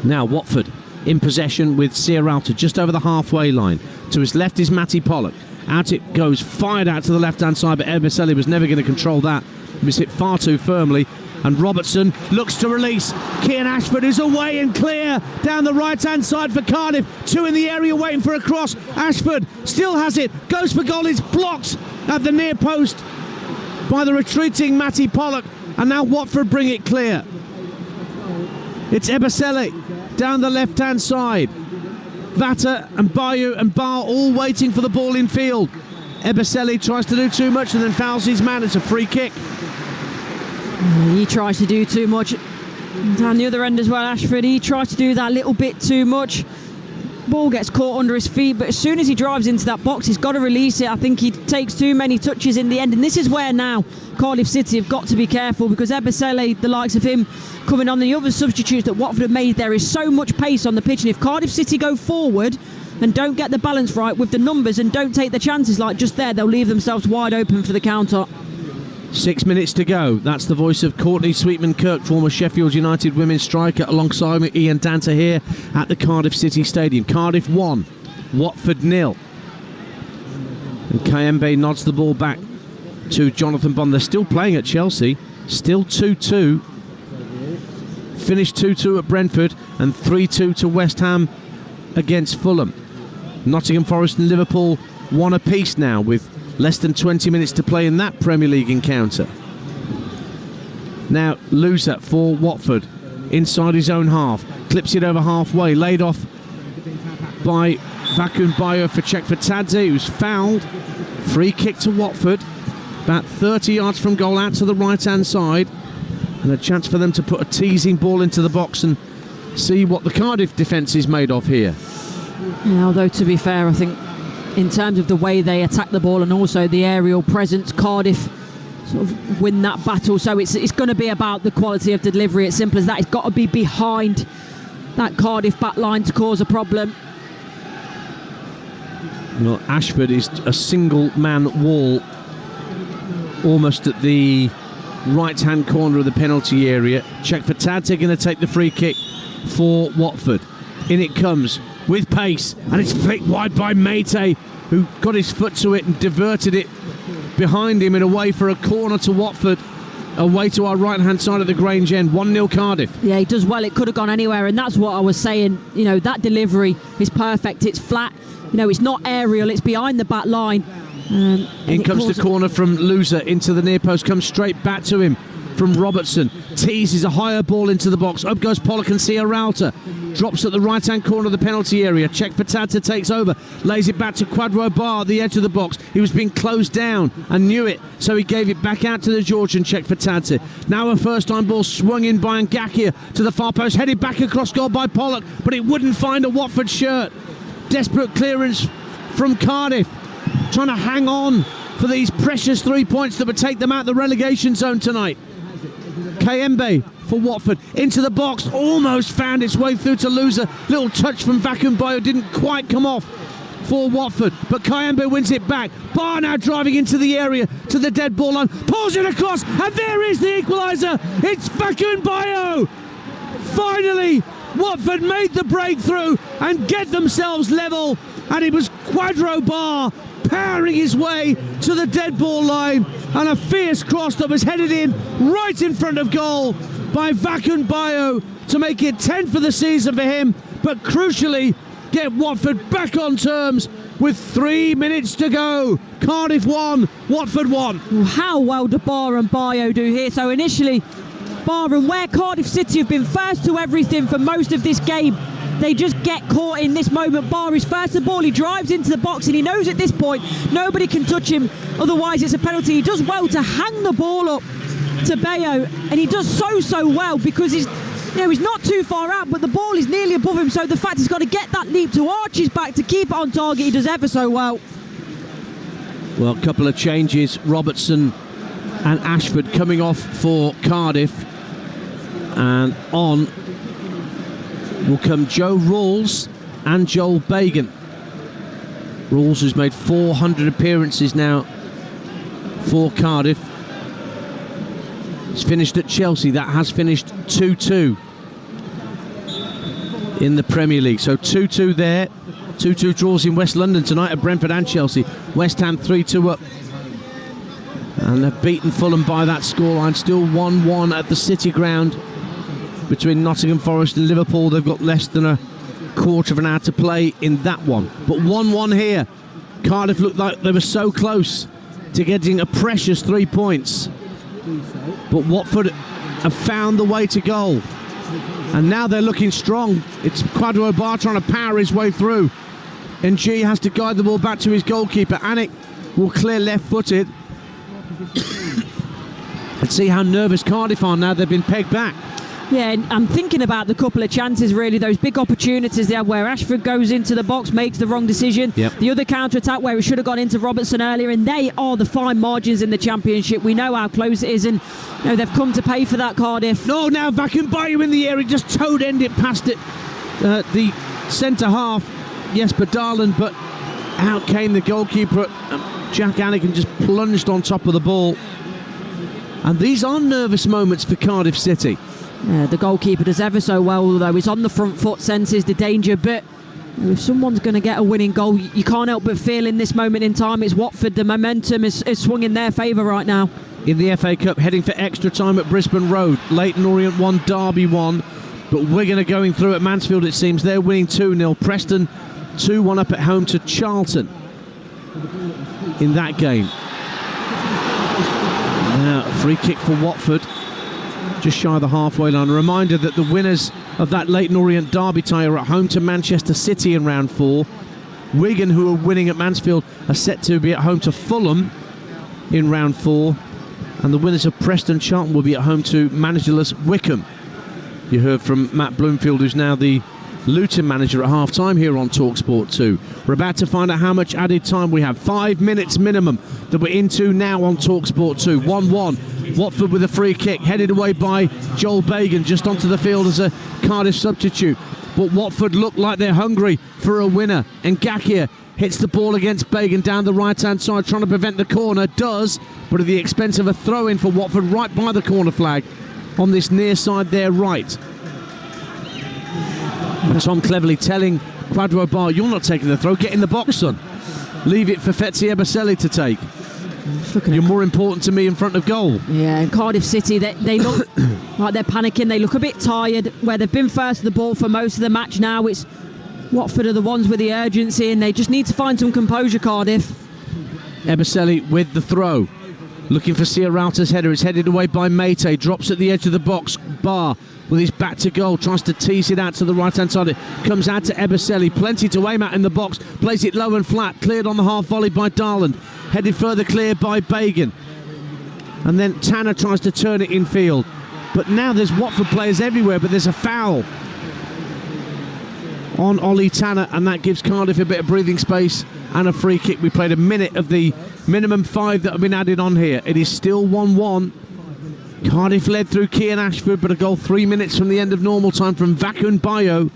Now Watford in possession with Sierralta just over the halfway line. To his left is Matty Pollock. Out it goes, fired out to the left-hand side, but Ebisele was never going to control that. It was hit far too firmly, and Robertson looks to release. Kian Ashford is away and clear down the right-hand side for Cardiff. 2 in the area waiting for a cross. Ashford still has it, goes for goal, it's blocked at the near post by the retreating Matty Pollock, and now Watford bring it clear. It's Ebisele down the left-hand side. Vata and Bayu and Bar all waiting for the ball in field. Ebisele tries to do too much and then fouls his man. It's a free kick. He tries to do too much. Down the other end as well, Ashford, he tries to do that little bit too much. Ball gets caught under his feet, but as soon as he drives into that box, he's got to release it. I think he takes too many touches in the end, and this is where now Cardiff City have got to be careful, because Ebisele, the likes of him, coming on, the other substitutes that Watford have made, there is so much pace on the pitch, and if Cardiff City go forward and don't get the balance right with the numbers and don't take the chances like just there, they'll leave themselves wide open for the counter. 6 minutes to go. That's the voice of Courtney Sweetman-Kirk, former Sheffield United women's striker, alongside me, Ian Danter, here at the Cardiff City Stadium. Cardiff 1, Watford 0. And Kayembe nods the ball back to Jonathan Bond. They're still playing at Chelsea, still 2-2. Finished 2-2 at Brentford and 3-2 to West Ham against Fulham. Nottingham Forest and Liverpool 1 apiece now, with less than 20 minutes to play in that Premier League encounter. Now Loser for Watford, inside his own half, clips it over halfway, laid off by Vakun Bayo for Chekfatadze, who's fouled. Free kick to Watford, about 30 yards from goal, out to the right-hand side, and a chance for them to put a teasing ball into the box and see what the Cardiff defence is made of here. Yeah, although to be fair, I think in terms of the way they attack the ball and also the aerial presence, Cardiff sort of win that battle. So it's going to be about the quality of delivery. It's simple as that. It's got to be behind that Cardiff back line to cause a problem. Well, Ashford is a single-man wall almost at the right-hand corner of the penalty area. Chekfatadze going to take the free kick for Watford. In it comes with pace, and it's flicked wide by Mate, who got his foot to it and diverted it behind him and away for a corner to Watford, away to our right-hand side of the Grange end. 1-0 Cardiff. Yeah, he does well. It could have gone anywhere, and that's what I was saying. You know, that delivery is perfect. It's flat. You know, it's not aerial. It's behind the back line. In comes the corner from Loser into the near post, comes straight back to him from Robertson. Teases a higher ball into the box. Up goes Pollock and Ciaralta. Drops at the right-hand corner of the penalty area. Chekfatadze takes over. Lays it back to Quadro Bar at the edge of the box. He was being closed down and knew it, so he gave it back out to the Georgian Chekfatadze. Now a first-time ball swung in by Ngakia to the far post. Headed back across goal by Pollock, but it wouldn't find a Watford shirt. Desperate clearance from Cardiff, trying to hang on for these precious 3 points that would take them out the relegation zone tonight. Kayembe for Watford, into the box, almost found its way through to Loser. Little touch from Vakun Bayo, didn't quite come off for Watford, but Kayembe wins it back. Barr now driving into the area to the dead ball line, pulls it across, and there is the equaliser. It's Vakun Bayo. Finally, Watford made the breakthrough and get themselves level, and it was Quadro Bar powering his way to the dead ball line, and a fierce cross that was headed in right in front of goal by Vakun Bayo to make it 10 for the season for him, but crucially get Watford back on terms with 3 minutes to go. Cardiff 1, Watford 1. How well do Barr and Bayo do here? So initially, Barr, and where Cardiff City have been first to everything for most of this game, they just get caught in this moment. Barr is first to the ball, he drives into the box, and he knows at this point nobody can touch him, otherwise it's a penalty. He does well to hang the ball up to Bayo, and he does so well because he's not too far out, but the ball is nearly above him, so the fact he's got to get that leap to arch his back to keep it on target, he does ever so well. Well, a couple of changes. Robertson and Ashford coming off for Cardiff, and on will come Joe Rawls and Joel Bagan. Rawls, who's made 400 appearances now for Cardiff. He's finished at Chelsea. That has finished 2-2 in the Premier League. So 2-2 there. 2-2 draws in West London tonight at Brentford and Chelsea. West Ham 3-2 up. And they've beaten Fulham by that scoreline. Still 1-1 at the City Ground between Nottingham Forest and Liverpool. They've got less than a quarter of an hour to play in that one. But 1-1 here. Cardiff looked like they were so close to getting a precious 3 points. But Watford have found the way to goal. And now they're looking strong. It's Quadro Bar trying to power his way through. And G has to guide the ball back to his goalkeeper. Anik will clear left-footed. Let's see how nervous Cardiff are now. They've been pegged back. Yeah, and I'm thinking about the couple of chances, really, those big opportunities there where Ashford goes into the box, makes the wrong decision. Yep. The other counter-attack where he should have gone into Robertson earlier, and they are the fine margins in the Championship. We know how close it is, and they've come to pay for that, Cardiff. No, now Vakun Bayo in the air. He just toe-ended past it. The centre half, yes, Darlan, but out came the goalkeeper, Jack Anik, and just plunged on top of the ball. And these are nervous moments for Cardiff City. Yeah, the goalkeeper does ever so well, though. He's on the front foot, senses the danger, but if someone's going to get a winning goal, you can't help but feel in this moment in time it's Watford. The momentum is swung in their favour right now. In the FA Cup, heading for extra time at Brisbane Road. Leyton Orient 1, Derby 1, but Wigan are going through at Mansfield, it seems. They're winning 2-0. Preston 2-1 up at home to Charlton in that game. Now, a free kick for Watford. just shy of the halfway line. A reminder that the winners of that Leyton Orient derby tie are at home to Manchester City in round 4. Wigan, who are winning at Mansfield, are set to be at home to Fulham in round 4. And the winners of Preston Charlton will be at home to managerless Wickham. You heard from Matt Bloomfield, who's now the Luton manager at half-time here on Talksport 2. We're about to find out how much added time we have. 5 minutes minimum that we're into now on Talksport 2. 1-1. Watford with a free kick, headed away by Joel Bagan, just onto the field as a Cardiff substitute. But Watford look like they're hungry for a winner. And Ngakia hits the ball against Bagan down the right-hand side, trying to prevent the corner. Does, but at the expense of a throw-in for Watford right by the corner flag on this near side there right. And Tom cleverly telling Kwadwo Bar, you're not taking the throw, get in the box, son. Leave it for Fetzi Ebosele to take. You're more important to me in front of goal. Yeah, and Cardiff City, they look like they're panicking. They look a bit tired, where they've been first to the ball for most of the match now. It's Watford are the ones with the urgency, and they just need to find some composure, Cardiff. Ebosele with the throw. Looking for Sierralta's header. It's headed away by Mate. Drops at the edge of the box. Bar with his back to goal. Tries to tease it out to the right-hand side. It comes out to Ebosele. Plenty to aim at in the box. Plays it low and flat. Cleared on the half volley by Darland. Headed further clear by Bagan. And then Tanner tries to turn it infield. But now there's Watford players everywhere. But there's a foul on Ollie Tanner. And that gives Cardiff a bit of breathing space and a free kick. We played a minute of the minimum 5 that have been added on here. It is still 1-1. Cardiff led through Kian Ashford, but a goal 3 minutes from the end of normal time from Vakun Bayo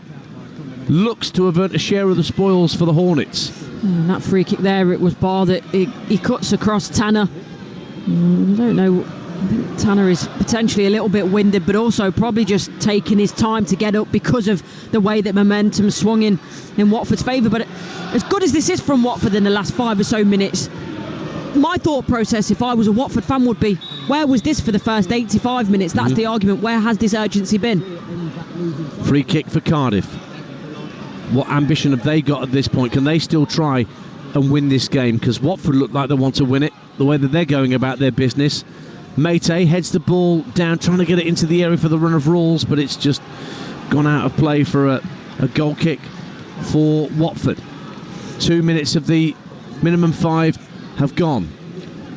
looks to have earned a share of the spoils for the Hornets. And that free kick there, it was Bar that he cuts across Tanner. I don't know, I think Tanner is potentially a little bit winded, but also probably just taking his time to get up because of the way that momentum swung in Watford's favour. But as good as this is from Watford in the last 5 or so minutes, my thought process, if I was a Watford fan, would be, where was this for the first 85 minutes? That's the argument. Where has this urgency been? Free kick for Cardiff. What ambition have they got at this point? Can they still try and win this game? Because Watford look like they want to win it, the way that they're going about their business. Mate heads the ball down, trying to get it into the area for the run of rules, but it's just gone out of play for a goal kick for Watford. 2 minutes of the minimum 5 have gone.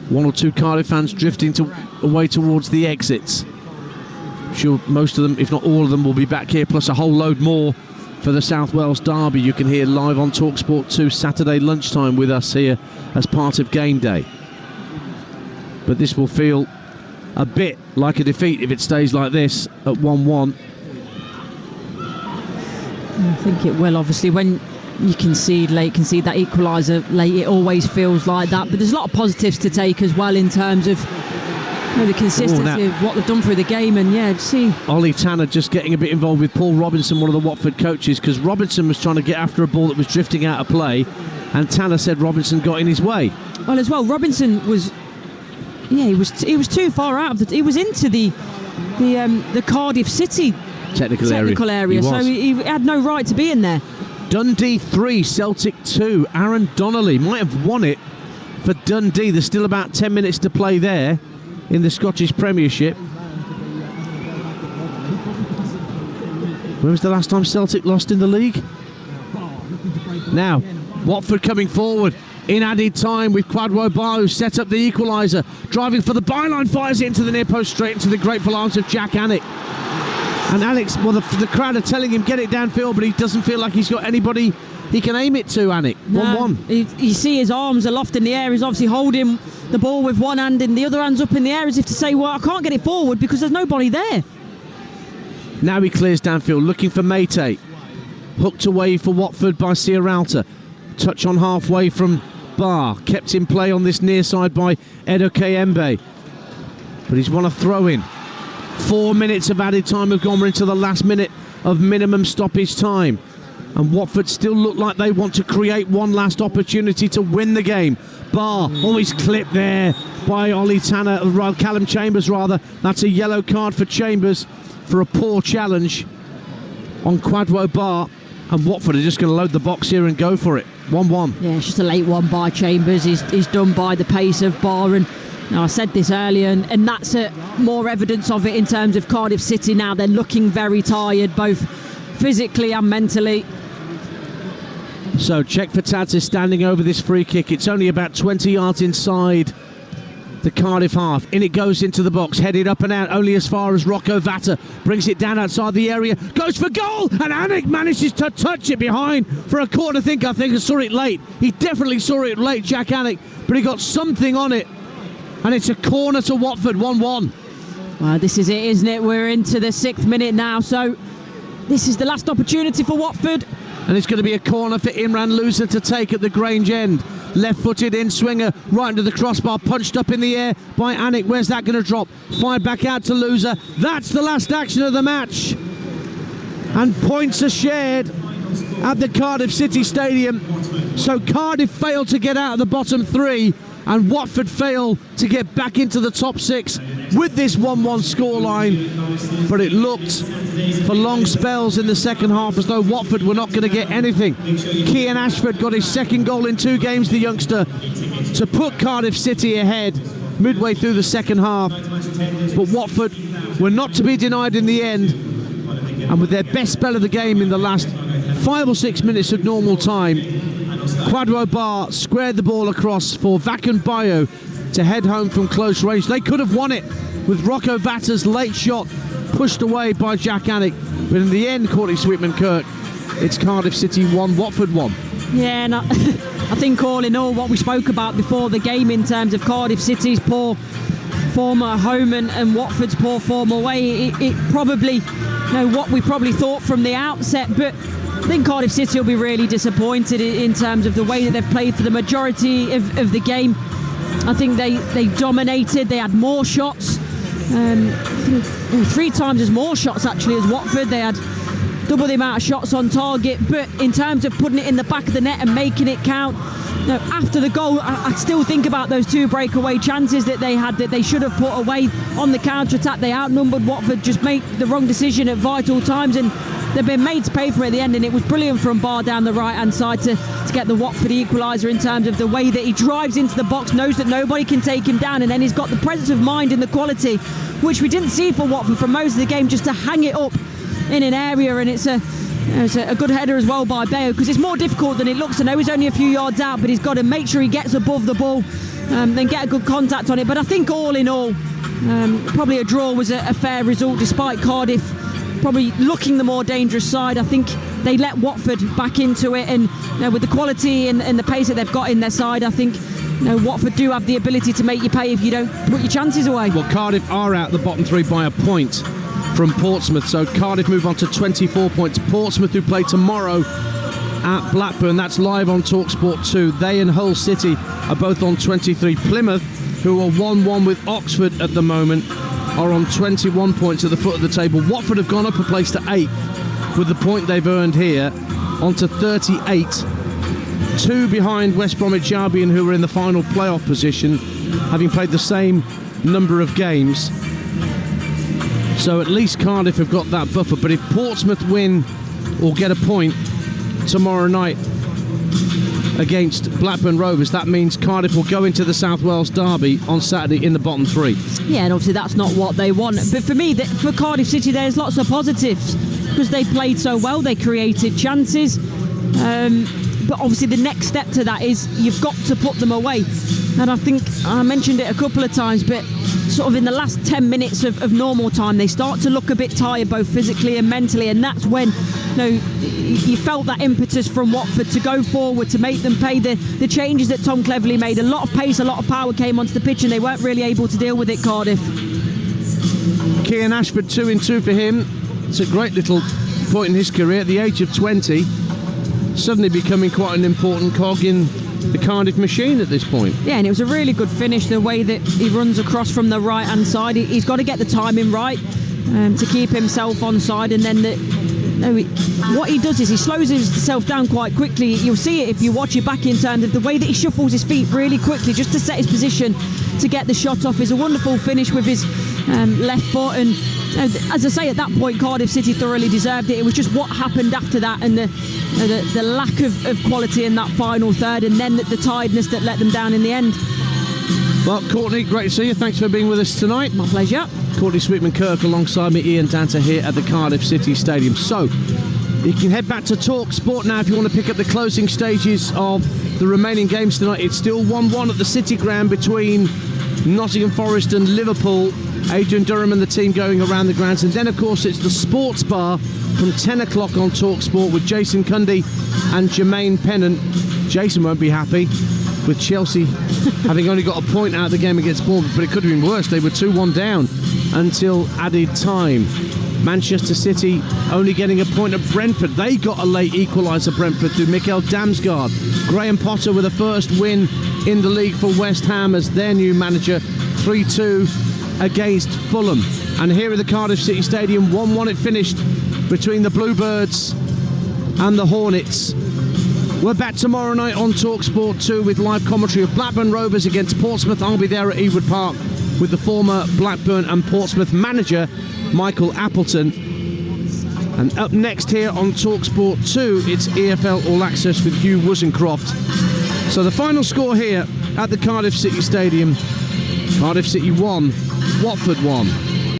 1 or 2 Cardiff fans drifting away towards the exits. I'm sure most of them, if not all of them, will be back here, plus a whole load more for the South Wales derby. You can hear live on Talksport 2 Saturday lunchtime with us here as part of game day. But this will feel a bit like a defeat if it stays like this at 1-1. I think it will, obviously. When you concede that equaliser late, it always feels like that. But there's a lot of positives to take as well in terms of the consistency of what they've done through the game. And see Ollie Tanner just getting a bit involved with Paul Robinson, one of the Watford coaches, because Robinson was trying to get after a ball that was drifting out of play, and Tanner said Robinson got in his way. Well, as well, Robinson was he was too far out of he was into the Cardiff City technical area, so he had no right to be in there. Dundee 3, Celtic 2. Aaron Donnelly might have won it for Dundee. There's still about 10 minutes to play there in the Scottish Premiership. When was the last time Celtic lost in the league? Now, Watford coming forward in added time with Kwadwo Bar, who set up the equaliser. Driving for the byline, fires it into the near post, straight into the grateful arms of Jack Annick. And Alex, well, the crowd are telling him get it downfield, but he doesn't feel like he's got anybody he can aim it to, Annick. 1-1. You see his arms aloft in the air. He's obviously holding the ball with one hand and the other hand's up in the air as if to say, well, I can't get it forward because there's nobody there. Now he clears downfield, looking for Mate. Hooked away for Watford by Sierralta. Touch on halfway from Bar. Kept in play on this near side by Edo Kayembe. But he's won a throw-in. 4 minutes of added time have gone into the last minute of minimum stoppage time. And Watford still look like they want to create one last opportunity to win the game. Bar, always clipped there by Ollie Tanner, Callum Chambers rather. That's a yellow card for Chambers for a poor challenge on Kwadwo Bar. And Watford are just going to load the box here and go for it. 1-1. Yeah, it's just a late one by Chambers. He's done by the pace of Bar, and Now, I said this earlier, and that's more evidence of it in terms of Cardiff City now. They're looking very tired, both physically and mentally. So Czech Fatadze is standing over this free kick. It's only about 20 yards inside the Cardiff half. In it goes into the box, headed up and out, only as far as Rocco Vata. Brings it down outside the area, goes for goal, and Anik manages to touch it behind for a corner. I think he saw it late. He definitely saw it late, Jack Anik, but he got something on it. And it's a corner to Watford, 1-1. Well, this is it, isn't it? We're into the 6th minute now, so this is the last opportunity for Watford. And it's going to be a corner for Imran Louza to take at the Grange end. Left-footed in swinger, right into the crossbar, punched up in the air by Anik. Where's that going to drop? Fired back out to Louza. That's the last action of the match. And points are shared at the Cardiff City Stadium. So Cardiff failed to get out of the bottom 3, and Watford fail to get back into the top 6 with this 1-1 scoreline. But it looked for long spells in the second half as though Watford were not going to get anything. Kian Ashford got his second goal in 2 games, the youngster, to put Cardiff City ahead midway through the second half. But Watford were not to be denied in the end, and with their best spell of the game in the last 5 or 6 minutes of normal time, Kwadwo Bar squared the ball across for Vacan Bayo to head home from close range. They could have won it with Rocco Vata's late shot pushed away by Jack Anik, but in the end, Courtney Sweetman-Kirk, it's Cardiff City 1, Watford 1. Yeah, and I think all in all, what we spoke about before the game in terms of Cardiff City's poor form at home and Watford's poor form away, it probably, what we probably thought from the outset, but I think Cardiff City will be really disappointed in terms of the way that they've played for the majority of the game. I think they dominated, they had more shots, 3 times as more shots actually as Watford. They had double the amount of shots on target, but in terms of putting it in the back of the net and making it count, after the goal, I still think about those 2 breakaway chances that they had that they should have put away on the counter-attack. They outnumbered Watford, just made the wrong decision at vital times, and they've been made to pay for it at the end. And it was brilliant from Barr down the right-hand side to get the Watford equaliser in terms of the way that he drives into the box, knows that nobody can take him down, and then he's got the presence of mind and the quality, which we didn't see for Watford for most of the game, just to hang it up in an area. And it's a good header as well by Bayo, because it's more difficult than it looks. I know he's only a few yards out, but he's got to make sure he gets above the ball, then get a good contact on it. But I think all in all, probably a draw was a fair result, despite Cardiff probably looking the more dangerous side. I think they let Watford back into it, and with the quality and the pace that they've got in their side, I think Watford do have the ability to make you pay if you don't put your chances away. Well, Cardiff are out the bottom 3 by a point from Portsmouth, so Cardiff move on to 24 points. Portsmouth, who play tomorrow at Blackburn, that's live on Talksport 2. They and Hull City are both on 23. Plymouth, who are 1-1 with Oxford at the moment, are on 21 points at the foot of the table. Watford have gone up a place to 8th with the point they've earned here, onto 38. 2 behind West Bromwich Albion, who are in the final playoff position, having played the same number of games. So at least Cardiff have got that buffer. But if Portsmouth win or get a point tomorrow night against Blackburn Rovers, that means Cardiff will go into the South Wales derby on Saturday in the bottom 3. Yeah, and obviously that's not what they want. But for me, for Cardiff City, there's lots of positives, because they played so well, they created chances. But obviously the next step to that is you've got to put them away. And I think I mentioned it a couple of times, but sort of in the last 10 minutes of normal time, they start to look a bit tired, both physically and mentally, and that's when you felt that impetus from Watford to go forward, to make them pay. The changes that Tom Cleverley made, a lot of pace, a lot of power came onto the pitch, and they weren't really able to deal with it, Cardiff. Kian Ashford, 2 in 2 for him. It's a great little point in his career at the age of 20, suddenly becoming quite an important cog in the Cardiff machine at this point. Yeah, and it was a really good finish, the way that he runs across from the right hand side. He's got to get the timing right to keep himself on side, and then what he does is he slows himself down quite quickly. You'll see it if you watch it back in terms of the way that he shuffles his feet really quickly just to set his position to get the shot off. Is a wonderful finish with his left foot, and as I say, at that point Cardiff City thoroughly deserved it. It was just what happened after that, and the lack of quality in that final third, and then the tiredness that let them down in the end. Well, Courtney, great to see you. Thanks for being with us tonight. My pleasure. Courtney Sweetman-Kirk alongside me, Ian Danter, here at the Cardiff City Stadium. So, you can head back to Talksport now if you want to pick up the closing stages of the remaining games tonight. It's still 1-1 at the City Ground between Nottingham Forest and Liverpool. Adrian Durham and the team going around the grounds. And then, of course, it's the Sports Bar from 10 o'clock on Talksport with Jason Cundy and Jermaine Pennant. Jason won't be happy with Chelsea having only got a point out of the game against Bournemouth, but it could have been worse. They were 2-1 down until added time. Manchester City only getting a point at Brentford. They got a late equaliser, Brentford, through Mikael Damsgaard. Graham Potter with a first win in the league for West Ham as their new manager, 3-2 against Fulham. And here at the Cardiff City Stadium, 1-1 it finished between the Bluebirds and the Hornets. We're back tomorrow night on Talksport 2 with live commentary of Blackburn Rovers against Portsmouth. I'll be there at Ewood Park with the former Blackburn and Portsmouth manager, Michael Appleton. And up next here on Talksport 2, it's EFL All Access with Hugh Wozencroft. So the final score here at the Cardiff City Stadium, Cardiff City 1, Watford 1.